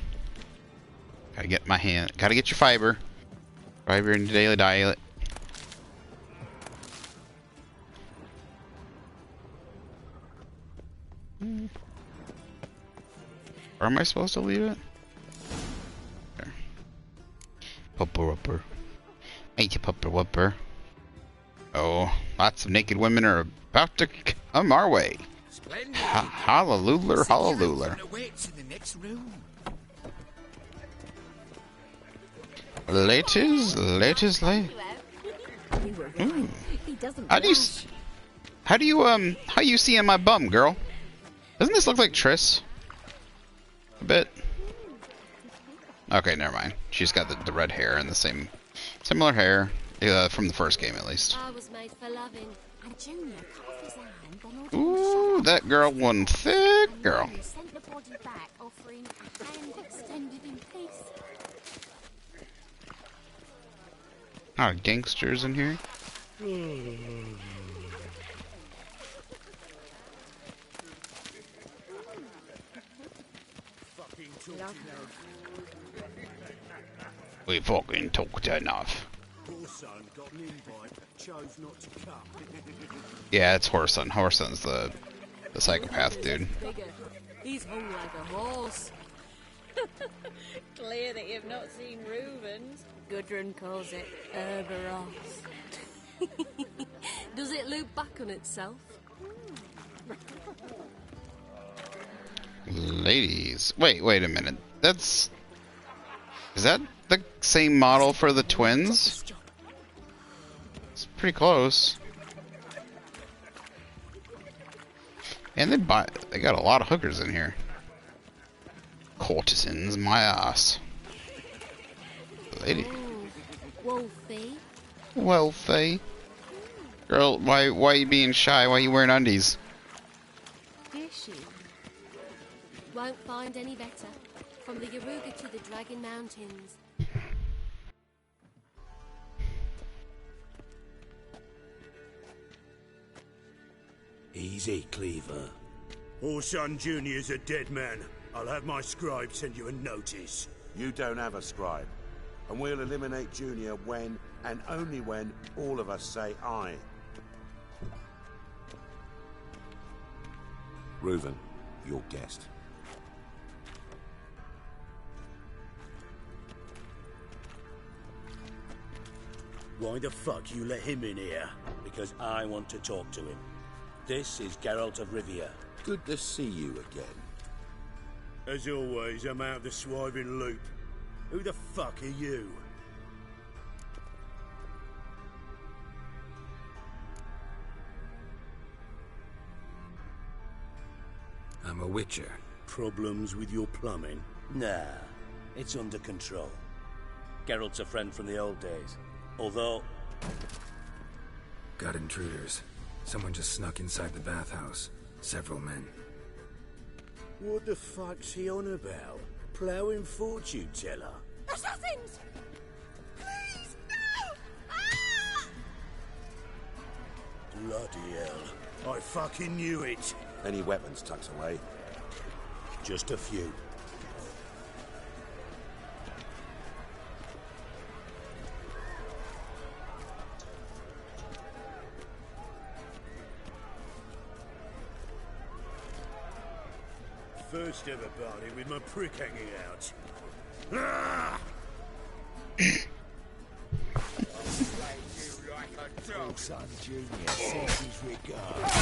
Gotta get my hand. Gotta get your fiber. Fiber in your daily diet. Where am I supposed to leave it? There. Pupper upper. Ain't you pupper wupper? Oh, lots of naked women are about to come our way. Hallelujah, hallelujah. Ladies. How do you see in my bum, girl? Doesn't this look like Triss? A bit. Okay, never mind. She's got the red hair and the similar hair from the first game, at least. I was made for loving, and Junior cut off his hand, then ordered Ooh, that girl, one thick girl. sent the body back, offering a hand extended in peace. Ah, gangsters in here. We fucking talked enough. Yeah, it's Horson. Horson's the psychopath dude. He's hung like a horse. Clear that you've not seen Reuven's. Gudrun calls it Herberos. Does it loop back on itself? Ladies. Wait a minute. Is that the same model for the twins? It's pretty close. And they got a lot of hookers in here. Courtesans, my ass. Lady. Wolfie. Wolfie. Girl, why are you being shy? Why are you wearing undies? Is she? Won't find any better. From the Yaruga to the Dragon Mountains. Easy, Cleaver. Orson Jr.'s a dead man. I'll have my scribe send you a notice. You don't have a scribe. And we'll eliminate Junior when, and only when, all of us say aye. Reuven, your guest. Why the fuck you let him in here? Because I want to talk to him. This is Geralt of Rivia. Good to see you again. As always, I'm out of the swiving loop. Who the fuck are you? I'm a witcher. Problems with your plumbing? Nah, it's under control. Geralt's a friend from the old days. Although... Got intruders. Someone just snuck inside the bathhouse. Several men. What the fuck's he on about? Ploughing fortune teller? Assassins! Please, no! Ah! Bloody hell. I fucking knew it. Any weapons tucked away? Just a few. First ever party with my prick hanging out. Ah! Son Junior sends his regards.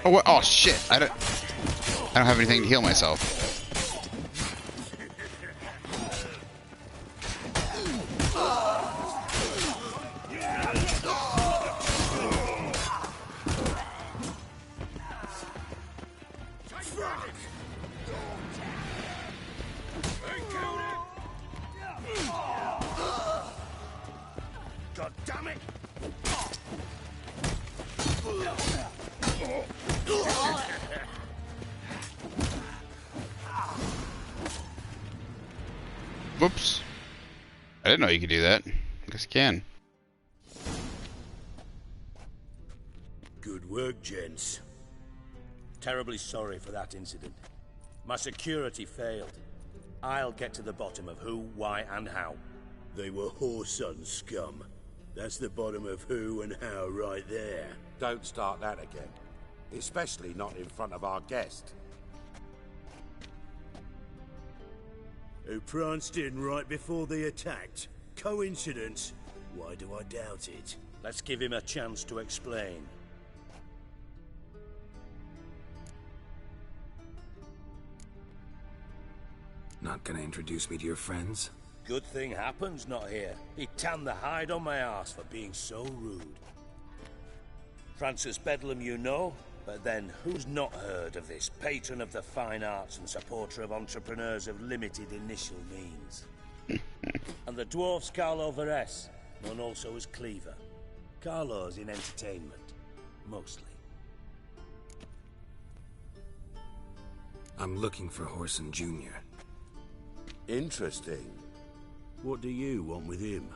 Oh, what? Oh shit! I don't have anything to heal myself. God damn it! Whoops. I didn't know you could do that. I guess you can. Good work, gents. Terribly sorry for that incident. My security failed. I'll get to the bottom of who, why, and how. They were whoreson scum. That's the bottom of who and how right there. Don't start that again. Especially not in front of our guest. Who pranced in right before they attacked. Coincidence? Why do I doubt it? Let's give him a chance to explain. Not gonna introduce me to your friends? Good thing happens not here. He tanned the hide on my ass for being so rude. Francis Bedlam you know, but then who's not heard of this patron of the fine arts and supporter of entrepreneurs of limited initial means? And the dwarf's Carlo Veres, known also as Cleaver. Carlo's in entertainment, mostly. I'm looking for Whoreson Jr. Interesting. What do you want with him?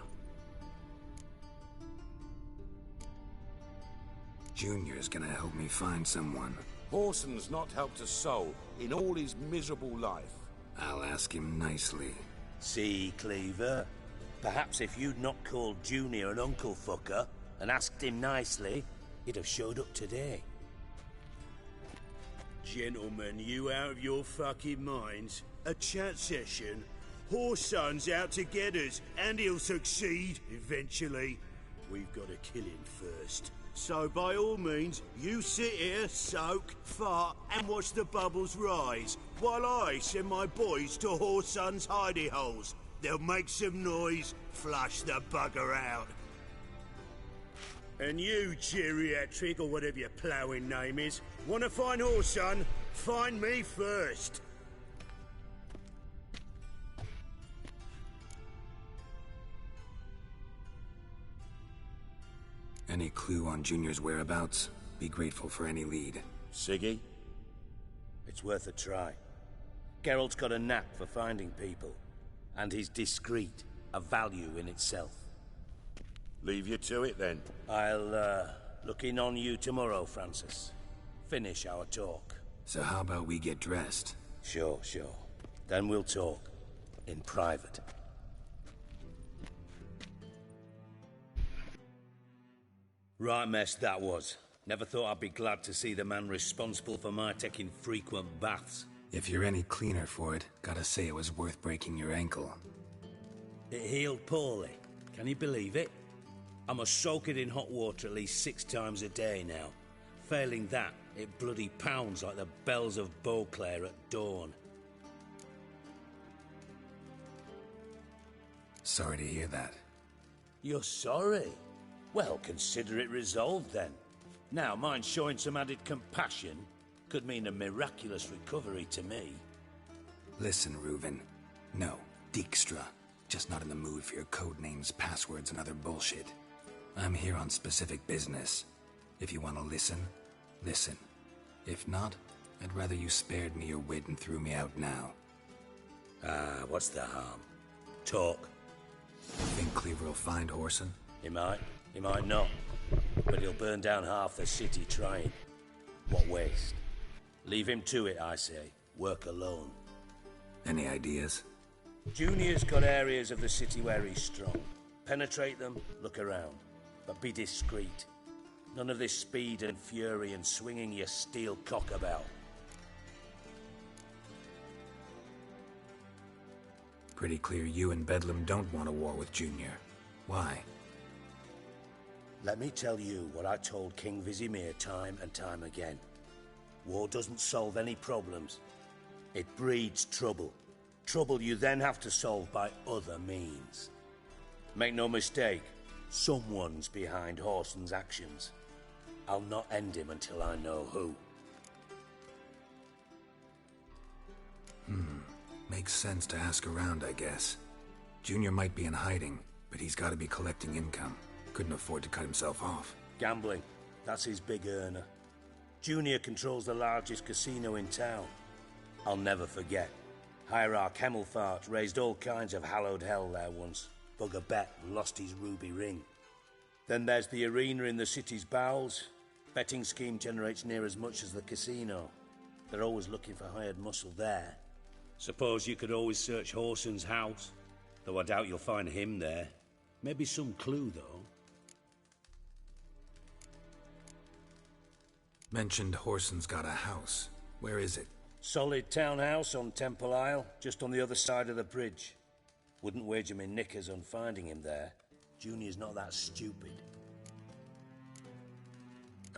Junior's gonna help me find someone. Whoreson's not helped a soul in all his miserable life. I'll ask him nicely. See, Cleaver? Perhaps if you'd not called Junior an uncle fucker and asked him nicely, he'd have showed up today. Gentlemen, you out of your fucking minds? A chat session? Whoreson's out to get us, and he'll succeed, eventually. We've got to kill him first. So by all means, you sit here, soak, fart, and watch the bubbles rise, while I send my boys to Whoreson's hidey holes. They'll make some noise, flush the bugger out. And you, geriatric, or whatever your ploughing name is, want to find Whoreson? Find me first. Any clue on Junior's whereabouts? Be grateful for any lead. Siggy? It's worth a try. Geralt's got a knack for finding people. And he's discreet, a value in itself. Leave you to it, then. I'll, look in on you tomorrow, Francis. Finish our talk. So how about we get dressed? Sure. Then we'll talk. In private. Right mess that was. Never thought I'd be glad to see the man responsible for my taking frequent baths. If you're any cleaner for it, gotta say it was worth breaking your ankle. It healed poorly. Can you believe it? I must soak it in hot water at least 6 times a day now. Failing that, it bloody pounds like the bells of Beauclair at dawn. Sorry to hear that. You're sorry? Well, consider it resolved then. Now, mind showing some added compassion could mean a miraculous recovery to me. Listen, Reuven. No, Dijkstra. Just not in the mood for your code names, passwords, and other bullshit. I'm here on specific business. If you want to listen, listen. If not, I'd rather you spared me your wit and threw me out now. What's the harm? Talk. Think Cleaver will find Whoreson? He might not. But he'll burn down half the city trying. What waste? Leave him to it, I say. Work alone. Any ideas? Junior's got areas of the city where he's strong. Penetrate them, look around. But be discreet. None of this speed and fury and swinging your steel cock about. Pretty clear you and Bedlam don't want a war with Junior. Why? Let me tell you what I told King Vizimir time and time again. War doesn't solve any problems. It breeds trouble. Trouble you then have to solve by other means. Make no mistake, someone's behind Whoreson's actions. I'll not end him until I know who. Makes sense to ask around, I guess. Junior might be in hiding, but he's got to be collecting income. Couldn't afford to cut himself off. Gambling. That's his big earner. Junior controls the largest casino in town. I'll never forget. Hierarch Hemmelfart raised all kinds of hallowed hell there once. Bugger bet lost his ruby ring. Then there's the arena in the city's bowels. Betting scheme generates near as much as the casino. They're always looking for hired muscle there. Suppose you could always search Whoreson's house, though I doubt you'll find him there. Maybe some clue, though. Mentioned Whoreson's got a house. Where is it? Solid townhouse on Temple Isle, just on the other side of the bridge. Wouldn't wager me knickers on finding him there. Junior's not that stupid.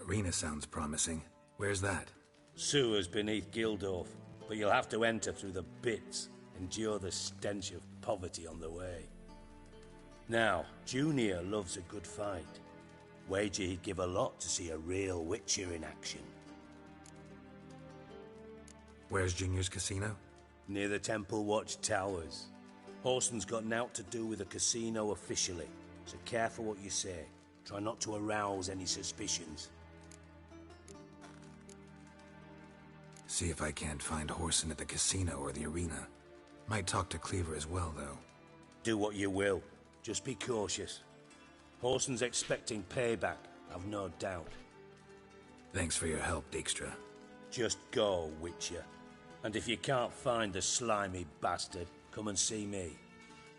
Arena sounds promising. Where's that? Sewers beneath Gildorf, but you'll have to enter through the bits, endure the stench of poverty on the way. Now, Junior loves a good fight. Wager he'd give a lot to see a real Witcher in action. Where's Junior's casino? Near the Temple Watch Towers. Whoreson's got naught to do with the casino officially, so careful what you say. Try not to arouse any suspicions. See if I can't find Whoreson at the casino or the arena. Might talk to Cleaver as well, though. Do what you will. Just be cautious. Whoreson's expecting payback, I've no doubt. Thanks for your help, Dijkstra. Just go, Witcher. And if you can't find the slimy bastard, come and see me.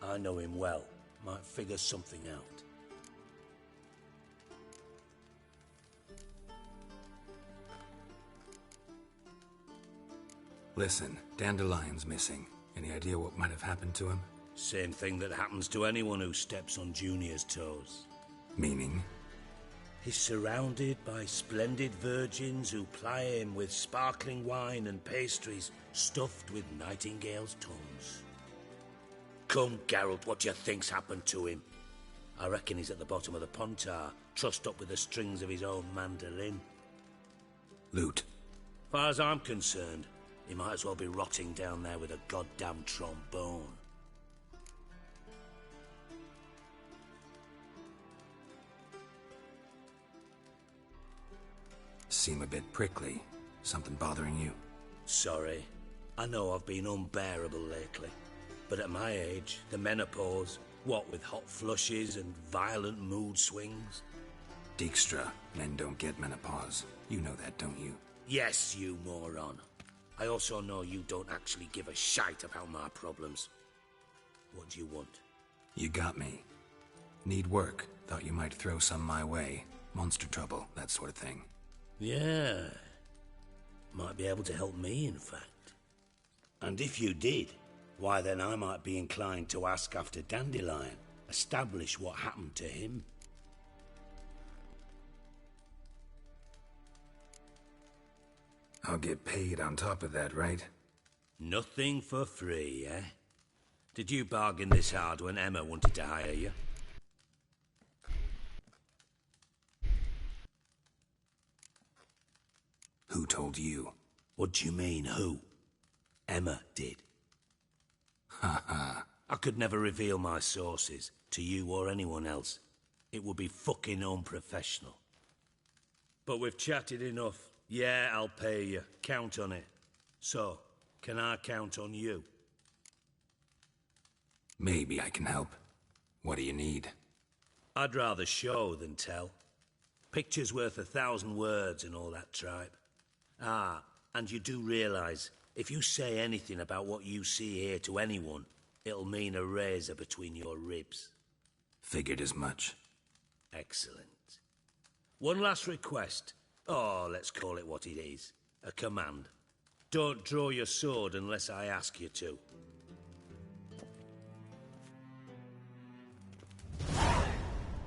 I know him well. Might figure something out. Listen, Dandelion's missing. Any idea what might have happened to him? Same thing that happens to anyone who steps on Junior's toes. Meaning? He's surrounded by splendid virgins who ply him with sparkling wine and pastries stuffed with nightingales' tongues. Come, Geralt, what do you think's happened to him? I reckon he's at the bottom of the Pontar, trussed up with the strings of his own mandolin. Loot. Far as I'm concerned, he might as well be rotting down there with a goddamn trombone. Seem a bit prickly. Something bothering you? Sorry. I know I've been unbearable lately. But at my age, the menopause, what with hot flushes and violent mood swings? Dijkstra, men don't get menopause. You know that, don't you? Yes, you moron. I also know you don't actually give a shite about my problems. What do you want? You got me. Need work. Thought you might throw some my way. Monster trouble, that sort of thing. Yeah. Might be able to help me, in fact. And if you did, why then I might be inclined to ask after Dandelion, establish what happened to him. I'll get paid on top of that, right? Nothing for free, eh? Did you bargain this hard when Emma wanted to hire you? Who told you? What do you mean, who? Emma did. Ha ha. I could never reveal my sources to you or anyone else. It would be fucking unprofessional. But we've chatted enough. Yeah, I'll pay you. Count on it. So, can I count on you? Maybe I can help. What do you need? I'd rather show than tell. Picture's worth 1,000 words and all that tripe. Ah, and you do realize, if you say anything about what you see here to anyone, it'll mean a razor between your ribs. Figured as much. Excellent. One last request. Oh, let's call it what it is. A command. Don't draw your sword unless I ask you to.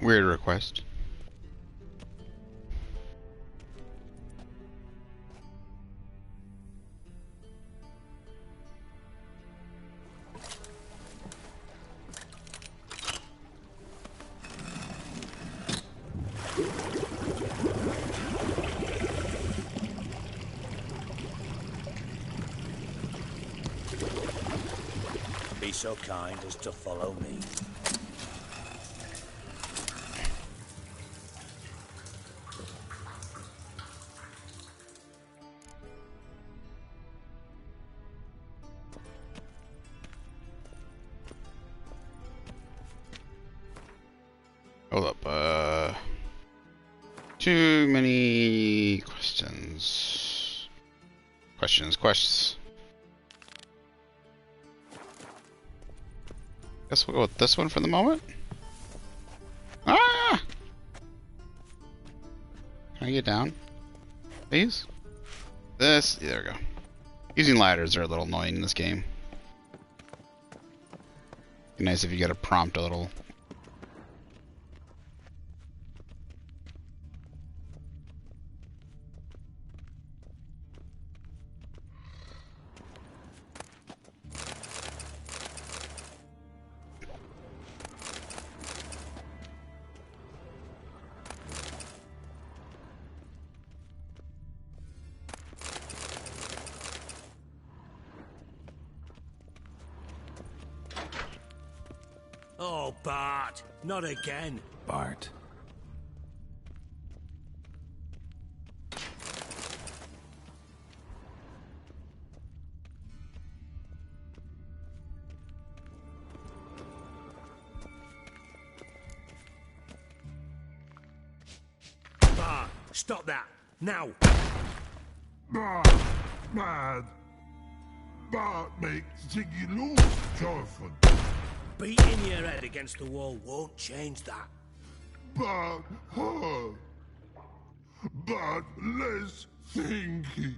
Weird request. Be so kind as to follow me. Hold up, too many questions. Questions. Guess we'll go with this one for the moment. Ah! Can I get down? Please? This, yeah, there we go. Using ladders are a little annoying in this game. Be nice if you get a prompt a little. Oh, Bart, not again. Bart. Bart, stop that, now. Bad. Bart makes Ziggy lose, Jonathan. Beating your head against the wall won't change that. But her. But less thinky.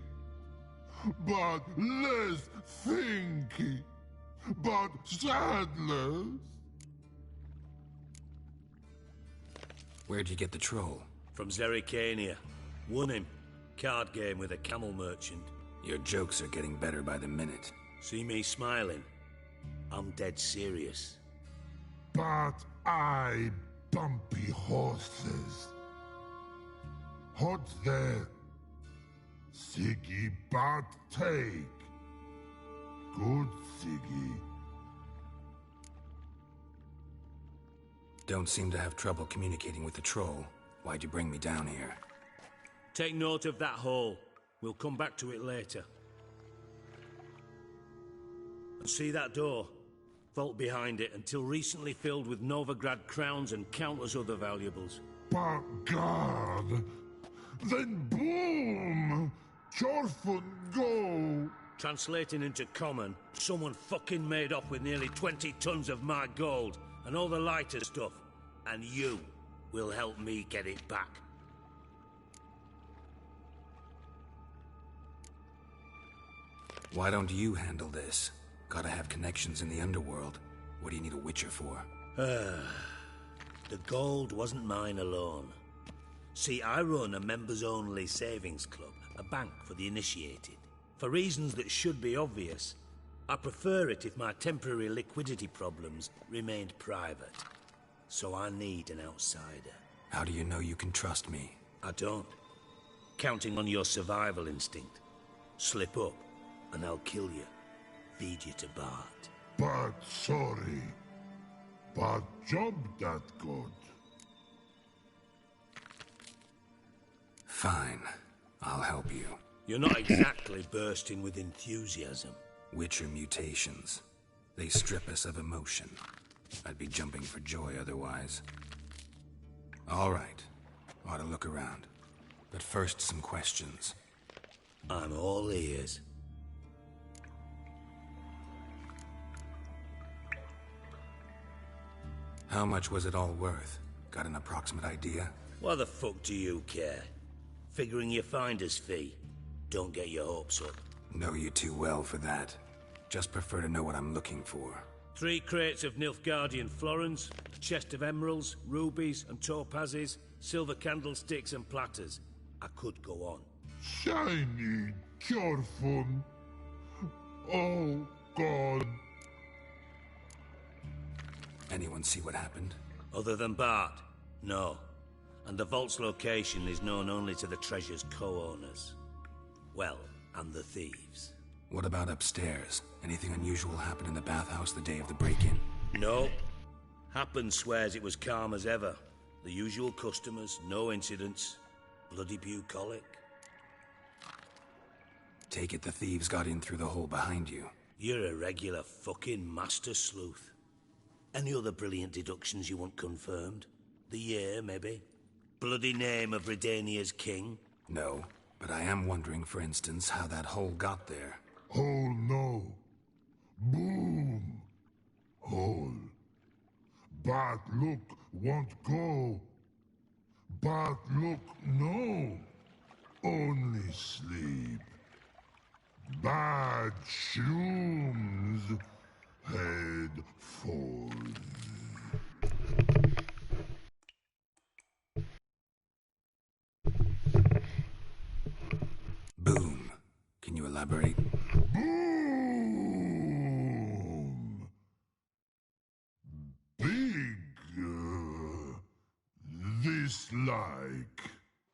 But less thinky. But sadness. Where'd you get the troll? From Zerrikania. Won him. Card game with a camel merchant. Your jokes are getting better by the minute. See me smiling? I'm dead serious. But I bumpy horses. Hot there. Siggy but take. Good Siggy. Don't seem to have trouble communicating with the troll. Why'd you bring me down here? Take note of that hole. We'll come back to it later. And see that door? Vault behind it, until recently filled with Novigrad crowns and countless other valuables. But God, then boom! Chorfun go! Translating into common, someone fucking made off with nearly 20 tons of my gold, and all the lighter stuff. And you will help me get it back. Why don't you handle this? Gotta have connections in the underworld. What do you need a Witcher for? The gold wasn't mine alone. See, I run a members-only savings club, a bank for the initiated. For reasons that should be obvious, I prefer it if my temporary liquidity problems remained private. So I need an outsider. How do you know you can trust me? I don't. Counting on your survival instinct. Slip up, and I'll kill you. Feed you to Bart. But sorry. But job that good. Fine. I'll help you. You're not exactly bursting with enthusiasm. Witcher mutations. They strip us of emotion. I'd be jumping for joy otherwise. All right. Ought to look around. But first, some questions. I'm all ears. How much was it all worth? Got an approximate idea? Why the fuck do you care? Figuring your finder's fee. Don't get your hopes up. Know you too well for that. Just prefer to know what I'm looking for. 3 crates of Nilfgaardian florins, a chest of emeralds, rubies and topazes, silver candlesticks and platters. I could go on. Shiny, careful. Oh, God. Anyone see what happened? Other than Bart? No. And the vault's location is known only to the treasure's co-owners. Well, and the thieves. What about upstairs? Anything unusual happen in the bathhouse the day of the break-in? No. Happen swears it was calm as ever. The usual customers, no incidents. Bloody bucolic. Take it the thieves got in through the hole behind you. You're a regular fucking master sleuth. Any other brilliant deductions you want confirmed? The year, maybe? Bloody name of Redania's king? No, but I am wondering, for instance, how that hole got there. Hole no. Boom. Hole. But look, won't go. But look, no. Only sleep. Bad shrooms. Head falls. Boom. Can you elaborate? Boom! Big. This like.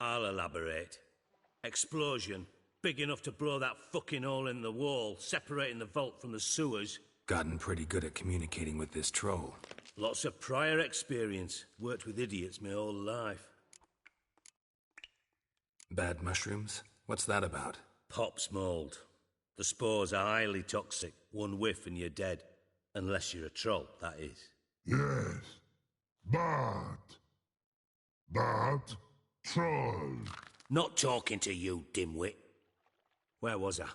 I'll elaborate. Explosion. Big enough to blow that fucking hole in the wall, separating the vault from the sewers. Gotten pretty good at communicating with this troll. Lots of prior experience. Worked with idiots my whole life. Bad mushrooms? What's that about? Pops mold. The spores are highly toxic. One whiff and you're dead. Unless you're a troll, that is. Yes. But troll. Not talking to you, dimwit. Where was I?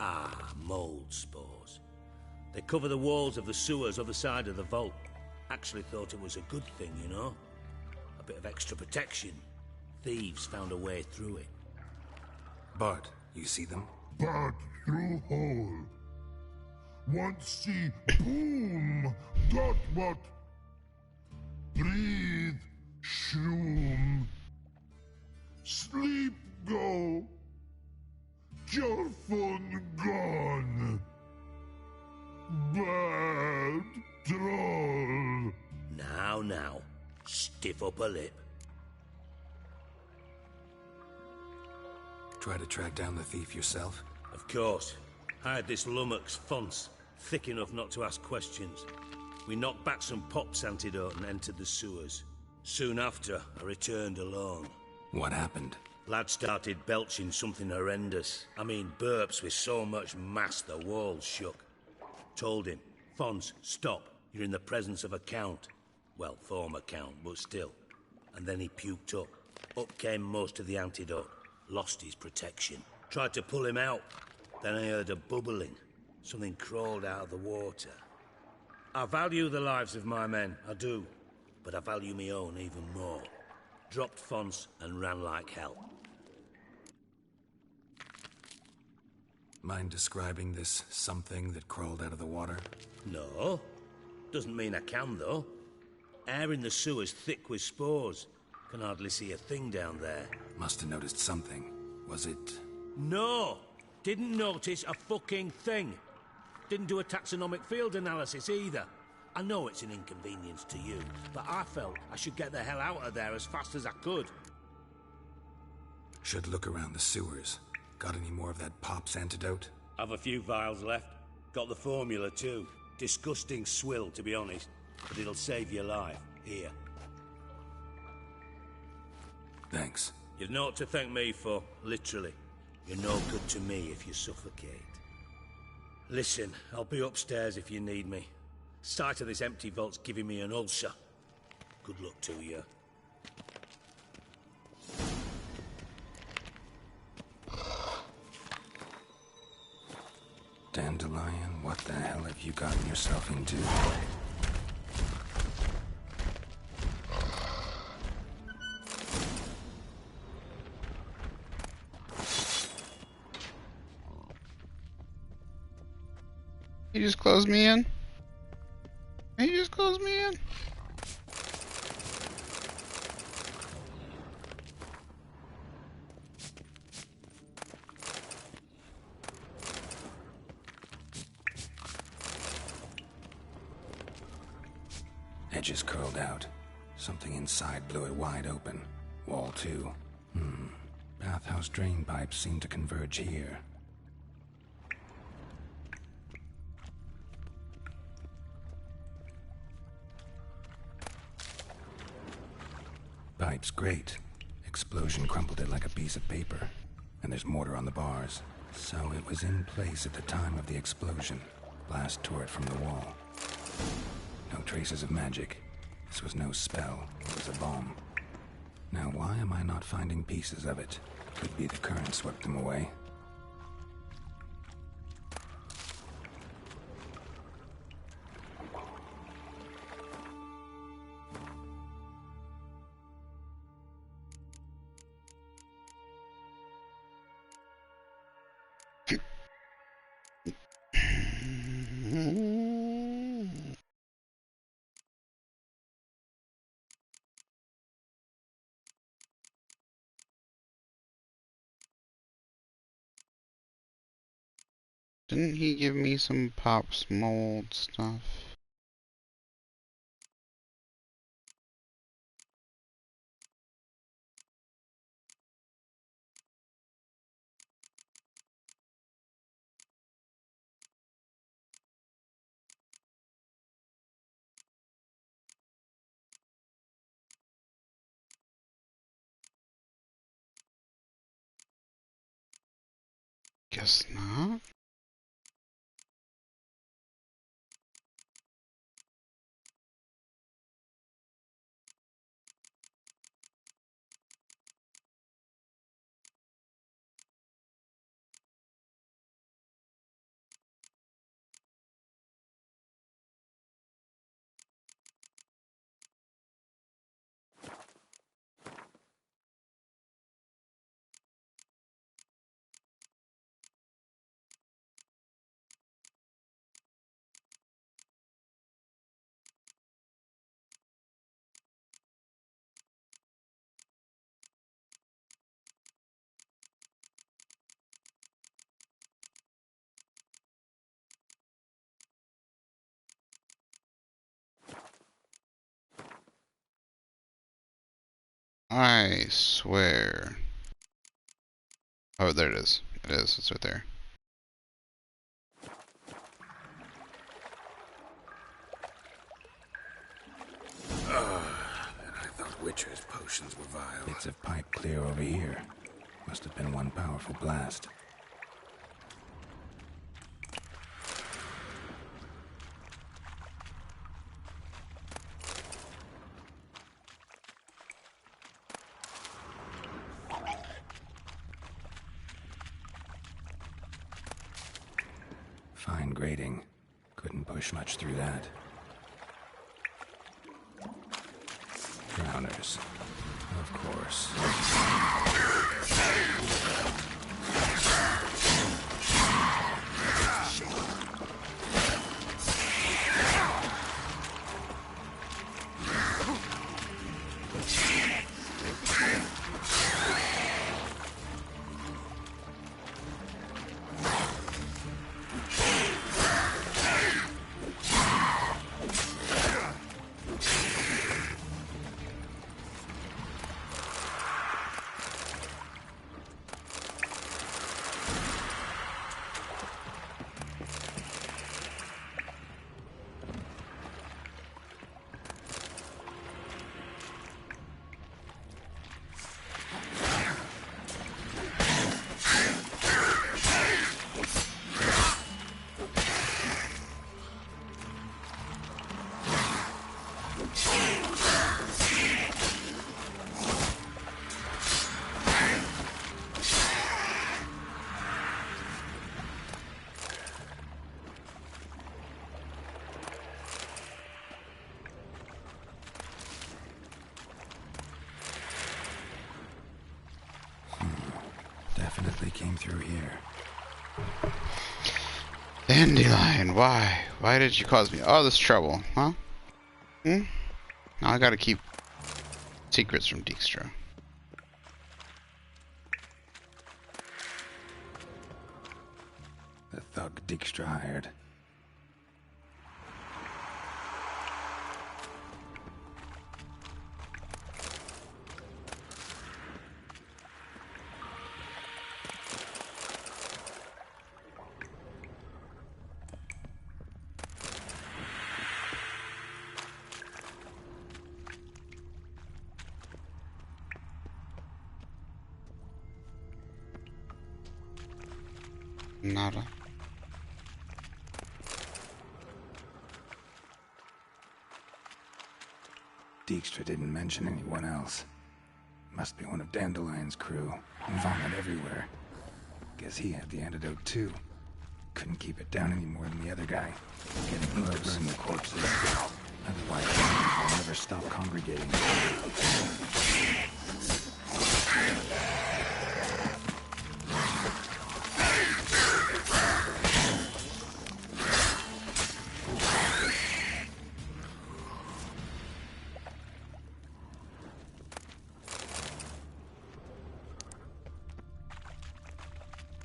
Ah, mold spores. They cover the walls of the sewers other side of the vault. Actually thought it was a good thing, you know? A bit of extra protection. Thieves found a way through it. Bart, you see them? But through hole. Want see boom. Got what? Breathe. Shroom. Sleep go. Your phone gone. Bad troll. Now. Stiff upper lip. Try to track down the thief yourself? Of course. I had this lummox Fons, thick enough not to ask questions. We knocked back some Pop's antidote and entered the sewers. Soon after, I returned alone. What happened? Lad started belching something horrendous. I mean, burps with so much mass the walls shook. Told him, Fons, stop. You're in the presence of a count. Well, former count, but still. And then he puked up. Up came most of the antidote. Lost his protection. Tried to pull him out. Then I heard a bubbling. Something crawled out of the water. I value the lives of my men, I do. But I value my own even more. Dropped Fons and ran like hell. Mind describing this something that crawled out of the water? No. Doesn't mean I can, though. Air in the sewer's thick with spores. Can hardly see a thing down there. Must have noticed something. Was it No! Didn't notice a fucking thing. Didn't do a taxonomic field analysis either. I know it's an inconvenience to you, but I felt I should get the hell out of there as fast as I could. Should look around the sewers. Got any more of that Pop's antidote? Have a few vials left. Got the formula too. Disgusting swill, to be honest. But it'll save your life. Here. Thanks. You've naught to thank me for, literally. You're no good to me if you suffocate. Listen, I'll be upstairs if you need me. Sight of this empty vault's giving me an ulcer. Good luck to you. Dandelion, what the hell have you gotten yourself into? He just closed me in? He just closed me in? Edges curled out. Something inside blew it wide open. Wall too. Bathhouse drain pipes seem to converge here. Pipe's great. Explosion crumpled it like a piece of paper. And there's mortar on the bars. So it was in place at the time of the explosion. Blast tore it from the wall. No traces of magic. This was no spell. It was a bomb. Now why am I not finding pieces of it? Could be the current swept them away. Didn't he give me some Pop's mold stuff? Guess not. I swear. Oh, there it is. It is. It's right there. I thought Witcher's potions were vile. Bits of pipe clear over here. Must have been one powerful blast. Fine grating. Couldn't push much through that. Drowners. Of course. Dandelion, why? Why did you cause me all this trouble, huh? Now I gotta keep secrets from Dijkstra. The thug Dijkstra hired. Nada. Dijkstra didn't mention anyone else. Must be one of Dandelion's crew. Vomit everywhere. Guess he had the antidote too. Couldn't keep it down any more than the other guy. Getting close. Burn the corpses. Otherwise, they'll never stop congregating.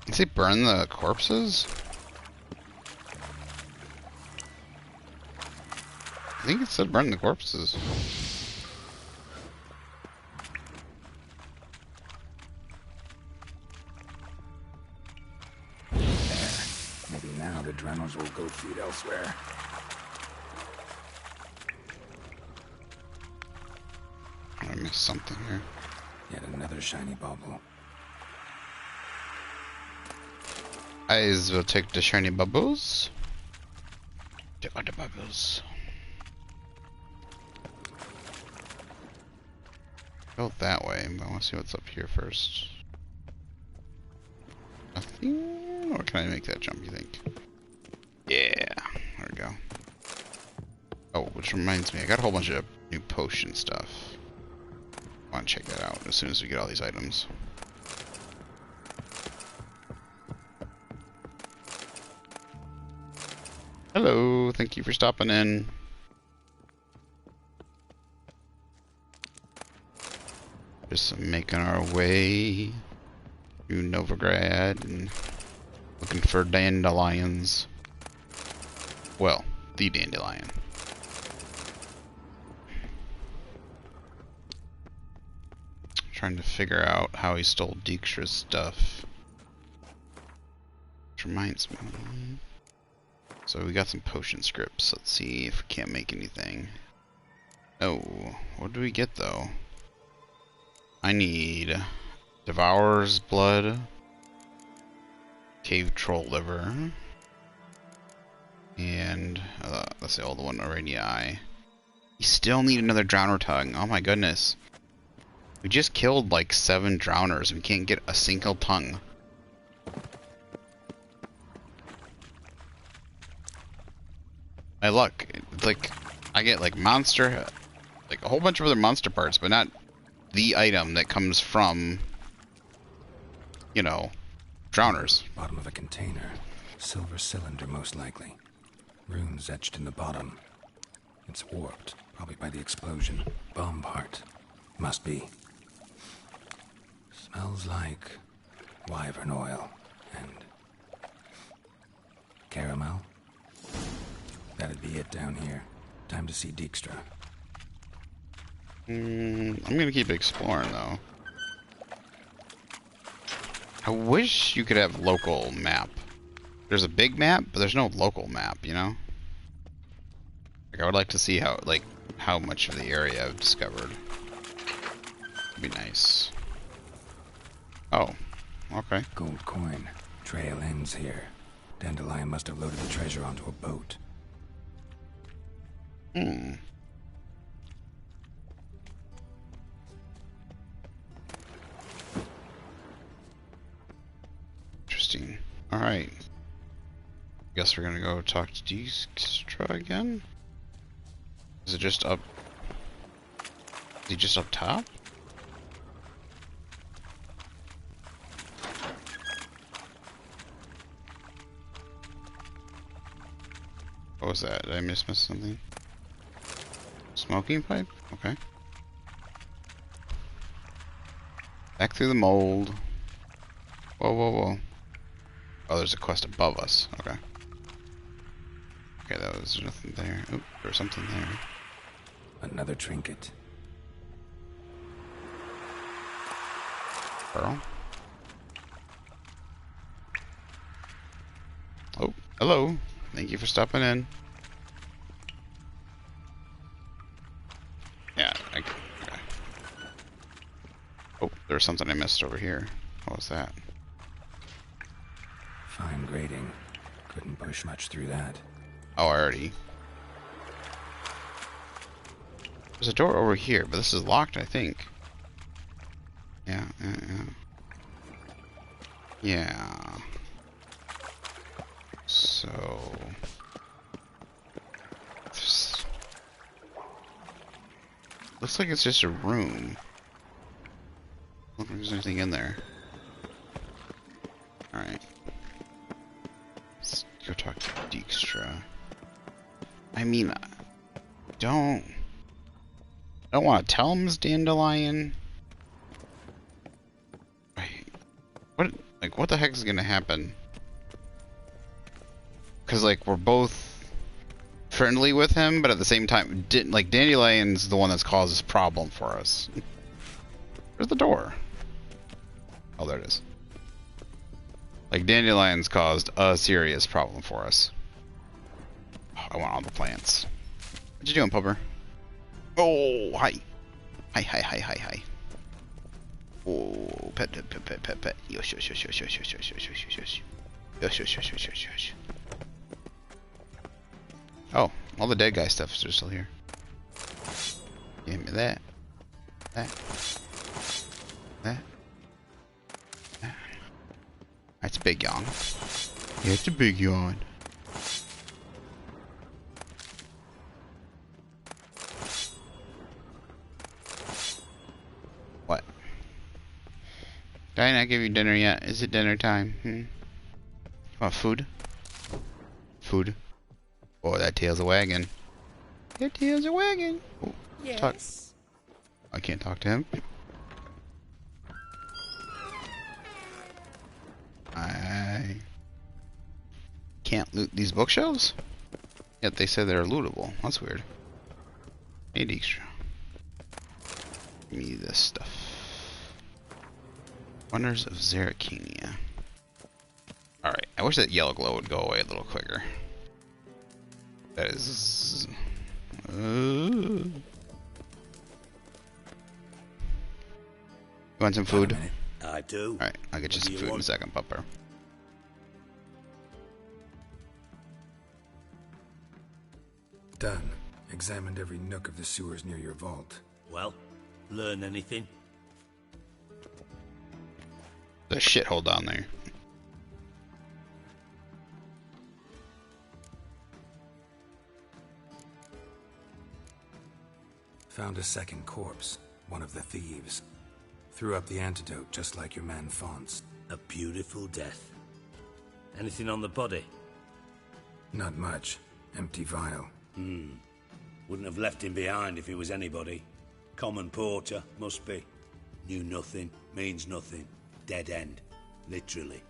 Does he burn the corpses? I think it said burn the corpses. There. Maybe now the drowners will go feed elsewhere. I missed something here. Yet another shiny bauble. Eyes will take the shiny bubbles. Take out the bubbles. Go that way, but I want to see what's up here first. Nothing? Or can I make that jump, you think? Yeah, there we go. Oh, which reminds me, I got a whole bunch of new potion stuff. I want to check that out as soon as we get all these items. Hello, thank you for stopping in. Just making our way to Novigrad and looking for dandelions. Well, the dandelion. Trying to figure out how he stole Dijkstra's stuff. Which reminds me. So we got some potion scripts. Let's see if we can't make anything. Oh, what do we get though? I need Devourer's Blood, Cave Troll Liver, and that's the old one, Arania Eye. We still need another Drowner Tongue. Oh my goodness. We just killed like 7 drowners. We can't get a single tongue. My luck. It's like I get like monster, like a whole bunch of other monster parts, but not the item that comes from, you know, drowners. Bottom of a container. Silver cylinder, most likely. Runes etched in the bottom. It's warped, probably by the explosion. Bomb part. Must be. Smells like wyvern oil and caramel. That'd be it down here. Time to see Dijkstra. I'm gonna keep exploring though. I wish you could have local map. There's a big map, but there's no local map, you know? Like I would like to see how much of the area I've discovered. Would be nice. Oh, okay. Gold coin. Trail ends here. Dandelion must have loaded the treasure onto a boat. Interesting. Alright. Guess we're gonna go talk to Dijkstra again? Is it just up? Is he just up top? What was that? Did I miss something? Smoking pipe? Okay. Back through the mold. Whoa, whoa, whoa. Oh, there's a quest above us. Okay. Okay, that was nothing there. Oop, there was something there. Another trinket. Pearl. Oh, hello. Thank you for stopping in. Yeah, okay. Oh, there's something I missed over here. What was that? Fine grading. Couldn't push much through that. Oh, already. There's a door over here, but this is locked, I think. Yeah. Yeah. So... looks like it's just a room. I don't think there's anything in there. Alright. Let's go talk to Dijkstra. I mean, don't want to tell him it's Dandelion. What the heck is gonna happen? Because like we're both friendly with him, but at the same time, Dandelion's the one that's caused this problem for us. Where's the door? Oh, there it is. Like Dandelion's caused a serious problem for us. Oh, I want all the plants. What you doing, Pupper? Oh, hi. Hi. Oh, pet. Yosh. Yosh. Oh, all the dead guy stuff is still here. Give me that. That's a big yawn. Yeah, it's a big yawn. What? Did I not give you dinner yet? Is it dinner time? Want food? Food. Oh, that tail's a wagging. That tail's a wagging. Oh, yes. Talk. I can't talk to him. I can't loot these bookshelves? Yet they say they're lootable. That's weird. Hey, Dijkstra. Give me this stuff. Wonders of Zeracania. Alright, I wish that yellow glow would go away a little quicker. That is... You want some food? I do. Alright, I'll get you some food in a second, Pupper. Done. Examined every nook of the sewers near your vault. Well, learn anything? There's a shithole down there. Found a second corpse. One of the thieves. Threw up the antidote just like your man Fonz. A beautiful death. Anything on the body? Not much. Empty vial. Wouldn't have left him behind if he was anybody. Common porter, must be. Knew nothing, means nothing. Dead end. Literally.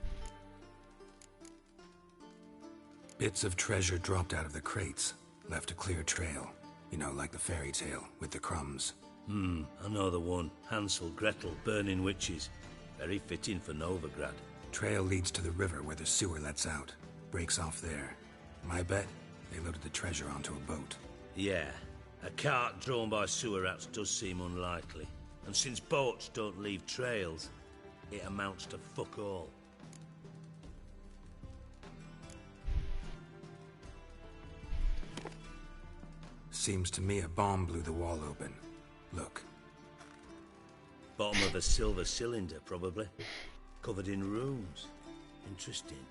Bits of treasure dropped out of the crates. Left a clear trail. You know, like the fairy tale, with the crumbs. I know the one. Hansel, Gretel, burning witches. Very fitting for Novigrad. Trail leads to the river where the sewer lets out. Breaks off there. My bet, they loaded the treasure onto a boat. Yeah. A cart drawn by sewer rats does seem unlikely. And since boats don't leave trails, it amounts to fuck all. Seems to me a bomb blew the wall open. Look. Bottom of a silver cylinder, probably. Covered in runes. Interesting.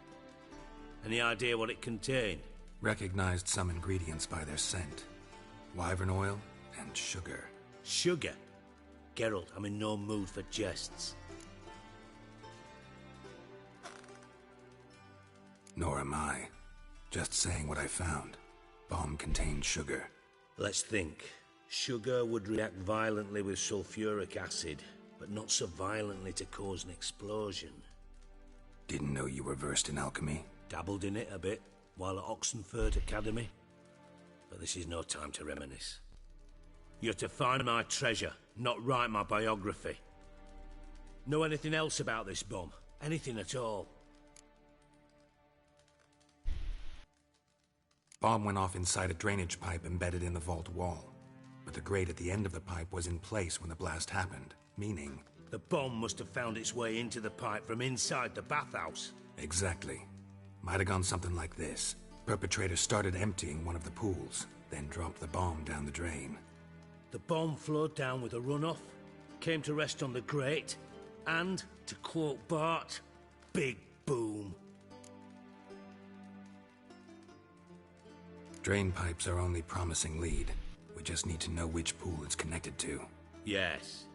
Any idea what it contained? Recognized some ingredients by their scent. Wyvern oil and sugar. Sugar? Geralt, I'm in no mood for jests. Nor am I. Just saying what I found. Bomb contained sugar. Let's think. Sugar would react violently with sulfuric acid, but not so violently to cause an explosion. Didn't know you were versed in alchemy. Dabbled in it a bit while at Oxenford Academy. But this is no time to reminisce. You're to find my treasure, not write my biography. Know anything else about this bomb? Anything at all? Bomb went off inside a drainage pipe embedded in the vault wall. But the grate at the end of the pipe was in place when the blast happened, meaning... The bomb must have found its way into the pipe from inside the bathhouse. Exactly. Might have gone something like this. Perpetrator started emptying one of the pools, then dropped the bomb down the drain. The bomb flowed down with a runoff, came to rest on the grate, and, to quote Bart, big boom. Drain pipes are only promising lead. We just need to know which pool it's connected to. Yes.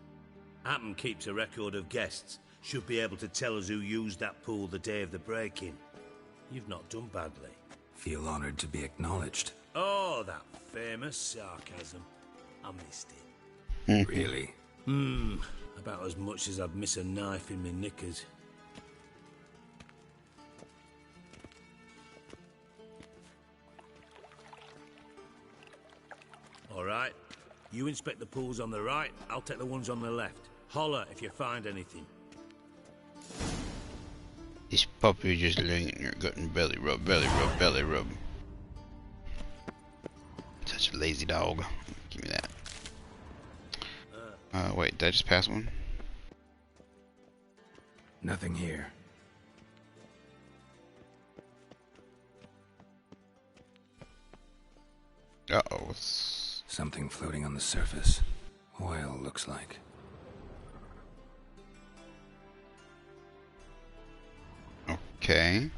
Appen keeps a record of guests. Should be able to tell us who used that pool the day of the break-in. You've not done badly. Feel honored to be acknowledged. Oh, that famous sarcasm. I missed it. Really? About as much as I'd miss a knife in my knickers. All right. You inspect the pools on the right, I'll take the ones on the left. Holler if you find anything. This puppy just laying in your gut and belly rub, belly rub, belly rub. Such a lazy dog. Give me that. Wait, did I just pass one? Nothing here. Uh-oh. Something floating on the surface. Oil, looks like. Okay.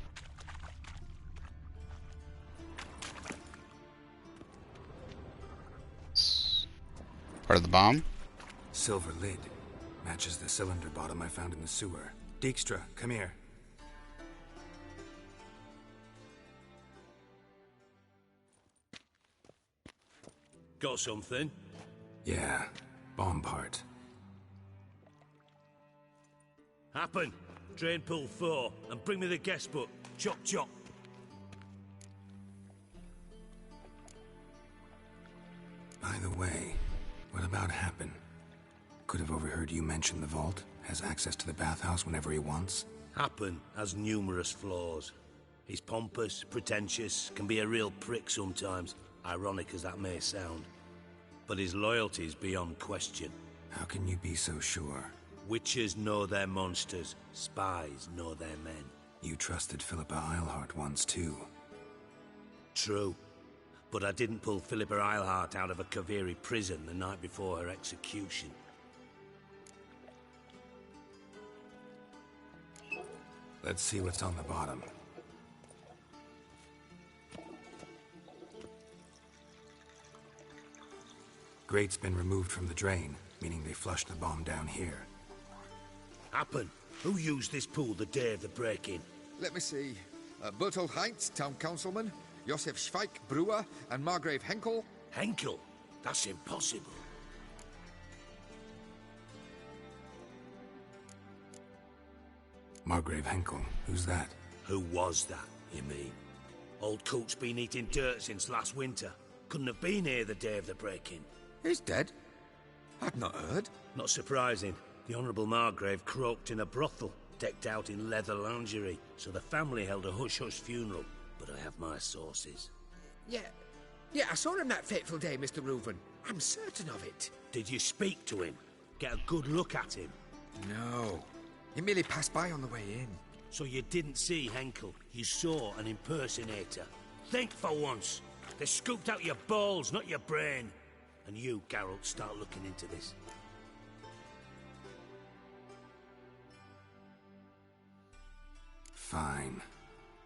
Part of the bomb? Silver lid. Matches the cylinder bottom I found in the sewer. Dijkstra, come here. Got something? Yeah, bomb part. Happen. Drain pool 4, and bring me the guest book. Chop chop. By the way, what about Happen? Could have overheard you mention the vault. Has access to the bathhouse whenever he wants. Happen has numerous flaws. He's pompous, pretentious, can be a real prick sometimes, ironic as that may sound. But his loyalty's beyond question. How can you be so sure? Witches know their monsters, spies know their men. You trusted Philippa Eilhart once too. True. But I didn't pull Philippa Eilhart out of a Kaviri prison the night before her execution. Let's see what's on the bottom. Grate's been removed from the drain, meaning they flushed the bomb down here. Happen. Who used this pool the day of the break-in? Let me see. Bertold Heinz, town councilman, Josef Schweik, brewer, and Margrave Henkel. Henkel? That's impossible. Margrave Henkel, who's that? Who was that, you mean? Old coot's been eating dirt since last winter. Couldn't have been here the day of the break-in. He's dead? I'd not heard. Not surprising. The Honourable Margrave croaked in a brothel, decked out in leather lingerie, so the family held a hush-hush funeral. But I have my sources. Yeah, I saw him that fateful day, Mr. Reuven. I'm certain of it. Did you speak to him? Get a good look at him? No. He merely passed by on the way in. So you didn't see Henkel. You saw an impersonator. Think for once. They scooped out your balls, not your brain. And you, Geralt, start looking into this. Fine.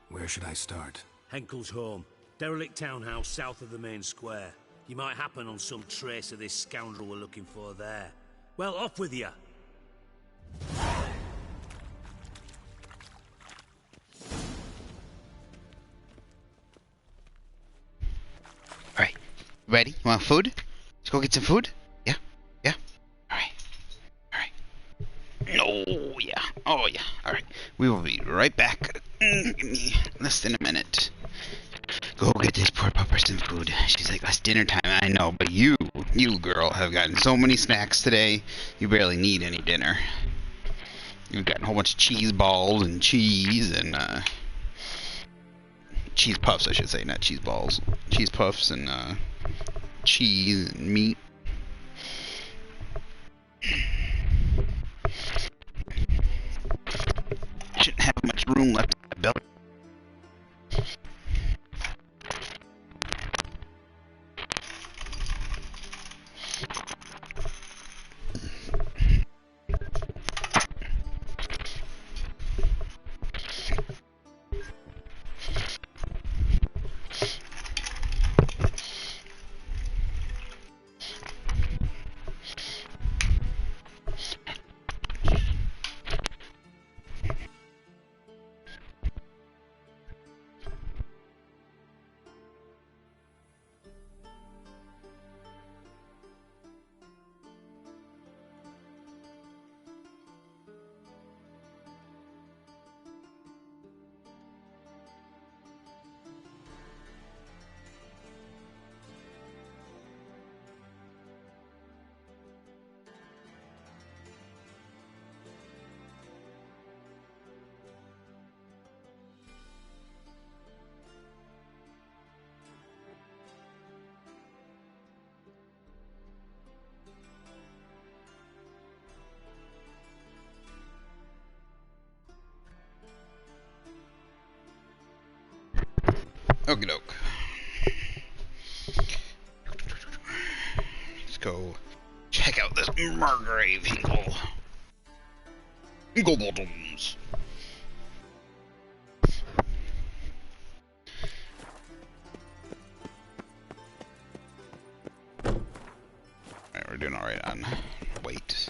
Where should I start? Henkel's home. Derelict townhouse south of the main square. You might happen on some trace of this scoundrel we're looking for there. Well, off with you. Ready? You want food? Let's go get some food? Yeah? Yeah? Alright. Alright. Oh, yeah. Oh, yeah. Alright. We will be right back. Give me less than a minute. Go get this poor pupper some food. She's like, it's dinner time. I know, but you girl, have gotten so many snacks today, you barely need any dinner. You've gotten a whole bunch of cheese balls and cheese and, cheese puffs, I should say, not cheese balls. Cheese puffs and, cheese and meat. Shouldn't have much room left in my belly. Okie doke. Let's go check out this Margrave Hinkle. Goldens. Alright, we're doing alright on weight.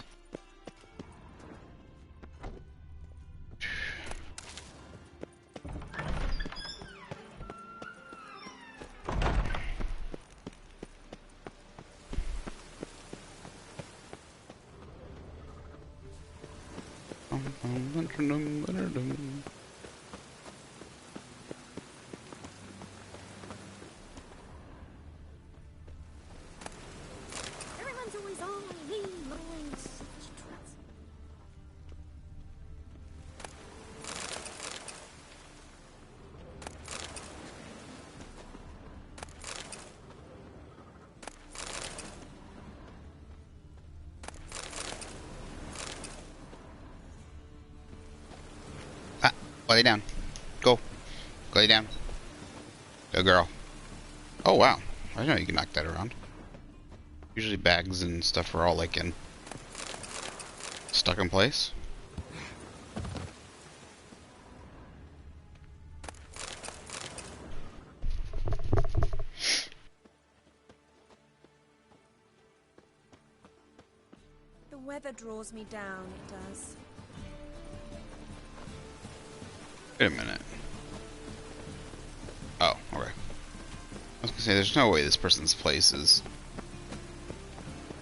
Everyone's always on me, lines. Go lay down. Go. Go lay down. Go, girl. Oh, wow. I didn't know you can knock that around. Usually bags and stuff are all, like, stuck in place. The weather draws me down, it does. Wait a minute. Oh, okay. I was gonna say, there's no way this person's place is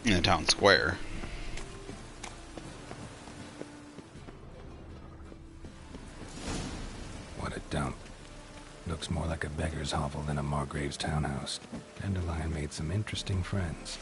in the town square. What a dump. Looks more like a beggar's hovel than a Margrave's townhouse. Dandelion made some interesting friends.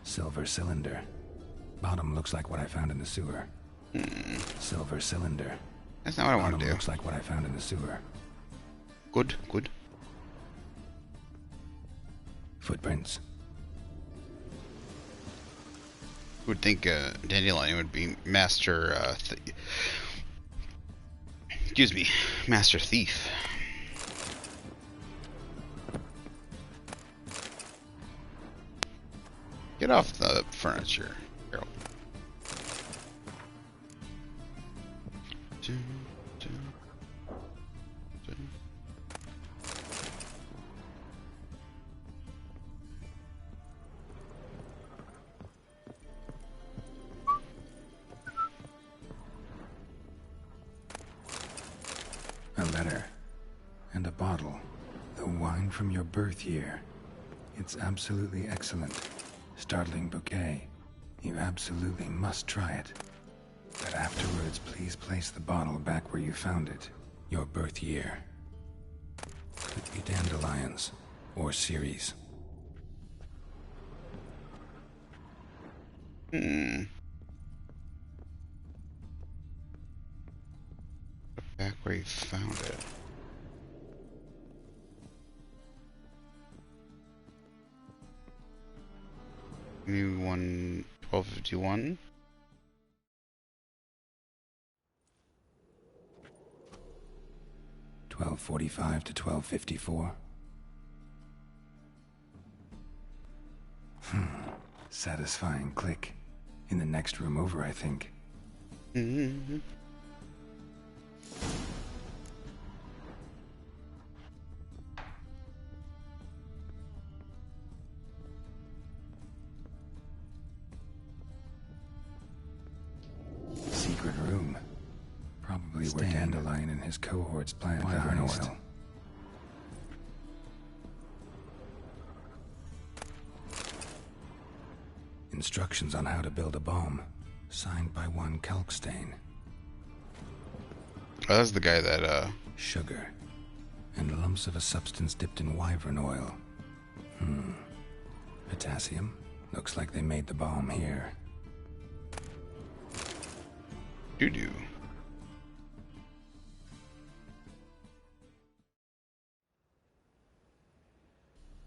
Silver cylinder. Bottom looks like what I found in the sewer. Silver cylinder. That's not what I want to do. Looks like what I found in the sewer. Good, good. Footprints. Who would think Dandelion would be master, excuse me, master thief. Get off the furniture, girl. And a bottle. The wine from your birth year. It's absolutely excellent. Startling bouquet. You absolutely must try it. But afterwards, please place the bottle back where you found it. Your birth year. Could be dandelions. Or Ceres. Back where you found it. New 1251. $12.45 to $12.54. Satisfying click. In the next room over, I think. Secret room. Probably where Dandelion and his cohorts plant iron oil. Instructions on how to build a bomb. Signed by one Kalkstain. Oh, that's the guy that, Sugar. And lumps of a substance dipped in wyvern oil. Potassium? Looks like they made the bomb here. Doo-doo.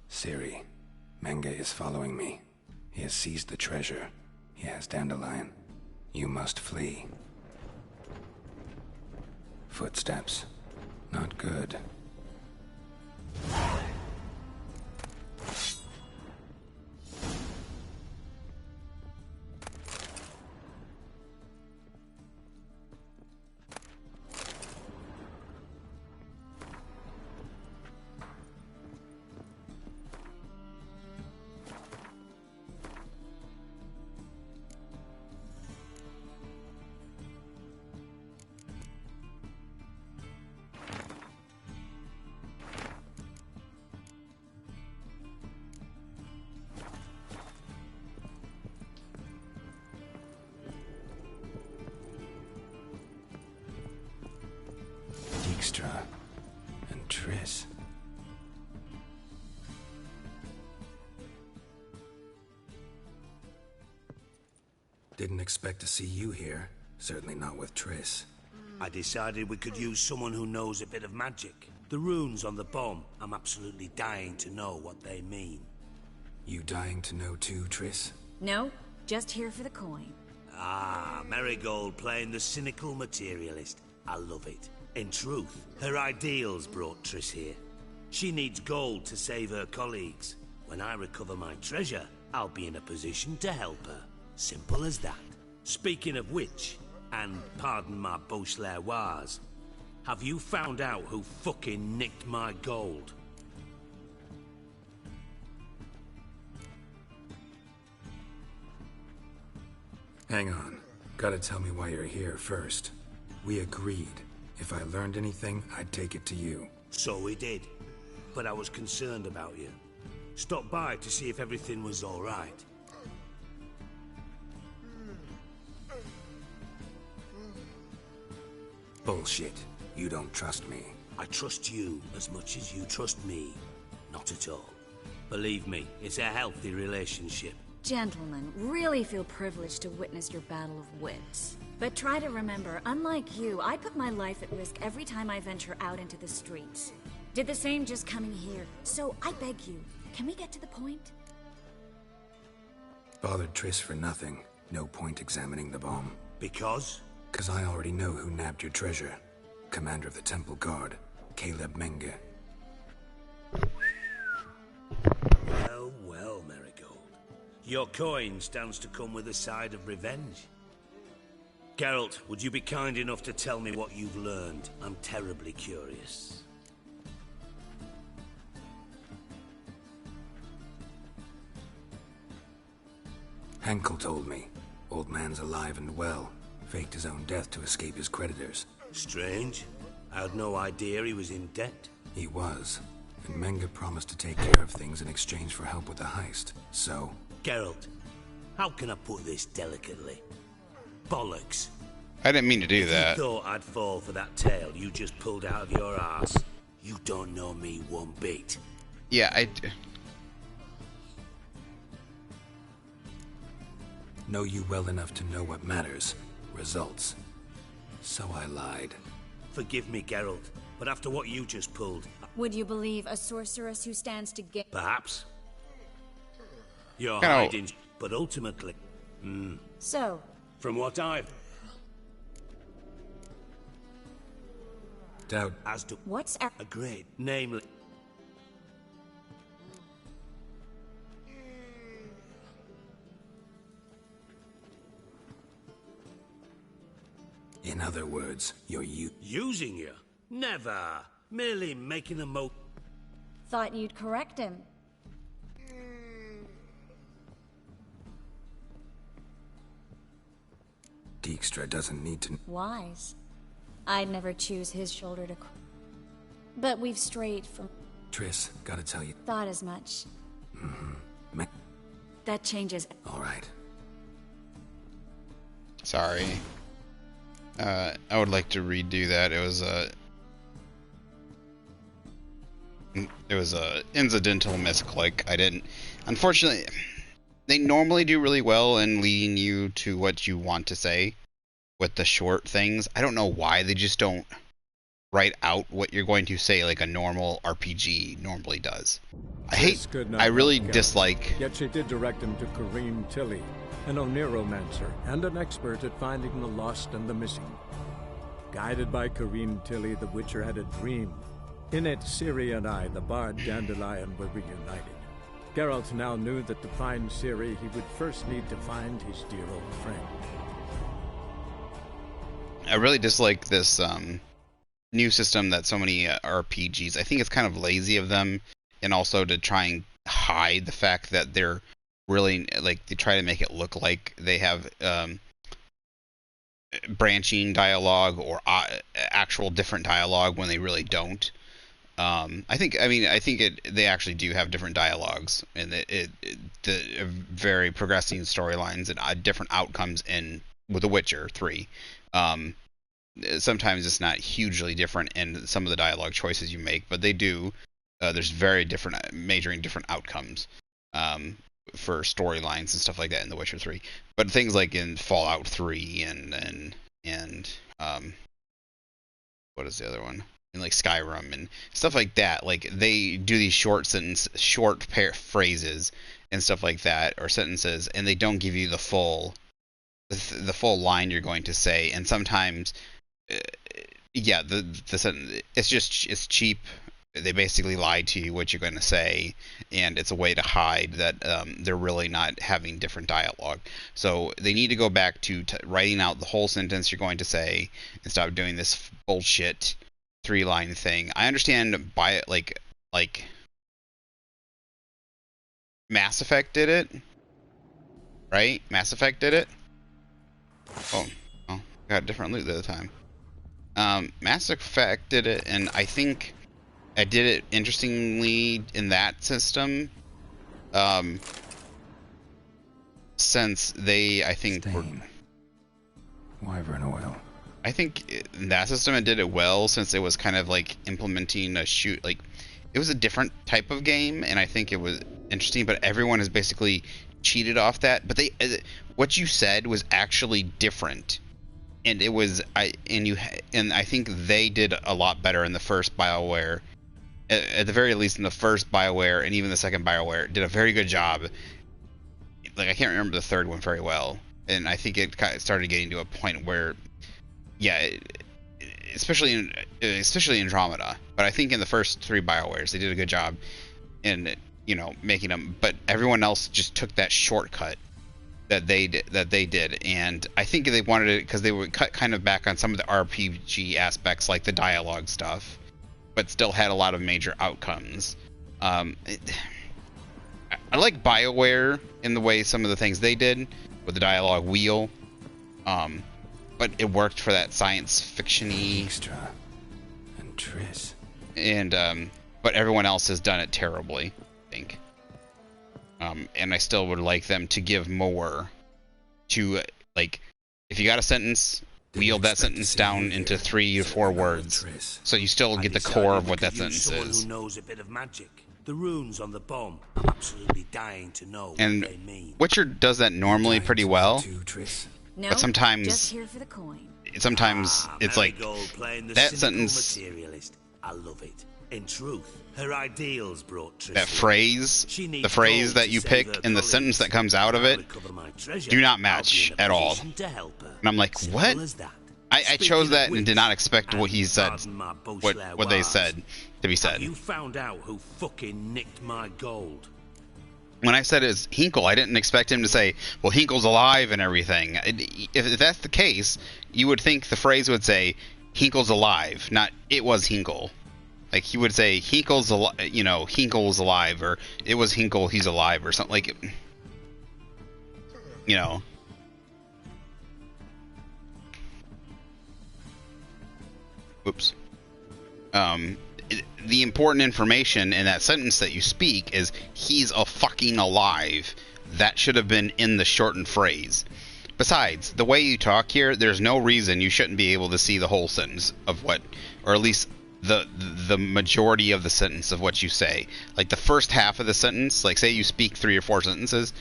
Siri, Menge is following me. He has seized the treasure. He has Dandelion. You must flee. Footsteps. Not good. Dijkstra and Triss. Didn't expect to see you here. Certainly not with Triss. I decided we could use someone who knows a bit of magic. The runes on the bomb, I'm absolutely dying to know what they mean. You dying to know too, Triss? No, just here for the coin. Ah, Marigold playing the cynical materialist. I love it. In truth, her ideals brought Triss here. She needs gold to save her colleagues. When I recover my treasure, I'll be in a position to help her. Simple as that. Speaking of which, and pardon my Beauclervois, have you found out who fucking nicked my gold? Hang on. Gotta tell me why you're here first. We agreed. If I learned anything, I'd take it to you. So we did. But I was concerned about you. Stopped by to see if everything was all right. Bullshit. You don't trust me. I trust you as much as you trust me. Not at all. Believe me, it's a healthy relationship. Gentlemen, really feel privileged to witness your battle of wits. But try to remember, unlike you, I put my life at risk every time I venture out into the streets. Did the same just coming here. So I beg you, can we get to the point? Bothered Triss for nothing. No point examining the bomb. Because? 'Cause I already know who nabbed your treasure. Commander of the Temple Guard, Caleb Menge. Well, well, Marigold. Your coin stands to come with a side of revenge. Geralt, would you be kind enough to tell me what you've learned? I'm terribly curious. Henkel told me. Old man's alive and well. Faked his own death to escape his creditors. Strange. I had no idea he was in debt. He was. And Menga promised to take care of things in exchange for help with the heist. So... Geralt, how can I put this delicately? Bollocks. I didn't mean to do that. You thought I'd fall for that tale you just pulled out of your ass? You don't know me one bit. Yeah, I... Know you well enough to know what matters. Results. So I lied. Forgive me, Geralt, but after what you just pulled... Would you believe a sorceress who stands to gain? Perhaps. You're Kinda... hiding, but ultimately... So? From what I've... Doubt. As to... What's... Agreed. Namely... In other words, you're using you? Never. Merely making the most... Thought you'd correct him. Dijkstra doesn't need to... Wise. I'd never choose his shoulder to... But we've strayed from... Triss, gotta tell you... Thought as much. Mm-hmm. That changes... All right. Sorry. I would like to redo that. It was a incidental misclick. I didn't... Unfortunately, they normally do really well in leading you to what you want to say with the short things. I don't know why they just don't write out what you're going to say like a normal RPG normally does. I really dislike... Yet she did direct him to Kareem Tilly, an Oniromancer and an expert at finding the lost and the missing. Guided by Kareem Tilly, the Witcher had a dream. In it, Ciri and I, the bard Dandelion, were reunited. Geralt now knew that to find Ciri, he would first need to find his dear old friend. I really dislike this new system that so many RPGs... I think it's kind of lazy of them, and also to try and hide the fact that they're really... Like, they try to make it look like they have... branching dialogue or actual different dialogue when they really don't. I think they actually do have different dialogues, and the very progressing storylines and different outcomes with The Witcher 3. Sometimes it's not hugely different in some of the dialogue choices you make, but they do. There's very different, majoring different outcomes for storylines and stuff like that in The Witcher 3. But things like in Fallout 3 and what is the other one? In like Skyrim and stuff like that, like they do these short phrases and stuff like that, or sentences, and they don't give you the full line you're going to say. And sometimes, the sentence, it's cheap. They basically lie to you what you're going to say, and it's a way to hide that they're really not having different dialogue. So they need to go back to writing out the whole sentence you're going to say and stop doing this bullshit 3-line thing. I understand like Mass Effect did it, right? Mass Effect did it. Oh, got a different loot the other time. Mass Effect did it, and I think I did it interestingly in that system. Since they, I think, Wyvern oil. I think in that system it did it well, since it was kind of like implementing it was a different type of game, and I think it was interesting. But everyone has basically cheated off that. But what you said was actually different, and it was I think they did a lot better in the first BioWare. At the very least, in the first BioWare and even the second BioWare, did a very good job. Like, I can't remember the third one very well, and I think it kind of started getting to a point where, yeah, especially in Andromeda. But I think in the first 3 BioWares, they did a good job in making them. But everyone else just took that shortcut that they did, and I think they wanted it because they would cut kind of back on some of the RPG aspects, like the dialogue stuff, but still had a lot of major outcomes. I like BioWare in the way some of the things they did with the dialogue wheel, but it worked for that science fiction-y. Dijkstra and Triss. and but everyone else has done it terribly, I think. And I still would like them to give more to, like, if you got a sentence, wield that sentence down into 3 to 4 words, so you still get the core of what that sentence is. Who knows a bit of magic. The runes on the bomb. I'm absolutely dying to know what And they mean. Witcher does that normally pretty well, No, but sometimes just here for the coin. sometimes it's like Playing the that cynical sentence, materialist. I love it. In truth, her ideals brought Trish. that phrase, She needs the phrase gold that to you save pick her and the colleagues. sentence that comes out of it Recover my treasure. do not I'll be match in a at all. position to help her. And I'm like, Simple what? as that. I chose that and did not expect what he said, what they said to be Have said. you found out who fucking nicked my gold? When I said it's Hinkle, I didn't expect him to say, well, Hinkle's alive and everything. If that's the case, you would think the phrase would say, Hinkle's alive, not it was Hinkle. Like, he would say, Hinkle's alive, you know, Hinkle's alive, or it was Hinkle, he's alive, or something like, you know. Oops. The important information in that sentence that you speak is, he's a fucking alive. That should have been in the shortened phrase. Besides, the way you talk here, there's no reason you shouldn't be able to see the whole sentence of what, or at least the majority of the sentence of what you say. Like the first half of the sentence, like say you speak 3 or 4 sentences,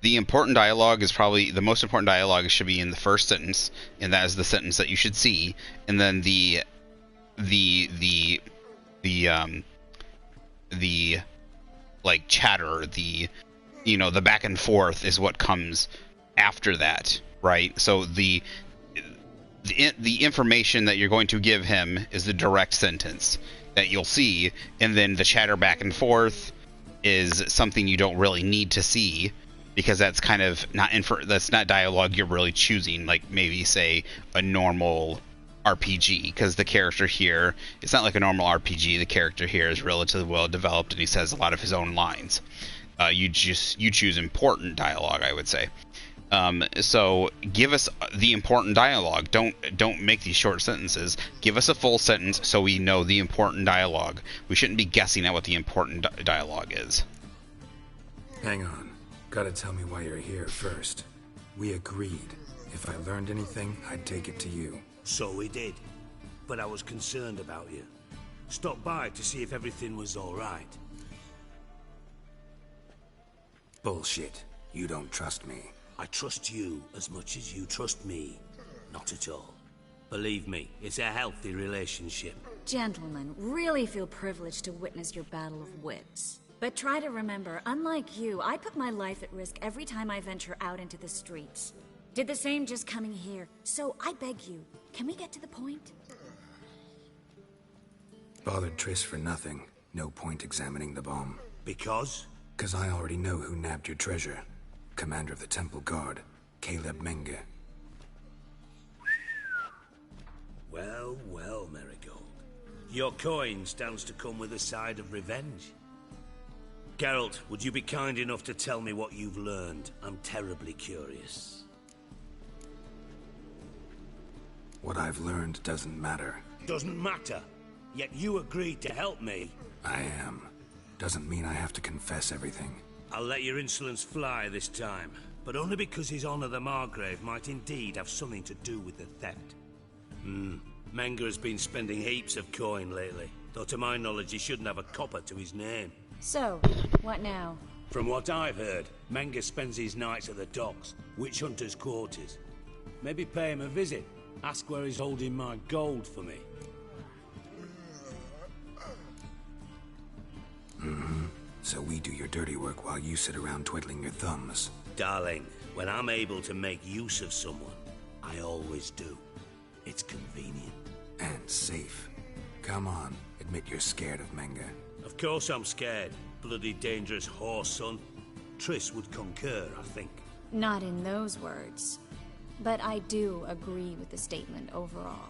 the important dialogue is probably, the most important dialogue should be in the first sentence, and that is the sentence that you should see, and then the like chatter, the, you know, the back and forth is what comes after that, right? So the information that you're going to give him is the direct sentence that you'll see, and then the chatter back and forth is something you don't really need to see, because that's kind of that's not dialogue you're really choosing, like maybe say a normal RPG, because the character here, it's not like a normal RPG. The character here is relatively well developed and he says a lot of his own lines. You choose important dialogue, I would say. So give us the important dialogue. Don't make these short sentences. Give us a full sentence so we know the important dialogue. We shouldn't be guessing at what the important dialogue is. Hang on. Gotta tell me why you're here first. We agreed. If I learned anything, I'd take it to you. So we did. But I was concerned about you. Stopped by to see if everything was alright. Bullshit. You don't trust me. I trust you as much as you trust me. Not at all. Believe me, it's a healthy relationship. Gentlemen, really feel privileged to witness your battle of wits. But try to remember, unlike you, I put my life at risk every time I venture out into the streets. Did the same just coming here. So I beg you, can we get to the point? Bothered Triss for nothing. No point examining the bomb. Because? 'Cause I already know who nabbed your treasure. Commander of the Temple Guard, Caleb Menge. Well, well, Marigold. Your coin stands to come with a side of revenge. Geralt, would you be kind enough to tell me what you've learned? I'm terribly curious. What I've learned doesn't matter. Doesn't matter. Yet you agreed to help me. I am. Doesn't mean I have to confess everything. I'll let your insolence fly this time, but only because His Honor the Margrave might indeed have something to do with the theft. Menge has been spending heaps of coin lately, though to my knowledge he shouldn't have a copper to his name. So, what now? From what I've heard, Menge spends his nights at the docks, witch hunters' quarters. Maybe pay him a visit. Ask where he's holding my gold for me. So we do your dirty work while you sit around twiddling your thumbs. Darling, when I'm able to make use of someone, I always do. It's convenient. And safe. Come on, admit you're scared of Menge. Of course I'm scared. Bloody dangerous whore, son. Triss would concur, I think. Not in those words. But I do agree with the statement overall.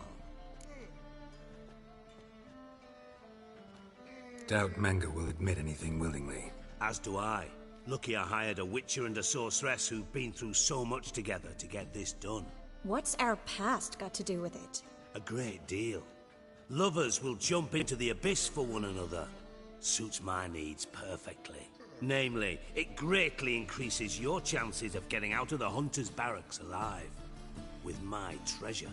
Doubt Menge will admit anything willingly. As do I. Lucky I hired a witcher and a sorceress who've been through so much together to get this done. What's our past got to do with it? A great deal. Lovers will jump into the abyss for one another. Suits my needs perfectly. Namely, it greatly increases your chances of getting out of the hunter's barracks alive. With my treasure.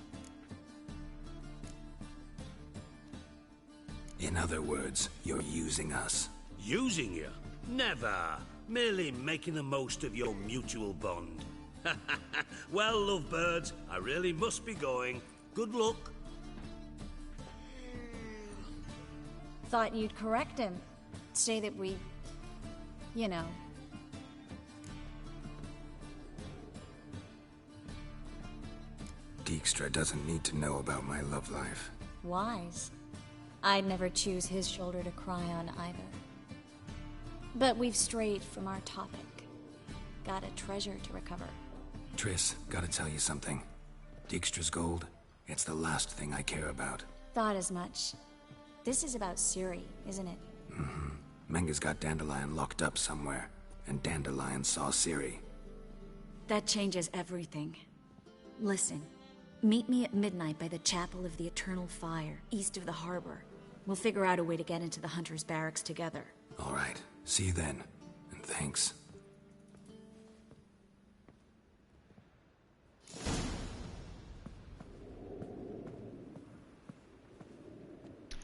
In other words, you're using us. Using you? Never. Merely making the most of your mutual bond. Well, lovebirds, I really must be going. Good luck. Thought you'd correct him. Say that we... you know... Dijkstra doesn't need to know about my love life. wise. I'd never choose his shoulder to cry on either. But we've strayed from our topic. Got a treasure to recover. Triss, gotta tell you something. Dijkstra's gold, it's the last thing I care about. Thought as much. This is about Ciri, isn't it? Mm-hmm. Menga's got Dandelion locked up somewhere, and Dandelion saw Ciri. That changes everything. Listen, meet me at midnight by the Chapel of the Eternal Fire, east of the harbor. We'll figure out a way to get into the Hunter's barracks together. All right, see you then, and thanks.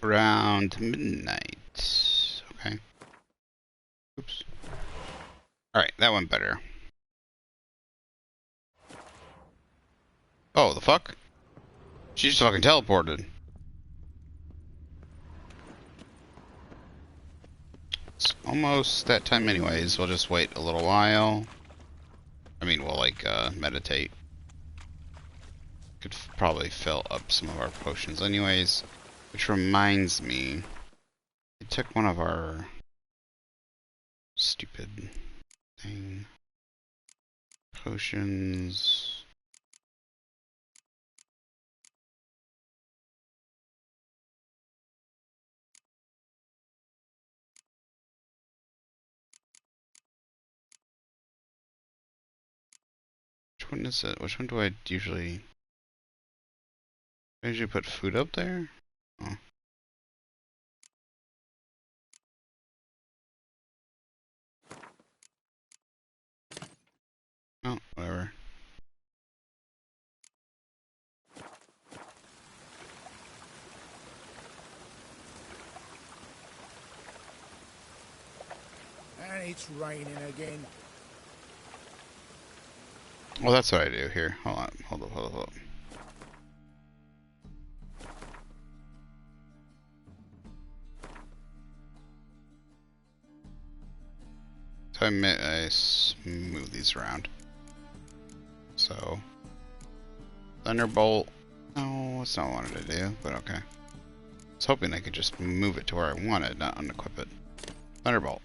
Around midnight. Okay. Oops. Alright, that went better. Oh, the fuck? She just fucking teleported. It's almost that time anyways. We'll just wait a little while. I mean, we'll like, meditate. Could probably fill up some of our potions anyways. Which reminds me, I took one of our stupid thing potions. Which one is it? Which one do I usually put food up there? Oh. Oh, whatever. And it's raining again. Well, that's what I do here. Hold on. Hold up. So I move these around. So, Thunderbolt. No, that's not what I wanted to do, but okay. I was hoping I could just move it to where I wanted, not unequip it. Thunderbolt.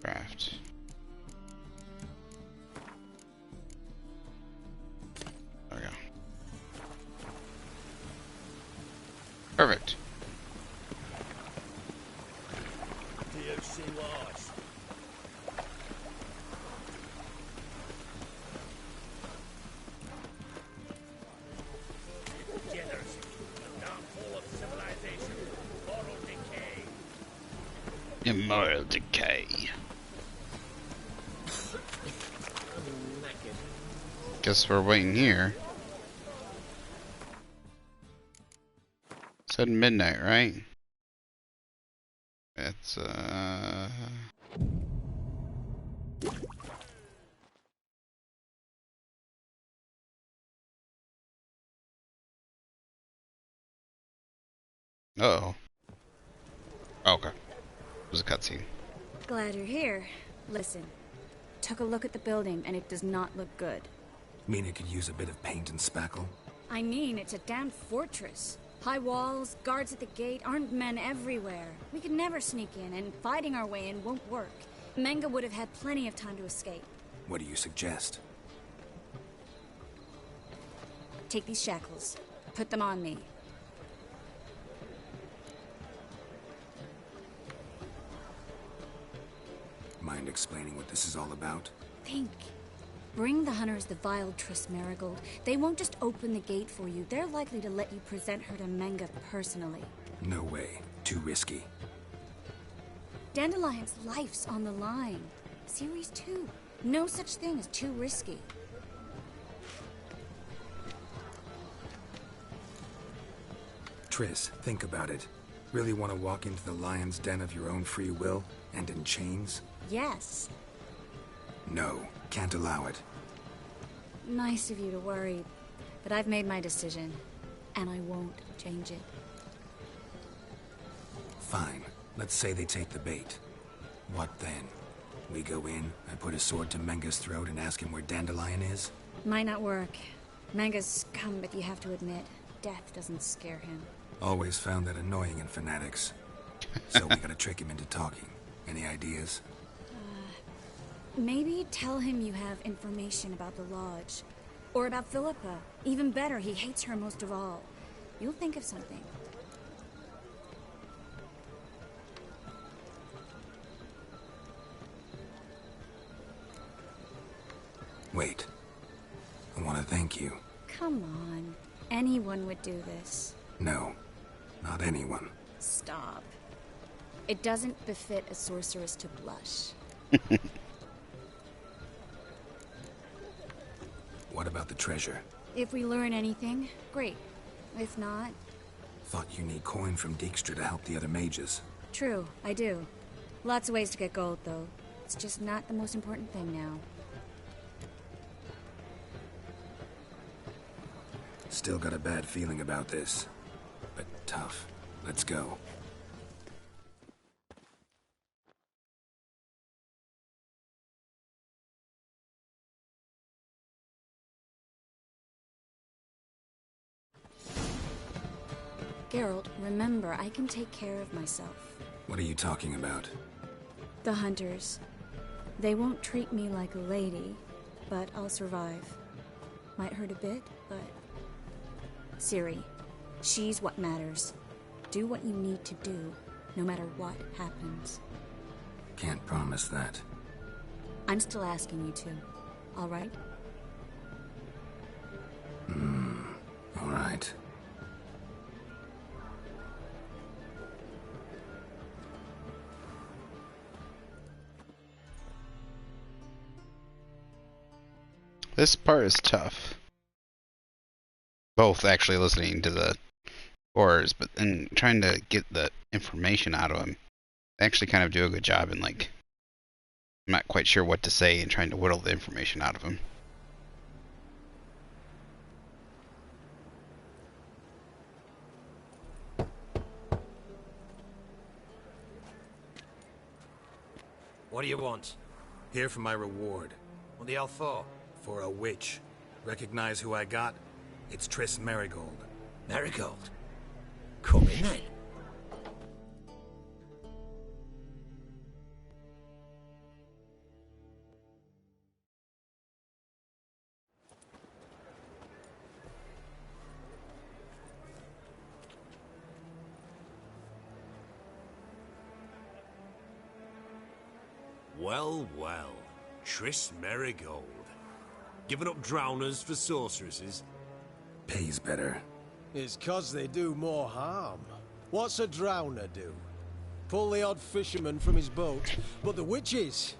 Craft. There we go. Perfect. Immoral decay. Guess we're waiting here. Said midnight, right? It's uh-oh. Okay. It was a cutscene. Glad you're here. Listen, took a look at the building and it does not look good. Mean it could use a bit of paint and spackle? I mean, it's a damn fortress. High walls, guards at the gate, armed men everywhere. We could never sneak in, and fighting our way in won't work. Menga would have had plenty of time to escape. What do you suggest? Take these shackles. Put them on me. Mind explaining what this is all about? Think. Bring the hunters the vile Triss Marigold. They won't just open the gate for you. They're likely to let you present her to Menga personally. No way. Too risky. Dandelion's life's on the line. Series 2. No such thing as too risky. Triss, think about it. Really want to walk into the lion's den of your own free will, and in chains? Yes. No, can't allow it. Nice of you to worry, but I've made my decision, and I won't change it. Fine. Let's say they take the bait. What then? We go in, I put a sword to Menga's throat and ask him where Dandelion is? Might not work. Menga's scum, but you have to admit, death doesn't scare him. Always found that annoying in fanatics. So we gotta trick him into talking. Any ideas? Maybe tell him you have information about the Lodge. Or about Philippa. Even better, he hates her most of all. You'll think of something. Wait. I want to thank you. Come on. Anyone would do this. No. Not anyone. Stop. It doesn't befit a sorceress to blush. What about the treasure? If we learn anything, great. If not... Thought you need coin from Dijkstra to help the other mages. True, I do. Lots of ways to get gold, though. It's just not the most important thing now. Still got a bad feeling about this. But tough. Let's go. Geralt, remember, I can take care of myself. What are you talking about? The hunters. They won't treat me like a lady, but I'll survive. Might hurt a bit, but... Ciri, she's what matters. Do what you need to do, no matter what happens. Can't promise that. I'm still asking you to, all right? All right. This part is tough. Both actually listening to the horrors, but then trying to get the information out of them. They actually kind of do a good job in, like, I'm not quite sure what to say and trying to whittle the information out of them. What do you want? Here for my reward. What the hell for? For a witch. Recognize who I got? It's Triss Marigold. Marigold? Come in then. Well, well. Triss Marigold. Giving up drowners for sorceresses? Pays better. It's 'cause they do more harm. What's a drowner do? Pull the odd fisherman from his boat. But the witches,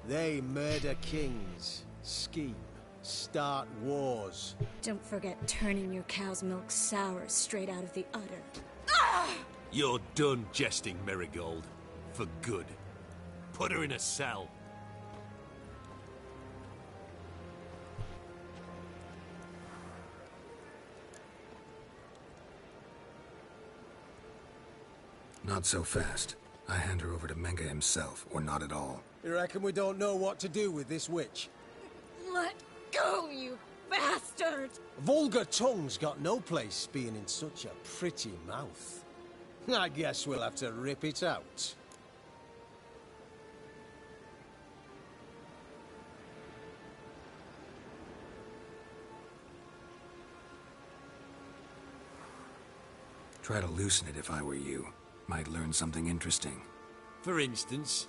they murder kings, scheme, start wars. Don't forget turning your cow's milk sour straight out of the udder. You're done jesting, Marigold. For good. Put her in a cell. Not so fast. I hand her over to Menga himself, or not at all. You reckon we don't know what to do with this witch? Let go, you bastard! Vulgar tongue's got no place being in such a pretty mouth. I guess we'll have to rip it out. Try to loosen it if I were you. Might learn something interesting. For instance?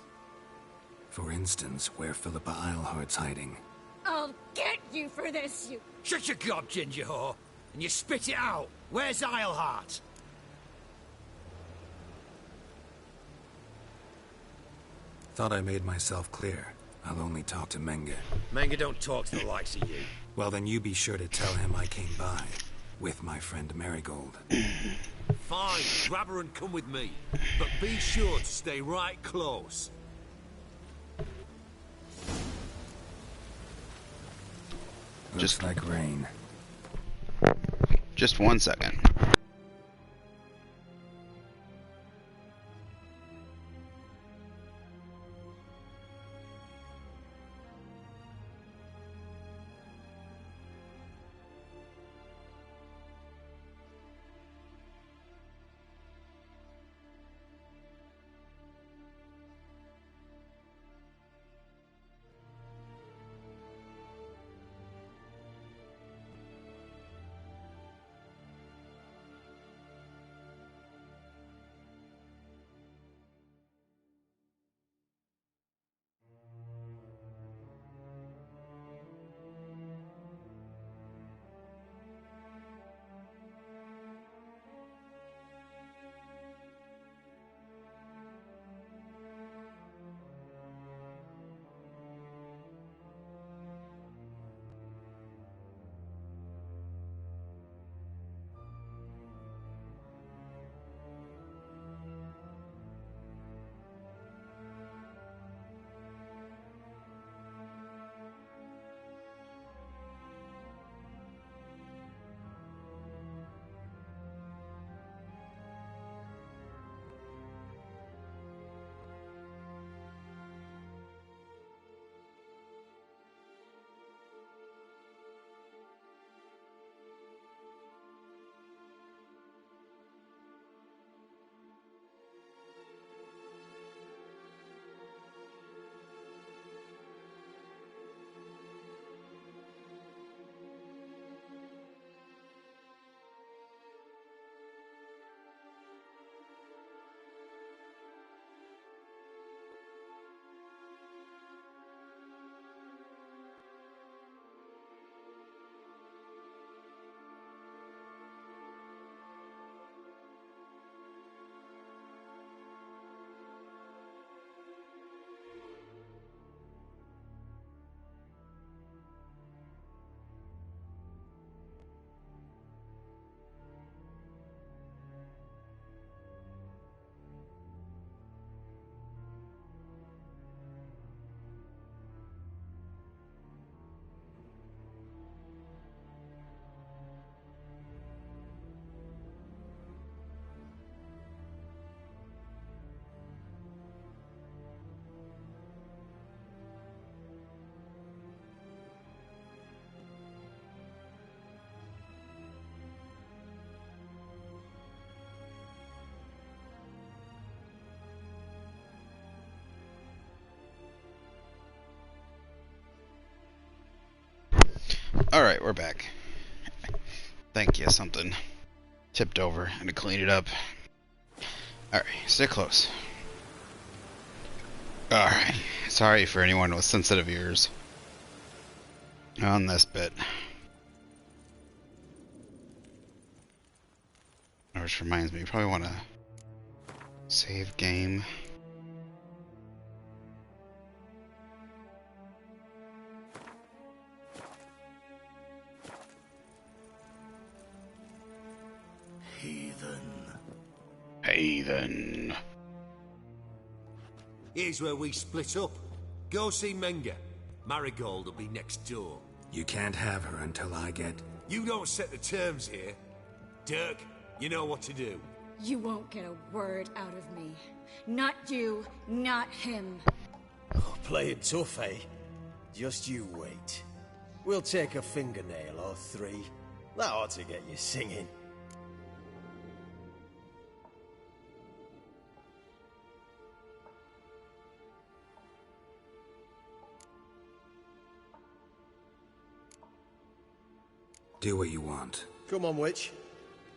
For instance, where Philippa Eilhart's hiding. I'll get you for this, you... Shut your gob, ginger whore, and you spit it out. Where's Isleheart? Thought I made myself clear. I'll only talk to Menge. Menge don't talk to the likes of you. Well, then you be sure to tell him I came by. With my friend Marigold. Fine, grab her and come with me. But be sure to stay right close. Just like rain. Just 1 second. Alright, we're back. Thank you, something tipped over. I had to clean it up. Alright, stay close. Alright, sorry for anyone with sensitive ears on this bit. Which reminds me, you probably want to save game. Heathen. Here's where we split up. Go see Menge. Marigold will be next door. You can't have her until I get... You don't set the terms here. Dirk, you know what to do. You won't get a word out of me. Not you, not him. Oh, playing tough, eh? Just you wait. We'll take a fingernail or three. That ought to get you singing. Do what you want. Come on, witch.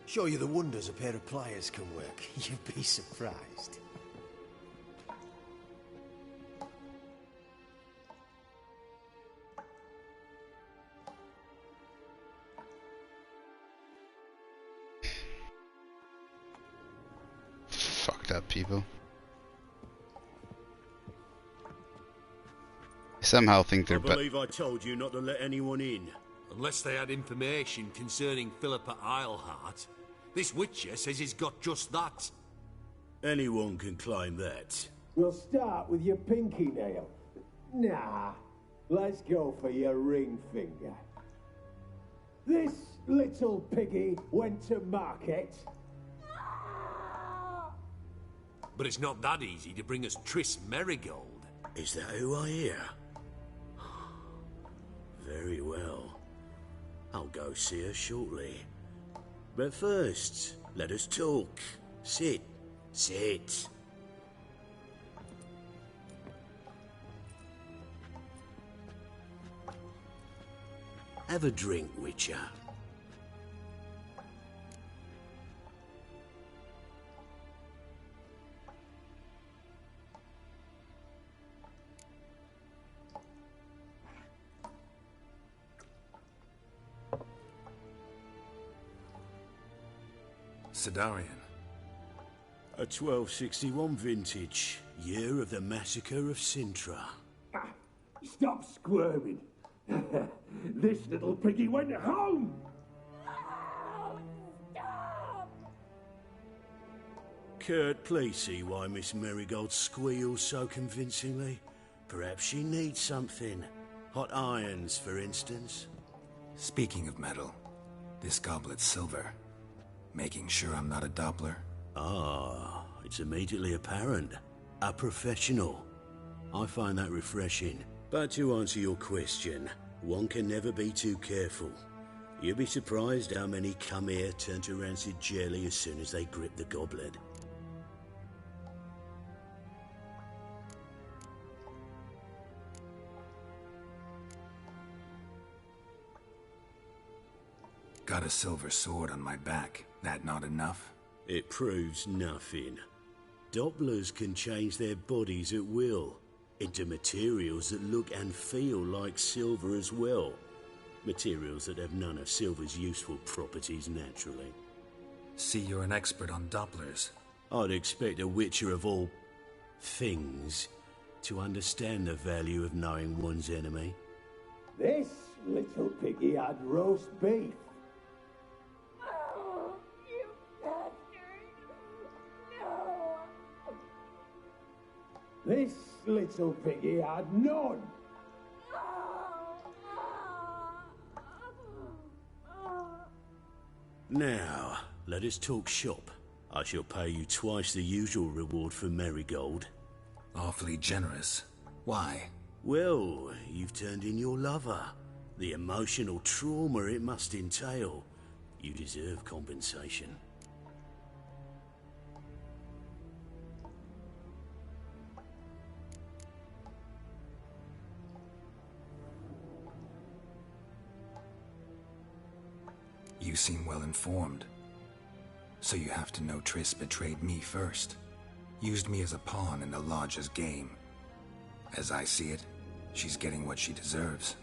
Show you the wonders a pair of pliers can work. You'd be surprised. up, people. I somehow think they're I believe I told you not to let anyone in. Unless they had information concerning Philippa Eilhart. This Witcher says he's got just that. Anyone can claim that. We'll start with your pinky nail. Nah, let's go for your ring finger. This little piggy went to market. But it's not that easy to bring us Triss Merigold. Is that who I hear? Very well. I'll go see her shortly. But first, let us talk. Sit. Sit. Have a drink, Witcher. Sidarian. A 1261 vintage, year of the massacre of Sintra. Stop squirming. This little piggy went home. Kurt, please see why Miss Merigold squeals so convincingly. Perhaps she needs something. Hot irons, for instance. Speaking of metal, this goblet's silver. Making sure I'm not a Doppler. Ah, it's immediately apparent. A professional. I find that refreshing. But to answer your question, one can never be too careful. You'll be surprised how many come here turn to rancid jelly as soon as they grip the goblet. Got a silver sword on my back. That not enough? It proves nothing. Dopplers can change their bodies at will, into materials that look and feel like silver as well. Materials that have none of silver's useful properties naturally. See, you're an expert on Dopplers. I'd expect a Witcher of all things to understand the value of knowing one's enemy. This little piggy had roast beef. This little piggy had none. Now, let us talk shop. I shall pay you twice the usual reward for Merigold. Awfully generous. Why? Well, you've turned in your lover. The emotional trauma it must entail. You deserve compensation. You seem well informed. So you have to know Triss betrayed me first. Used me as a pawn in the Lodge's game. As I see it, she's getting what she deserves.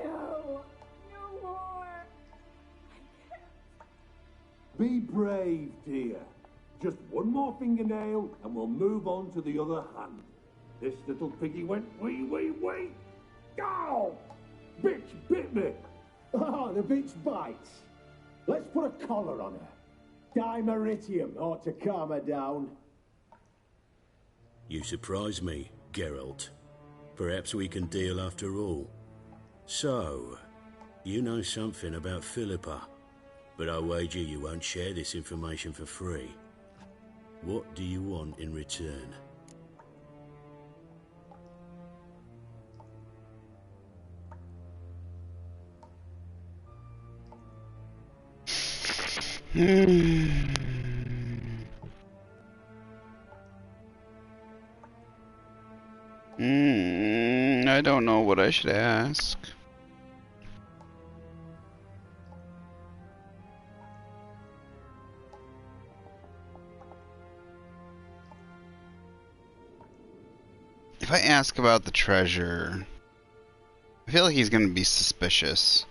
No, no more. Be brave, dear. Just one more fingernail and we'll move on to the other hand. This little piggy went wee. Ow! Bitch bit me. Oh, the bitch bites. Let's put a collar on her. Dimeritium ought to calm her down. You surprise me, Geralt. Perhaps we can deal after all. So, you know something about Philippa, but I wager you won't share this information for free. What do you want in return? I don't know what I should ask. If I ask about the treasure, I feel like he's gonna be suspicious.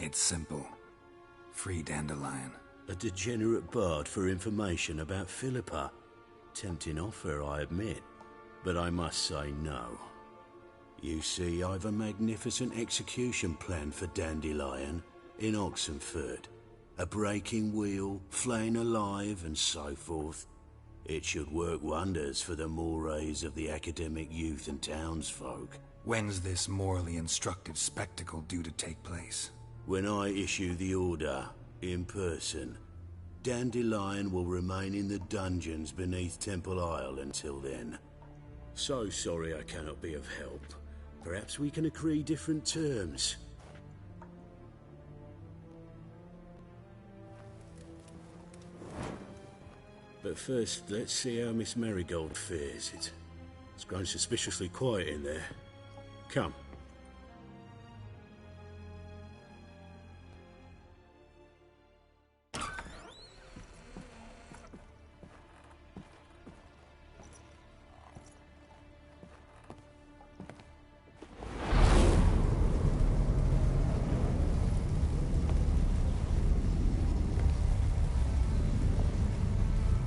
It's simple. Free Dandelion. A degenerate bard for information about Philippa. Tempting offer, I admit, but I must say no. You see, I've a magnificent execution plan for Dandelion in Oxenford. A breaking wheel, flaying alive, and so forth. It should work wonders for the mores of the academic youth and townsfolk. When's this morally instructive spectacle due to take place? When I issue the order, in person. Dandelion will remain in the dungeons beneath Temple Isle until then. So sorry I cannot be of help. Perhaps we can agree different terms. But first, let's see how Miss Marigold fares. It's grown suspiciously quiet in there. Come.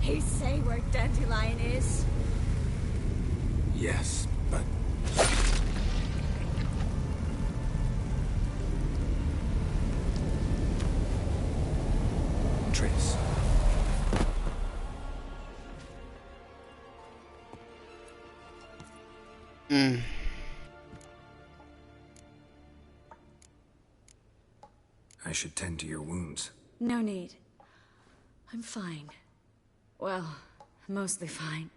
He say where Dandelion is? Yes, but... Triss. I should tend to your wounds. No need. I'm fine. Well, mostly fine.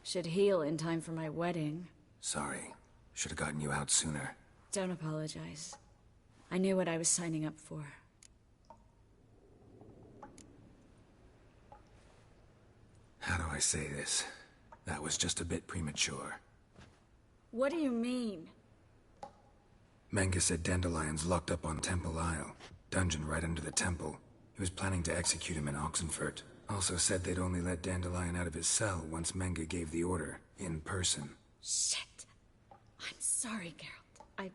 Should heal in time for my wedding. Sorry. Should have gotten you out sooner. Don't apologize. I knew what I was signing up for. How do I say this? That was just a bit premature. What do you mean? Menge said Dandelion's locked up on Temple Isle. Dungeon right under the temple. He was planning to execute him in Oxenfurt. Also said they'd only let Dandelion out of his cell once Menge gave the order, in person. Shit. I'm sorry, Geralt. I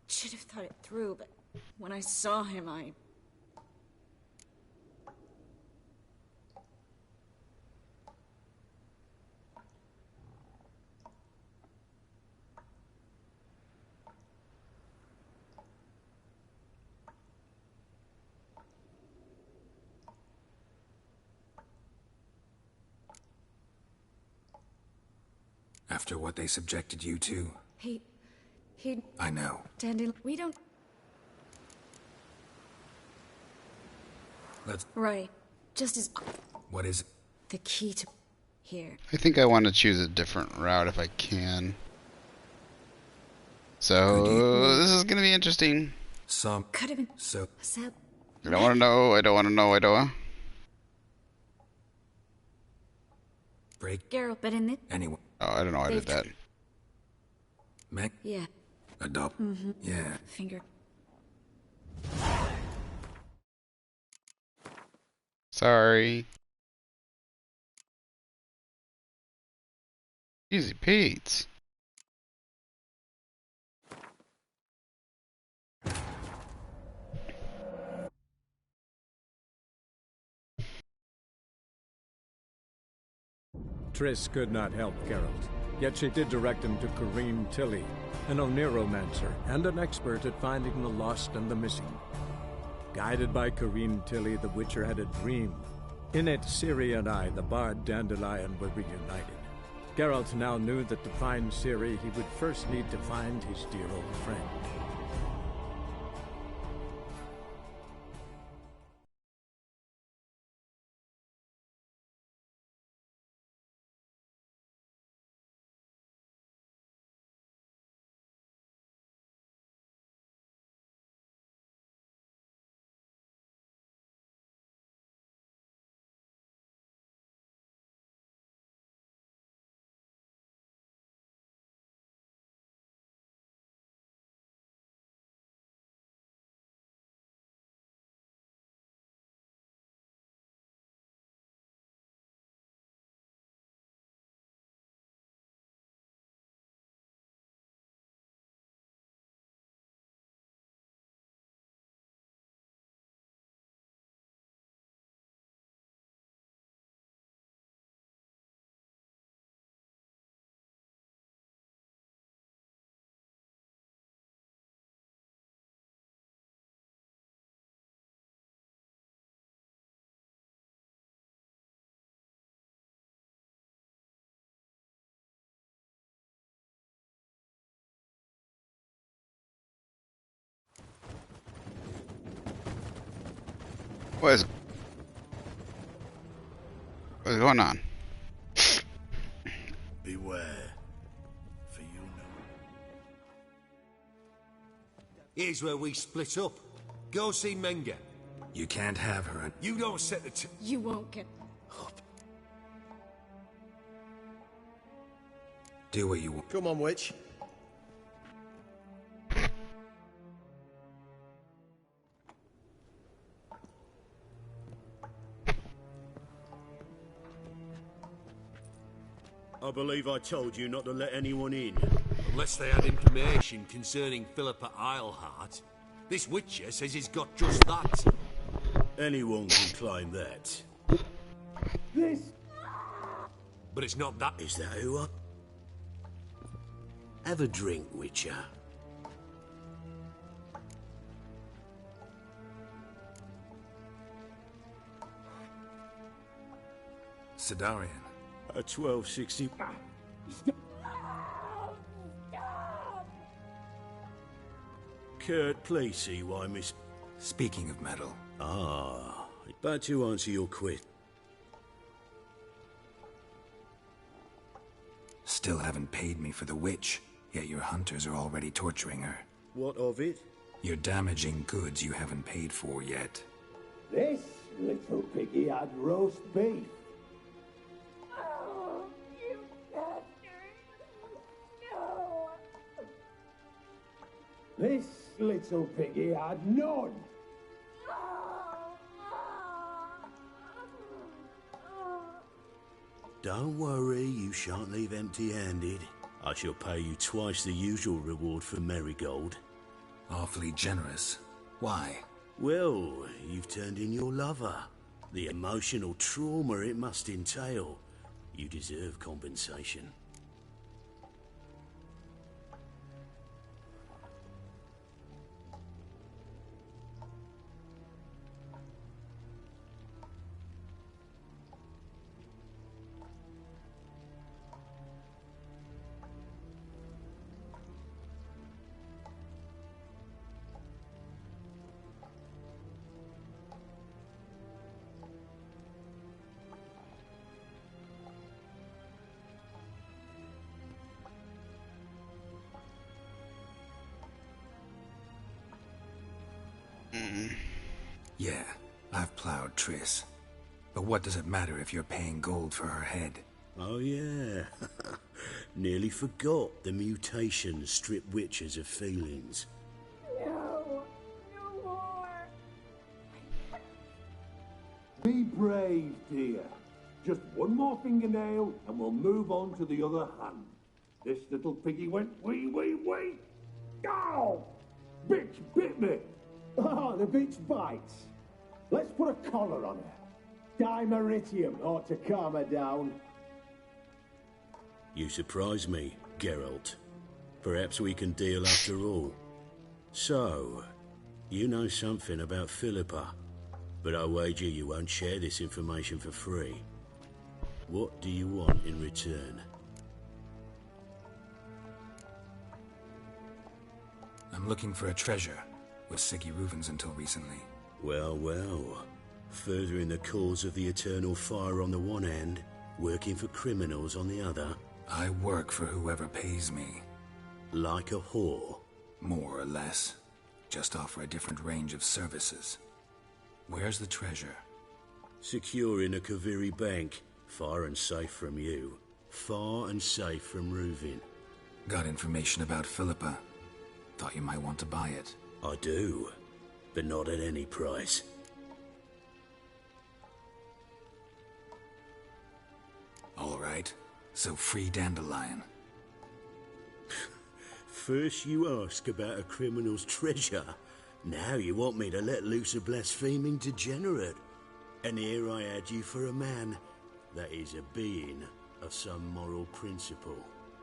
should have thought it through, but when I saw him, I... After what they subjected you to? He... I know. Dandelion... We don't... Let's... Right. Just as... What is it? The key to... Here. I think I want to choose a different route if I can. So, this is going to be interesting. Could have been... So... I don't want to know, I don't want to know, I don't... Break... Geralt, but in it... Anyway... Oh, I don't know, I did that. Meg? Yeah. Adopt? Yeah. Finger... Sorry. Easy Pete's. Triss could not help Geralt, yet she did direct him to Kareem Tilly, an Oniromancer and an expert at finding the lost and the missing. Guided by Kareem Tilly, the Witcher had a dream. In it, Ciri and I, the bard Dandelion, were reunited. Geralt now knew that to find Ciri, he would first need to find his dear old friend. What's going on? Beware, for you know. Here's where we split up. Go see Menga. You can't have her. You don't set the You won't get up. Do what you want. Come on, witch. I believe I told you not to let anyone in. Unless they had information concerning Philippa Eilhart. This witcher says he's got just that. Anyone can claim that. This... But it's not that. Is that who I... Have a drink, Witcher. Sidarian. A 1260... Kurt, please see why Miss... Speaking of metal. Ah, but to answer your question... Still haven't paid me for the witch, yet your hunters are already torturing her. What of it? You're damaging goods you haven't paid for yet. This little piggy had roast beef. Oh, you bastard. No. This little piggy had none. Don't worry, you shan't leave empty-handed. I shall pay you twice the usual reward for Marigold. Awfully generous. Why? Well, you've turned in your lover. The emotional trauma it must entail. You deserve compensation. Yeah, I've plowed Triss. But what does it matter if you're paying gold for her head? Oh yeah. Nearly forgot the mutations strip witches of feelings. No. No more. Be brave, dear. Just one more fingernail and we'll move on to the other hand. This little piggy went wee. Ow! Bitch bit me! Oh, the bitch bites. Let's put a collar on her. Dimeritium ought to calm her down. You surprise me, Geralt. Perhaps we can deal after all. So, you know something about Philippa, but I wager you won't share this information for free. What do you want in return? I'm looking for a treasure. Was Siggy Reuven's until recently. Well, furthering the cause of the eternal fire on the one hand, working for criminals on the other. I work for whoever pays me. Like a whore? More or less. Just offer a different range of services. Where's the treasure? Secure in a Kaviri bank, far and safe from you. Far and safe from Reuven. Got information about Philippa. Thought you might want to buy it. I do, but not at any price. All right, so free Dandelion. First you ask about a criminal's treasure. Now you want me to let loose a blaspheming degenerate. And here I had you for a man. That is a being of some moral principle.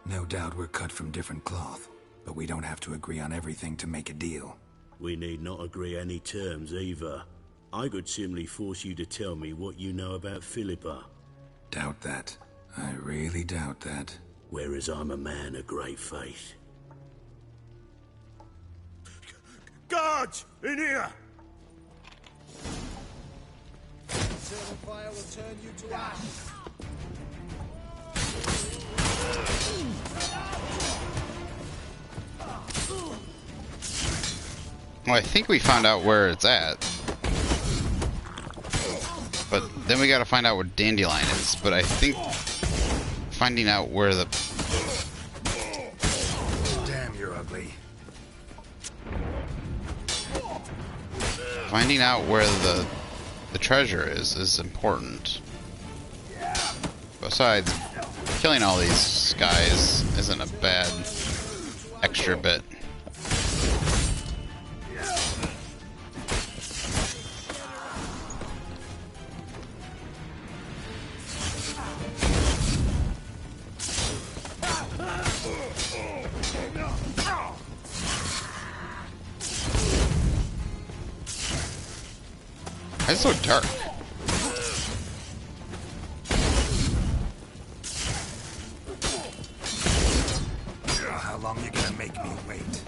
No doubt we're cut from different cloth, but we don't have to agree on everything to make a deal. We need not agree any terms either. I could simply force you to tell me what you know about Philippa. Doubt that. I really doubt that. Whereas I'm a man of great faith. Guards! In here! fire will turn you to ash. Well, I think we found out where it's at. But then we gotta find out where Dandelion is. But I think finding out where the... Damn, you're ugly. Finding out where the treasure is important. Besides, killing all these guys isn't a bad extra bit. It's so dark. How long you gonna make me wait?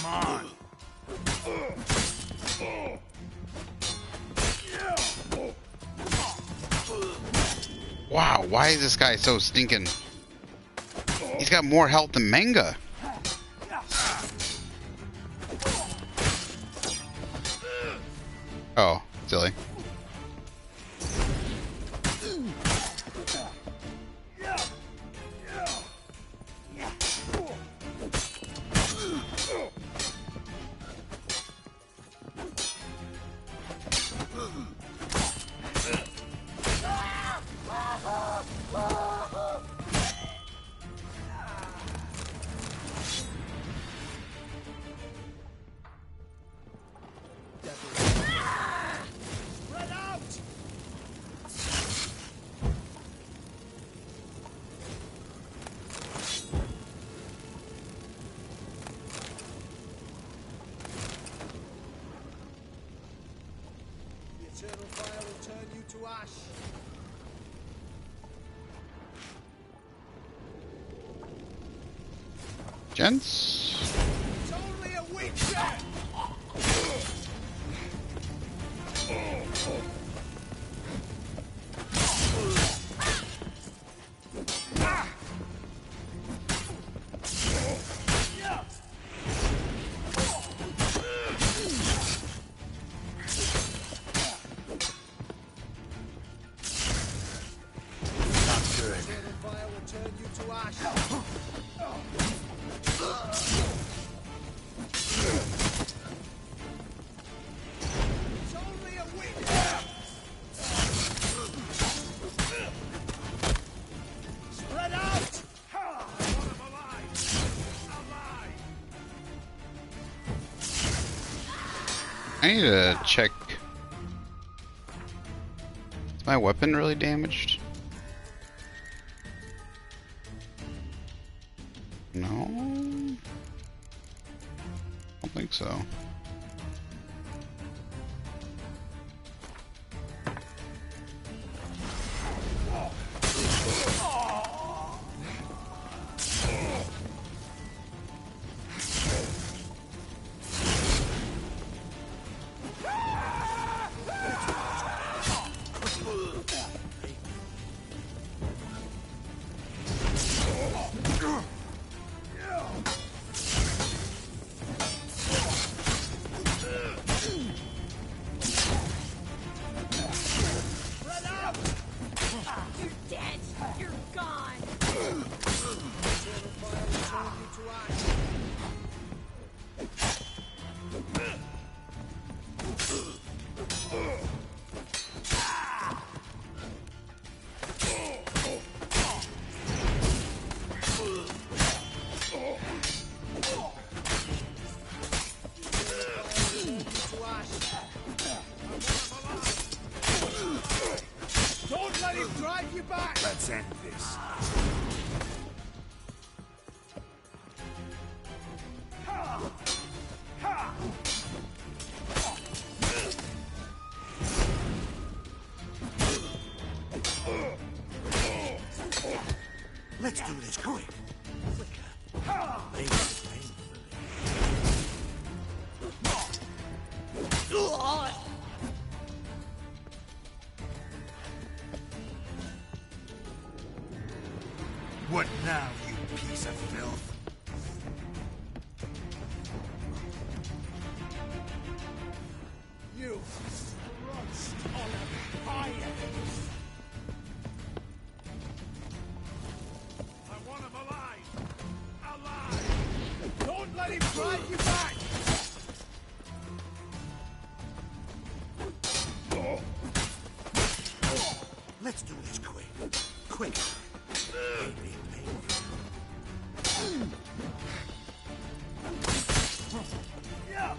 Come on. Wow, why is this guy so stinking? He's got more health than Manga. Oh, silly. Eternal fire will turn you to ash. Gents? It's only a witcher! I need to check. Is my weapon really damaged? No? I don't think so. You're dead. You're gone. Don't let him drive you back! Let's end this. Let's do this quick. Quicker. Maybe What now, you piece of filth? You thrust on a fire! I want him alive! Alive! Don't let him drive you back! Let's do this quick. Quick. Maybe Yeah.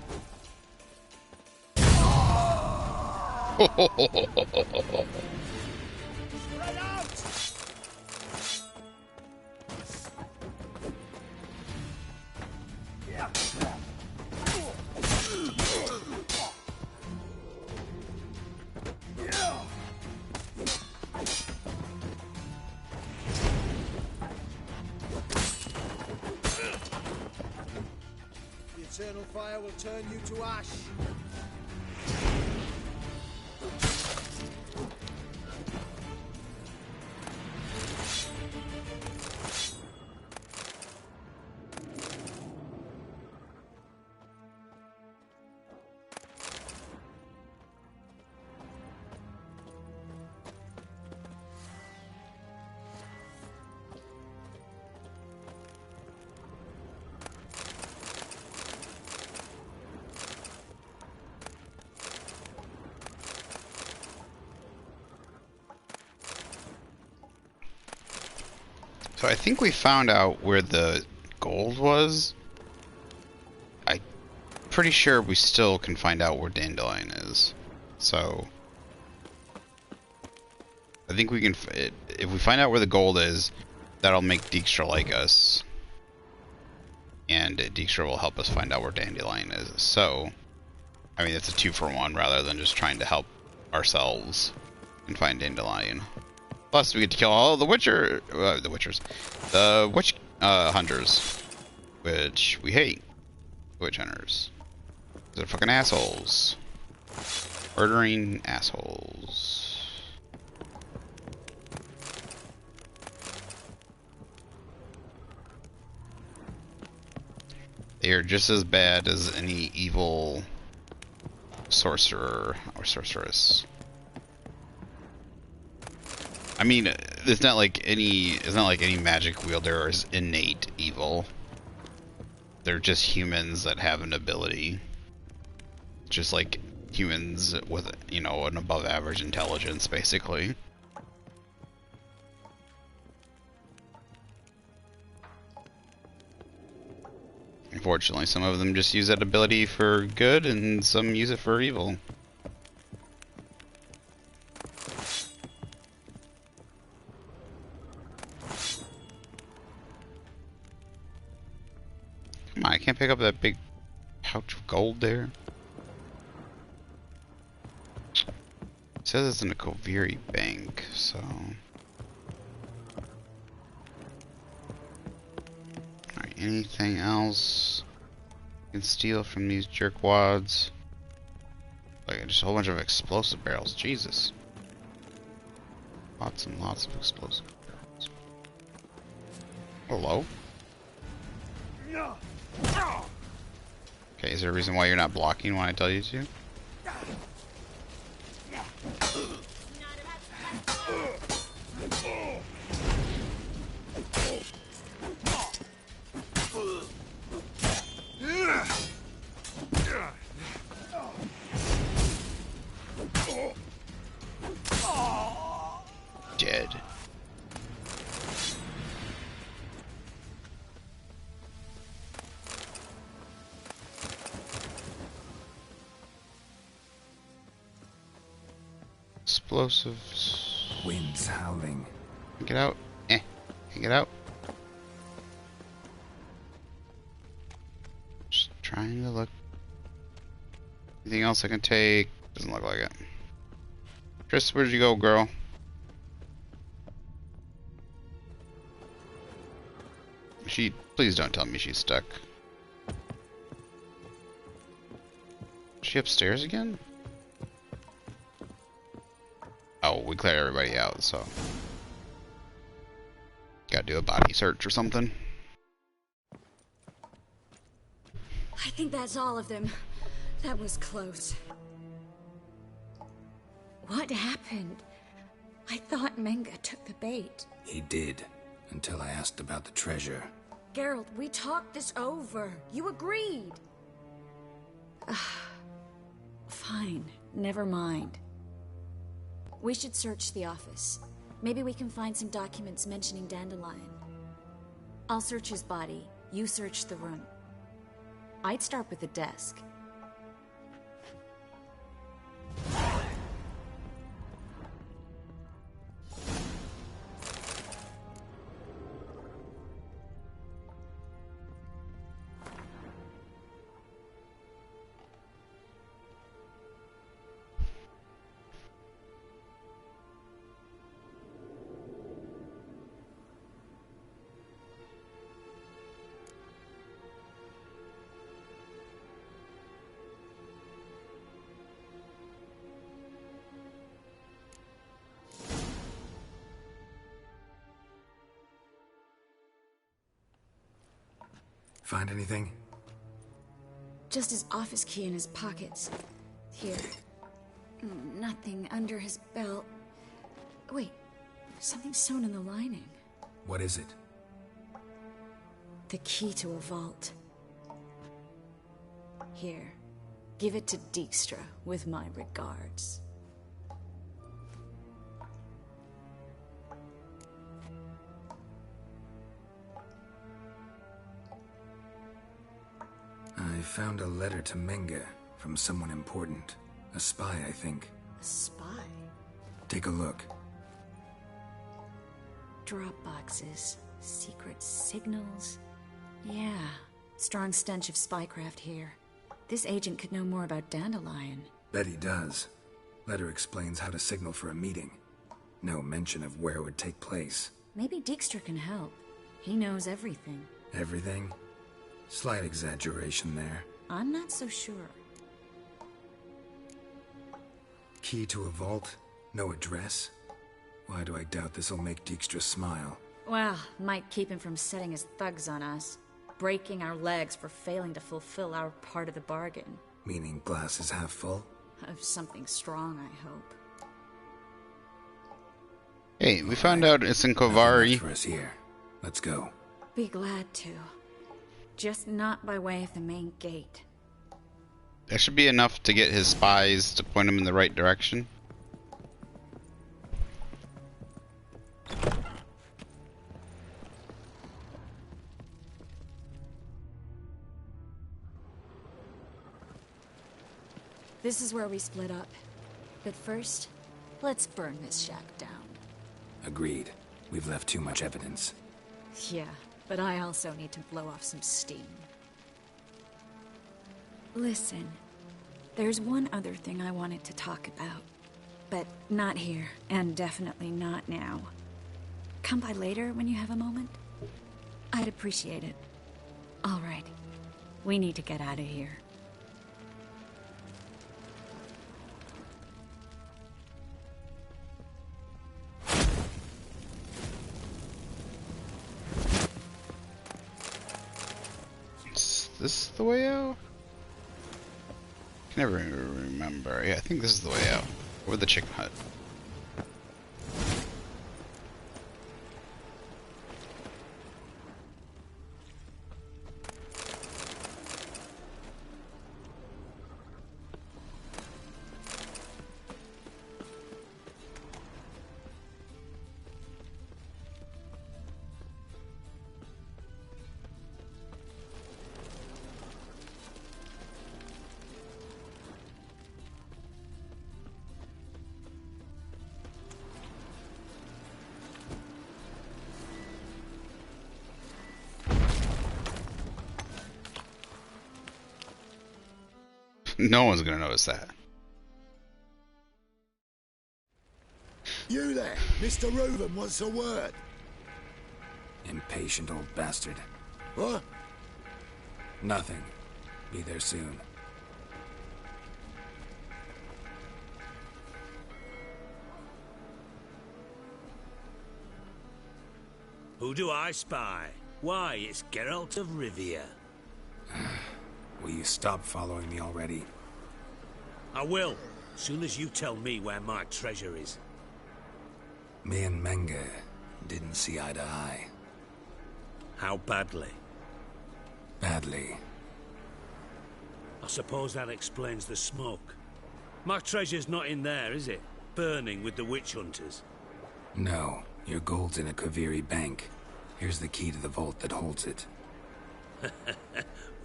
Spread out! The eternal fire will turn you to ash. So I think we found out where the gold was. I'm pretty sure we still can find out where Dandelion is. So I think we can. If we find out where the gold is, that'll make Dijkstra like us, and Dijkstra will help us find out where Dandelion is. So, I mean, it's a 2-for-1 rather than just trying to help ourselves and find Dandelion. Plus, we get to kill all the witch hunters, which we hate. Witch hunters. They're fucking assholes. Murdering assholes. They are just as bad as any evil sorcerer or sorceress. I mean, it's not like any magic wielder is innate evil. They're just humans that have an ability. Just like humans with, you know, an above average intelligence, basically. Unfortunately, some of them just use that ability for good and some use it for evil. Come on, I can't pick up that big pouch of gold there. It says it's in a Koviri bank, so... Alright, anything else you can steal from these jerkwads? Like, just a whole bunch of explosive barrels, Jesus. Lots and lots of explosive barrels. Hello? Okay, is there a reason why you're not blocking when I tell you to? did. Explosives. Winds howling. Get out. Get out. Just trying to look. Anything else I can take? Doesn't look like it. Chris, where'd you go, girl? Please don't tell me she's stuck. Is she upstairs again? Oh, we cleared everybody out, so gotta do a body search or something. I think that's all of them. That was close. What happened? I thought Menga took the bait. He did, until I asked about the treasure. Geralt, we talked this over. You agreed. Fine, never mind. We should search the office. Maybe we can find some documents mentioning Dandelion. I'll search his body. You search the room. I'd start with the desk. Find anything? Just his office key in his pockets. Here. Nothing under his belt. Wait, something sewn in the lining. What is it? The key to a vault. Here. Give it to Dijkstra with my regards. I found a letter to Menga from someone important. A spy, I think. A spy? Take a look. Drop boxes, secret signals. Yeah, strong stench of spycraft here. This agent could know more about Dandelion. Bet he does. Letter explains how to signal for a meeting. No mention of where it would take place. Maybe Dijkstra can help. He knows everything. Everything? Slight exaggeration there. I'm not so sure. Key to a vault? No address? Why do I doubt this'll make Dijkstra smile? Well, might keep him from setting his thugs on us. Breaking our legs for failing to fulfill our part of the bargain. Meaning glass is half full? Of something strong, I hope. Hey, we found out it's in Kovari. For us here. Let's go. Be glad to. Just not by way of the main gate. That should be enough to get his spies to point him in the right direction. This is where we split up. But first, let's burn this shack down. Agreed. We've left too much evidence. Yeah, but I also need to blow off some steam. Listen, there's one other thing I wanted to talk about. But not here, and definitely not now. Come by later when you have a moment? I'd appreciate it. All right. We need to get out of here. Is this the way out? I can never remember. Yeah, I think this is the way out. Or the chicken hut. No one's gonna notice that. You there, Mr. Reuben wants a word. Impatient old bastard. What? Nothing. Be there soon. Who do I spy? Why, it's Geralt of Rivia. Will you stop following me already? I will, soon as you tell me where my treasure is. Me and Menge didn't see eye to eye. How badly? Badly. I suppose that explains the smoke. My treasure's not in there, is it? Burning with the witch hunters. No, your gold's in a Kaviri bank. Here's the key to the vault that holds it.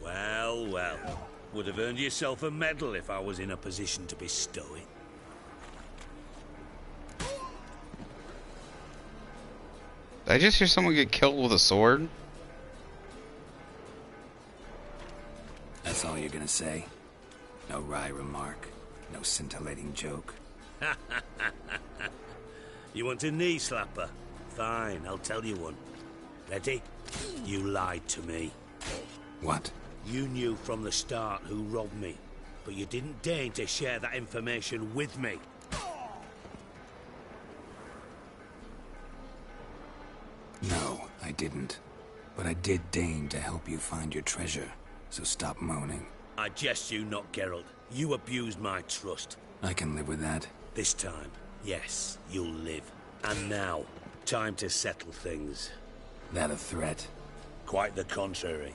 Well, well. Would have earned yourself a medal if I was in a position to bestow it. Did I just hear someone get killed with a sword? That's all you're gonna say? No wry remark? No scintillating joke? You want a knee slapper? Fine, I'll tell you one. Ready? You lied to me. What? You knew from the start who robbed me, but you didn't deign to share that information with me. No, I didn't. But I did deign to help you find your treasure, so stop moaning. I jest you not, Geralt. You abused my trust. I can live with that. This time, yes, you'll live. And now, time to settle things. That a threat? Quite the contrary.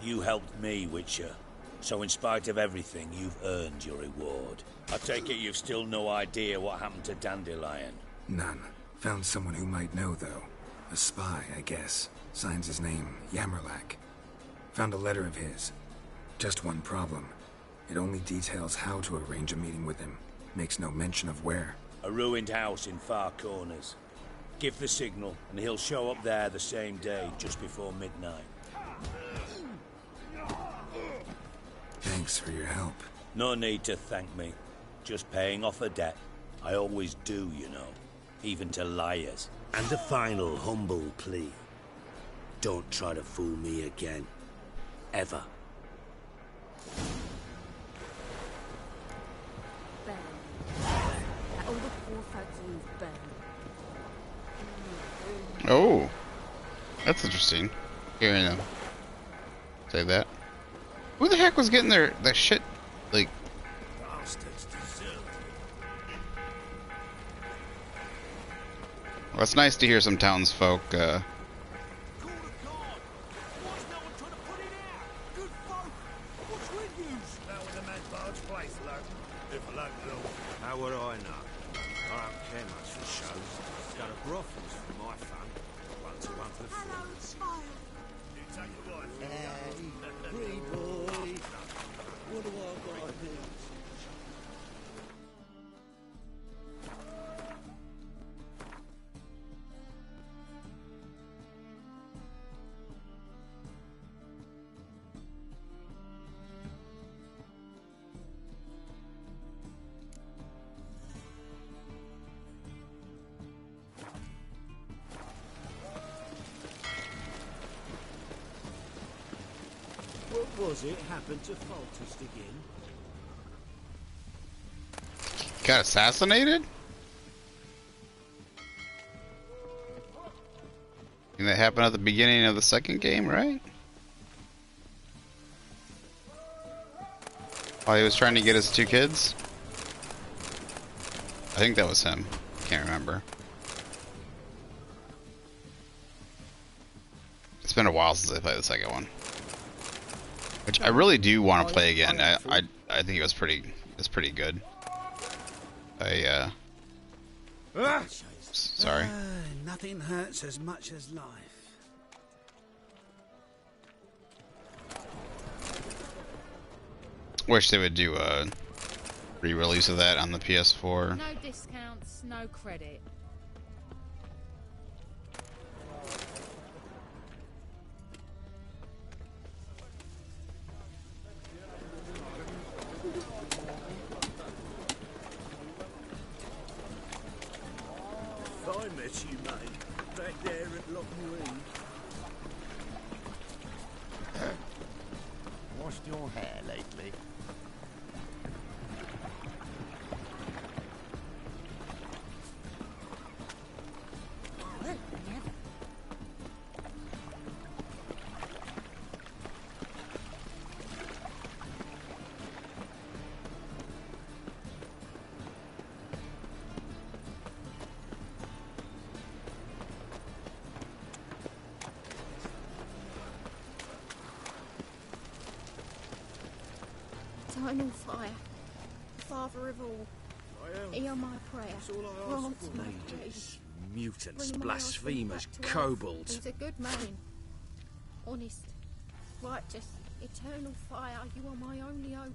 You helped me, Witcher. So in spite of everything, you've earned your reward. I take it you've still no idea what happened to Dandelion? None. Found someone who might know, though. A spy, I guess. Signs his name, Yamerlak. Found a letter of his. Just one problem. It only details how to arrange a meeting with him. Makes no mention of where. A ruined house in Far Corners. Give the signal, and he'll show up there the same day, just before midnight. Thanks for your help. No need to thank me. Just paying off a debt. I always do, you know. Even to liars. And a final humble plea. Don't try to fool me again. Ever. Oh, that's interesting. Hearing them say that. Who the heck was getting their shit like? Well, it's nice to hear some townsfolk. How would I know? I don't care much for shows. Got a brothels for my fun. One to one for free. Hey, free boy. What do I gotta do? What was it happened to Foltest again? Got assassinated? And that happened at the beginning of the second game, right? While he was trying to get his two kids? I think that was him. Can't remember. It's been a while since I played the second one. Which I really do want to play again. I think it was pretty good. Sorry. Nothing hurts as much as life. Wish they would do a re-release of that on the PS4. No discounts, no credit. I met you, mate. Back there at Lockwood. Washed your hair lately? Eternal fire, Father of all, hear my prayer. Grant my Ladies, praise. mutants, Bring my blasphemers, husband back to earth. kobolds. He's a good man, honest, righteous, eternal fire. You are my only hope.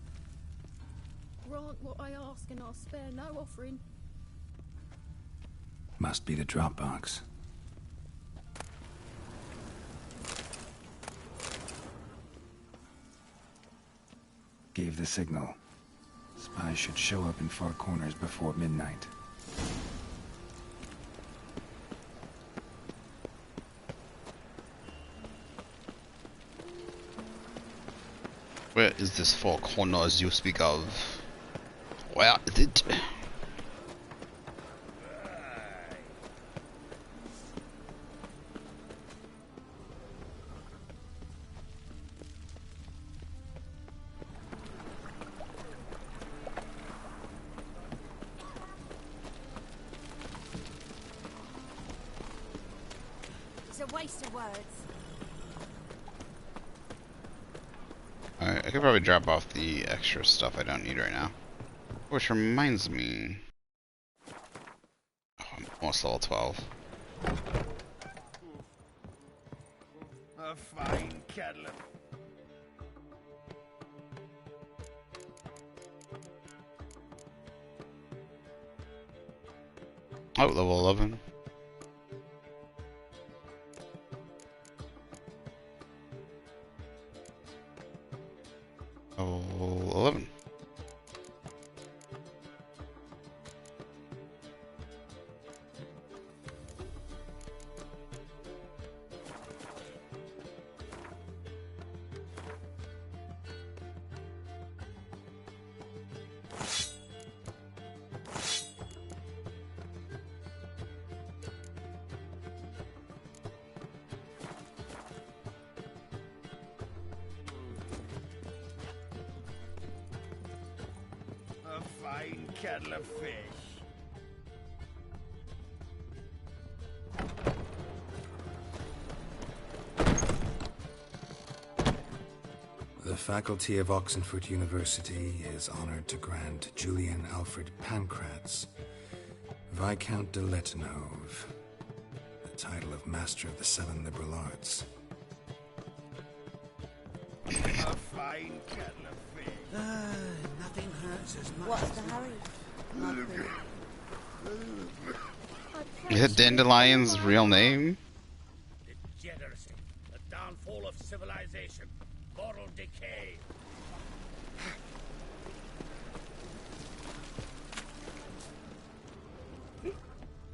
Grant what I ask, and I'll spare no offering. Must be the Dropbox. Gave the signal. Spies should show up in Far Corners before midnight. Where is this Four Corners you speak of? Where is it? It's a waste of words. Alright, I could probably drop off the extra stuff I don't need right now. Which reminds me... Oh, I'm almost level 12. A fine kettle. Oh, level 11. Level 11. A fine kettle of fish. The faculty of Oxenford University is honored to grant Julian Alfred Pancratz, Viscount de Letenove, the title of Master of the Seven Liberal Arts. A fine kettle of fish. Nothing hurts as much. What's the hurry? Is it Dandelion's real name? Degeneracy, the downfall of civilization, moral decay.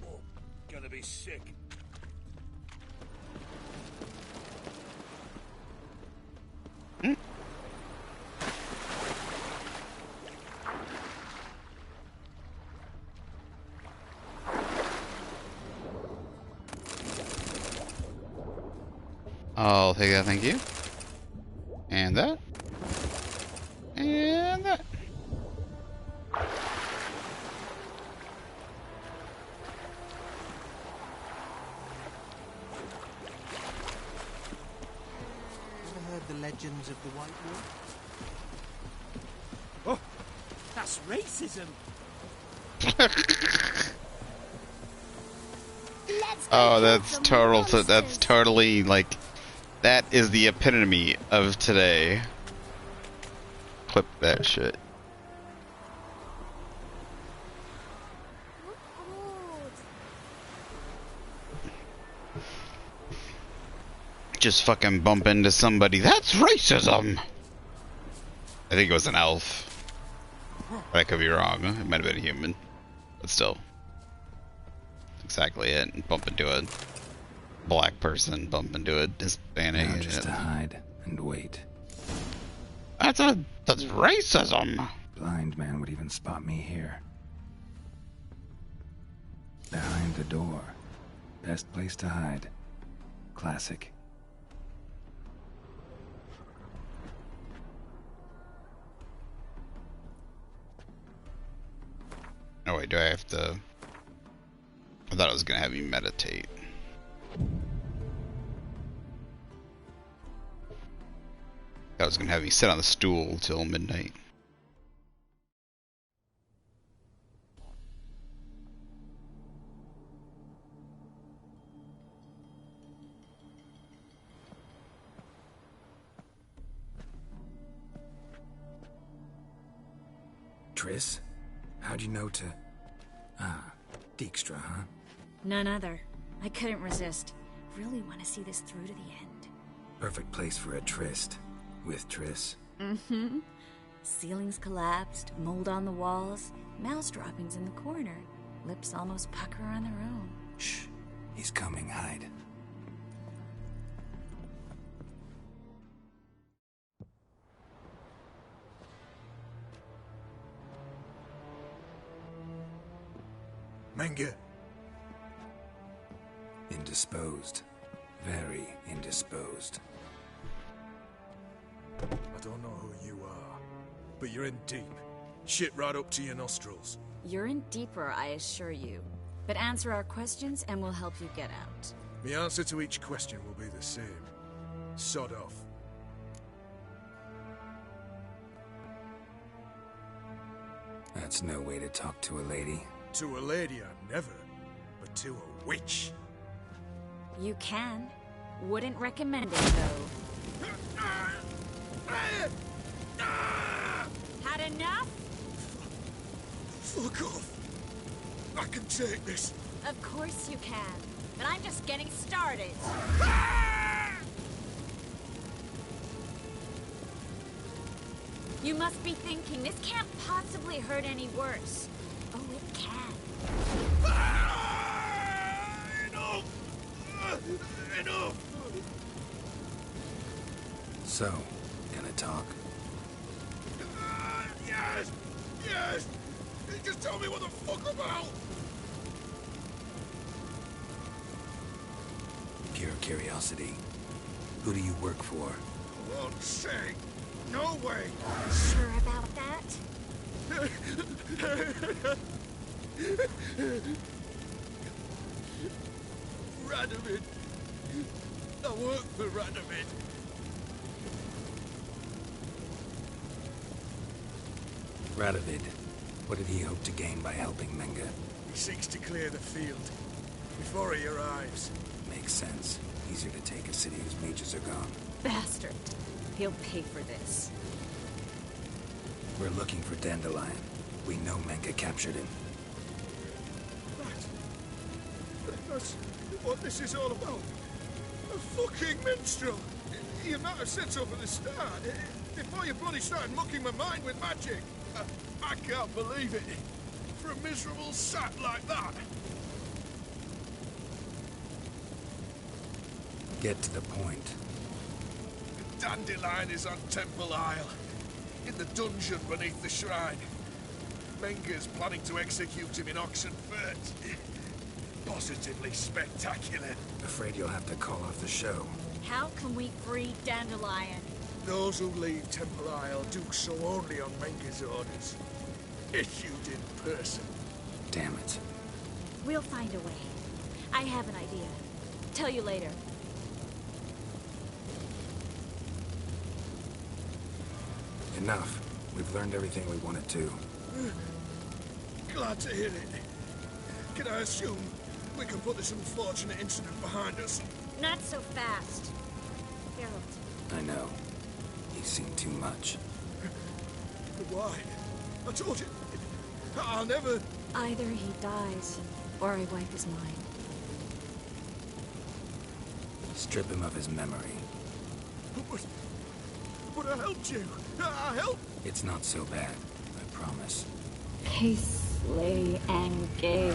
Oh, gonna be sick. I'll take that, thank you. And that. And that. Ever heard the legends of the White Wolf? Oh, that's racism. Oh, that's total. That's totally like. That is the epitome of today. Clip that shit. Just fucking bump into somebody. That's racism! I think it was an elf. But I could be wrong. It might have been a human. But still. exactly it. Bump into a black person, bump into a Hispanic. Now just to hide and wait. That's racism. Blind man would even spot me here. Behind the door. Best place to hide. Classic. Oh wait, do I have to... I thought I was gonna have you meditate. I was gonna have you sit on the stool till midnight. Triss? How'd you know to... Ah, Dijkstra, huh? None other. I couldn't resist. Really want to see this through to the end. Perfect place for a tryst. With Triss. Mm-hmm. Ceilings collapsed, mold on the walls, mouse droppings in the corner. Lips almost pucker on their own. Shh. He's coming, hide. Menge. Indisposed. Very indisposed. I don't know who you are, but you're in deep. Shit right up to your nostrils. You're in deeper, I assure you. But answer our questions and we'll help you get out. The answer to each question will be the same. Sod off. That's no way to talk to a lady. To a lady, I never. But to a witch. You can. Wouldn't recommend it, though. Had enough? Fuck off. I can take this. Of course you can. But I'm just getting started. You must be thinking, this can't possibly hurt any worse. Oh, it can. Enough! Enough! So, gonna talk? Yes! Yes! Just tell me what the fuck about! Pure curiosity. Who do you work for? I won't say. No way! Sure about that? Radovid. I work for Radovid. Radovid. What did he hope to gain by helping Menge? He seeks to clear the field before he arrives. Makes sense. Easier to take a city whose mages are gone. Bastard. He'll pay for this. We're looking for Dandelion. We know Menge captured him. That's what this is all about. A fucking minstrel. You might have said so from the start. Before you bloody started mucking my mind with magic. I can't believe it. For a miserable sap like that. Get to the point. The Dandelion is on Temple Isle. In the dungeon beneath the shrine. Menge's planning to execute him in Oxenfurt. Positively spectacular. Afraid you'll have to call off the show. How can we free Dandelion? Those who leave Temple Isle do so only on Menge's orders. Issued in person. Damn it. We'll find a way. I have an idea. Tell you later. Enough. We've learned everything we wanted to. Glad to hear it. Can I assume we can put this unfortunate incident behind us? Not so fast. Geralt. I know. He's seen too much. But why? I told you. I'll never... Either he dies, or I wipe his mind. Strip him of his memory. But I helped you. I helped. It's not so bad, I promise. Peace, lay, and gay.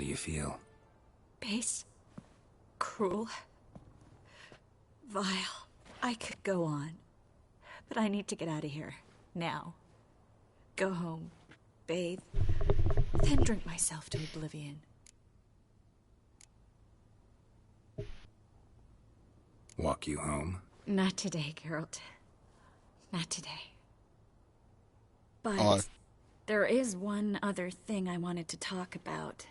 do you feel? Base. Cruel. Vile. I could go on. But I need to get out of here. Now. Go home. Bathe. Then drink myself to oblivion. Walk you home? Not today, Geralt. Not today. But there is one other thing I wanted to talk about.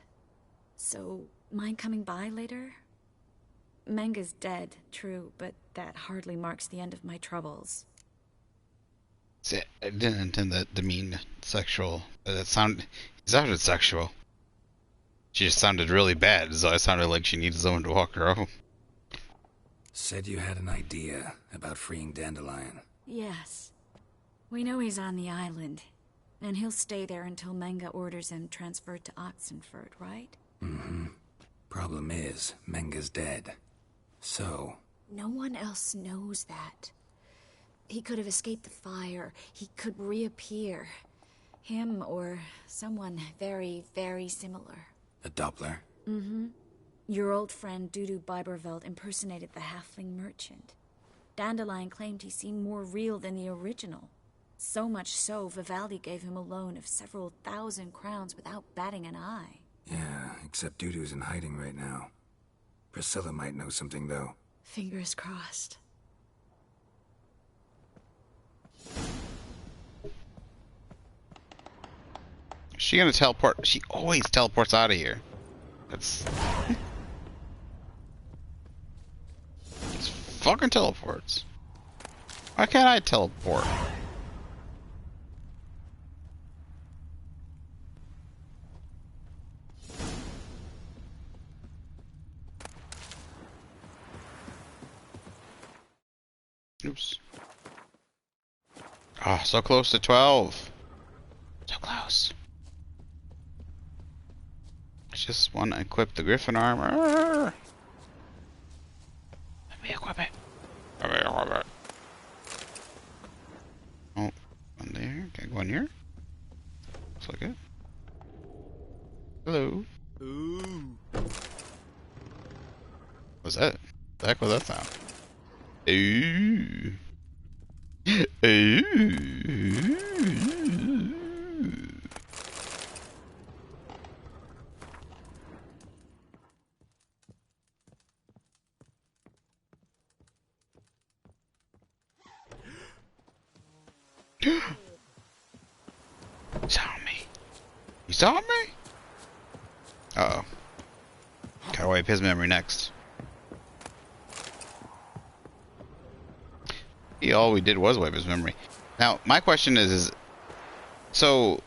So, mind coming by later? Menga's dead, true, but that hardly marks the end of my troubles. See, I didn't intend that to mean sexual. It sounded sexual. She just sounded really bad, so it sounded like she needed someone to walk her home. Said you had an idea about freeing Dandelion. Yes. We know he's on the island, and he'll stay there until Menga orders him transferred to Oxenford, right? Mm-hmm. Problem is, Menga's dead. So... No one else knows that. He could have escaped the fire. He could reappear. Him or someone very, very similar. A Doppler? Mm-hmm. Your old friend Dudu Biberveld impersonated the halfling merchant. Dandelion claimed he seemed more real than the original. So much so, Vivaldi gave him a loan of several thousand crowns without batting an eye. Yeah, except Dudu's in hiding right now. Priscilla might know something, though. Fingers crossed. Is she gonna teleport? She always teleports out of here. That's... It's fucking teleports. Why can't I teleport? Oops. Oh, so close to 12. So close. I just want to equip the Griffin armor. Let me equip it. Let me equip it. Oh, one there. Can I go in here? Looks like it. Hello. Ooh. What's that? The heck was that sound? Ooh. Ooh. Saw me. You saw me? Uh-oh. Gotta wipe his memory next. All we did was wipe his memory. Now, my question is so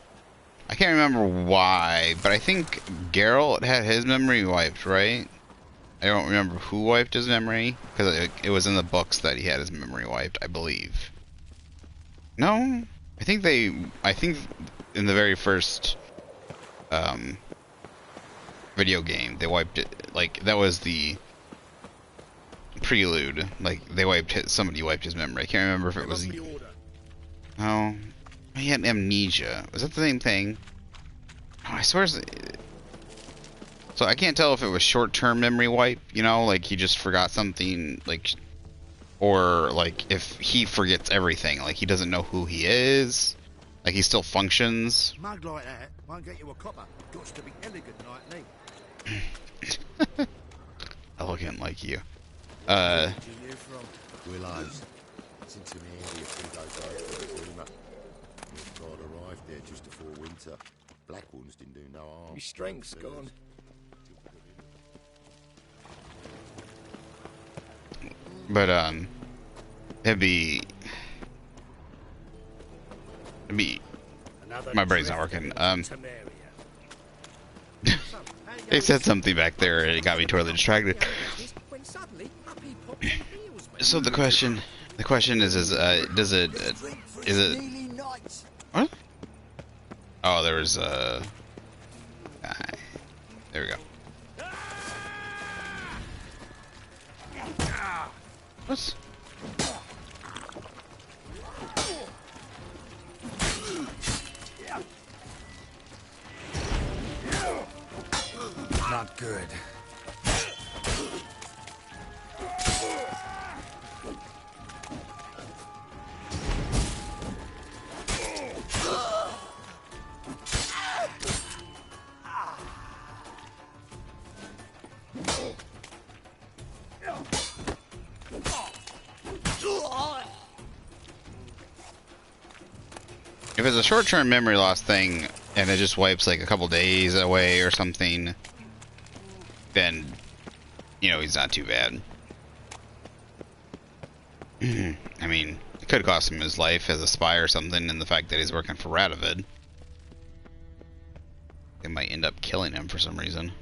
I can't remember why, but I think Geralt had his memory wiped, right? I don't remember who wiped his memory, because it was in the books that he had his memory wiped, I believe. No? I think in the very first video game, they wiped it, like, that was the prelude. Like, somebody wiped his memory. I can't remember if it was... Oh, he had amnesia. Was that the same thing? Oh, I swear... So I can't tell if it was short-term memory wipe, you know, like he just forgot something, like, or like if he forgets everything, like he doesn't know who he is, like he still functions. Mug like that won't get you a copper. Got to be elegant like me. Elegant like you. Willows. It's into me area 2 days later for the Zuma. God arrived there just before winter. Black ones didn't do no harm. Your strength's gone. But it'd be my brain's not working. They said something back there and it got me totally distracted. So the question is what? Oh, there was there we go. What? not good. If it's a short-term memory loss thing and it just wipes like a couple days away or something, then, you know, he's not too bad. I mean, it could cost him his life as a spy or something, and the fact that he's working for Radovid. It might end up killing him for some reason.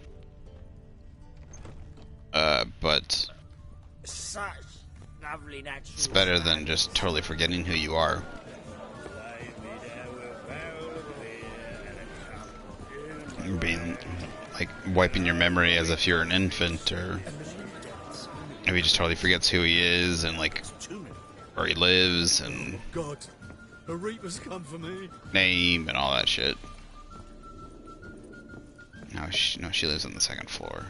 But Such lovely natural it's better than just totally forgetting who you are. Being like wiping your memory as if you're an infant, or if he just totally forgets who he is and like where he lives and God, a Reaper's come for me. name and all that shit. No, she lives on the second floor.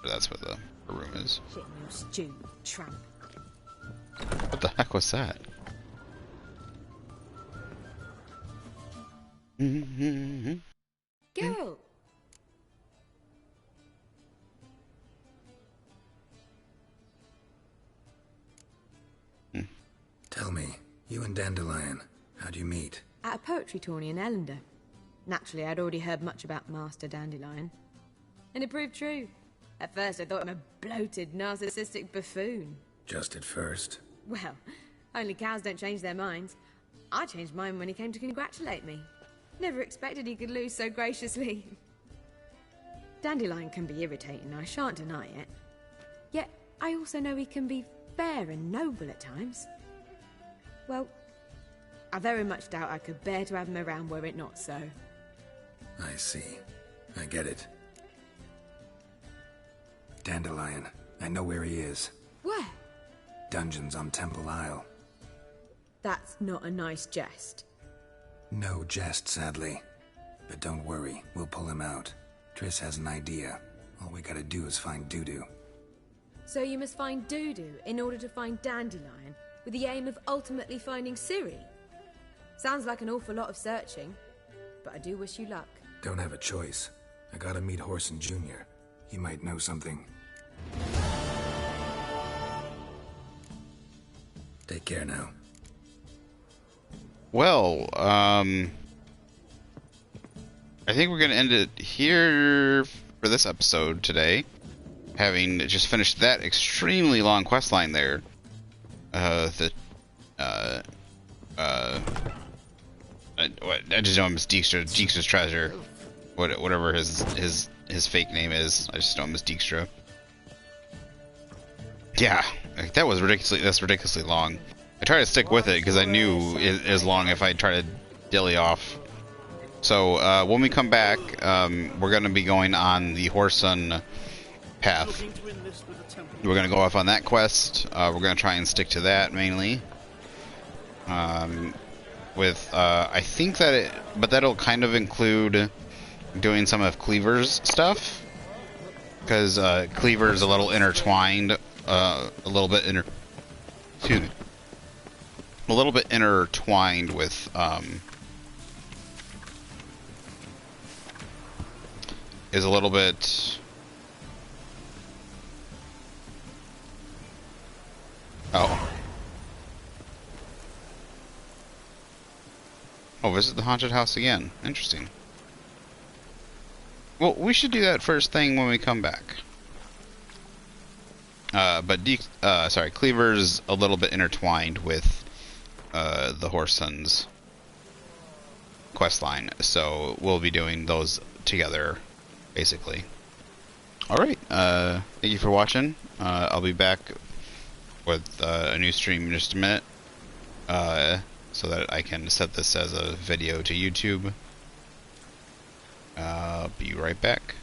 That's where her room is. Shit you stew, tramp. What the heck was that? Girl! Tell me, you and Dandelion, how'd you meet? At a poetry tourney in Ellender. Naturally, I'd already heard much about Master Dandelion. And it proved true. At first, I thought him a bloated, narcissistic buffoon. Just at first. Well, only cows don't change their minds. I changed mine when he came to congratulate me. Never expected he could lose so graciously. Dandelion can be irritating, I shan't deny it. Yet, I also know he can be fair and noble at times. Well, I very much doubt I could bear to have him around were it not so. I see. I get it. Dandelion, I know where he is. Where? Dungeons on Temple Isle. That's not a nice jest. No jest, sadly. But don't worry, we'll pull him out. Triss has an idea. All we gotta do is find Dudu. So you must find Dudu in order to find Dandelion, with the aim of ultimately finding Ciri? Sounds like an awful lot of searching, but I do wish you luck. Don't have a choice. I gotta meet Horson Jr. He might know something. Take care now. Well, I think we're gonna end it here for this episode today. Having just finished that extremely long quest line there. I just know him as Dijkstra's treasure. Whatever his fake name is. I just know him as Dijkstra. Yeah, that was ridiculously long. I tried to stick with it because I knew it is long if I try to dilly off. So when we come back, we're going to be going on the Horson path. We're going to go off on that quest. We're going to try and stick to that mainly. I think that but that'll kind of include doing some of Cleaver's stuff, because Cleaver is a little intertwined, a little bit intertwined with is a little bit. Oh, visit the haunted house again. Interesting. Well, we should do that first thing when we come back. Cleaver's a little bit intertwined with the Horson's questline, so we'll be doing those together, basically. Alright, thank you for watching. I'll be back with a new stream in just a minute, so that I can set this as a video to YouTube. I'll be right back.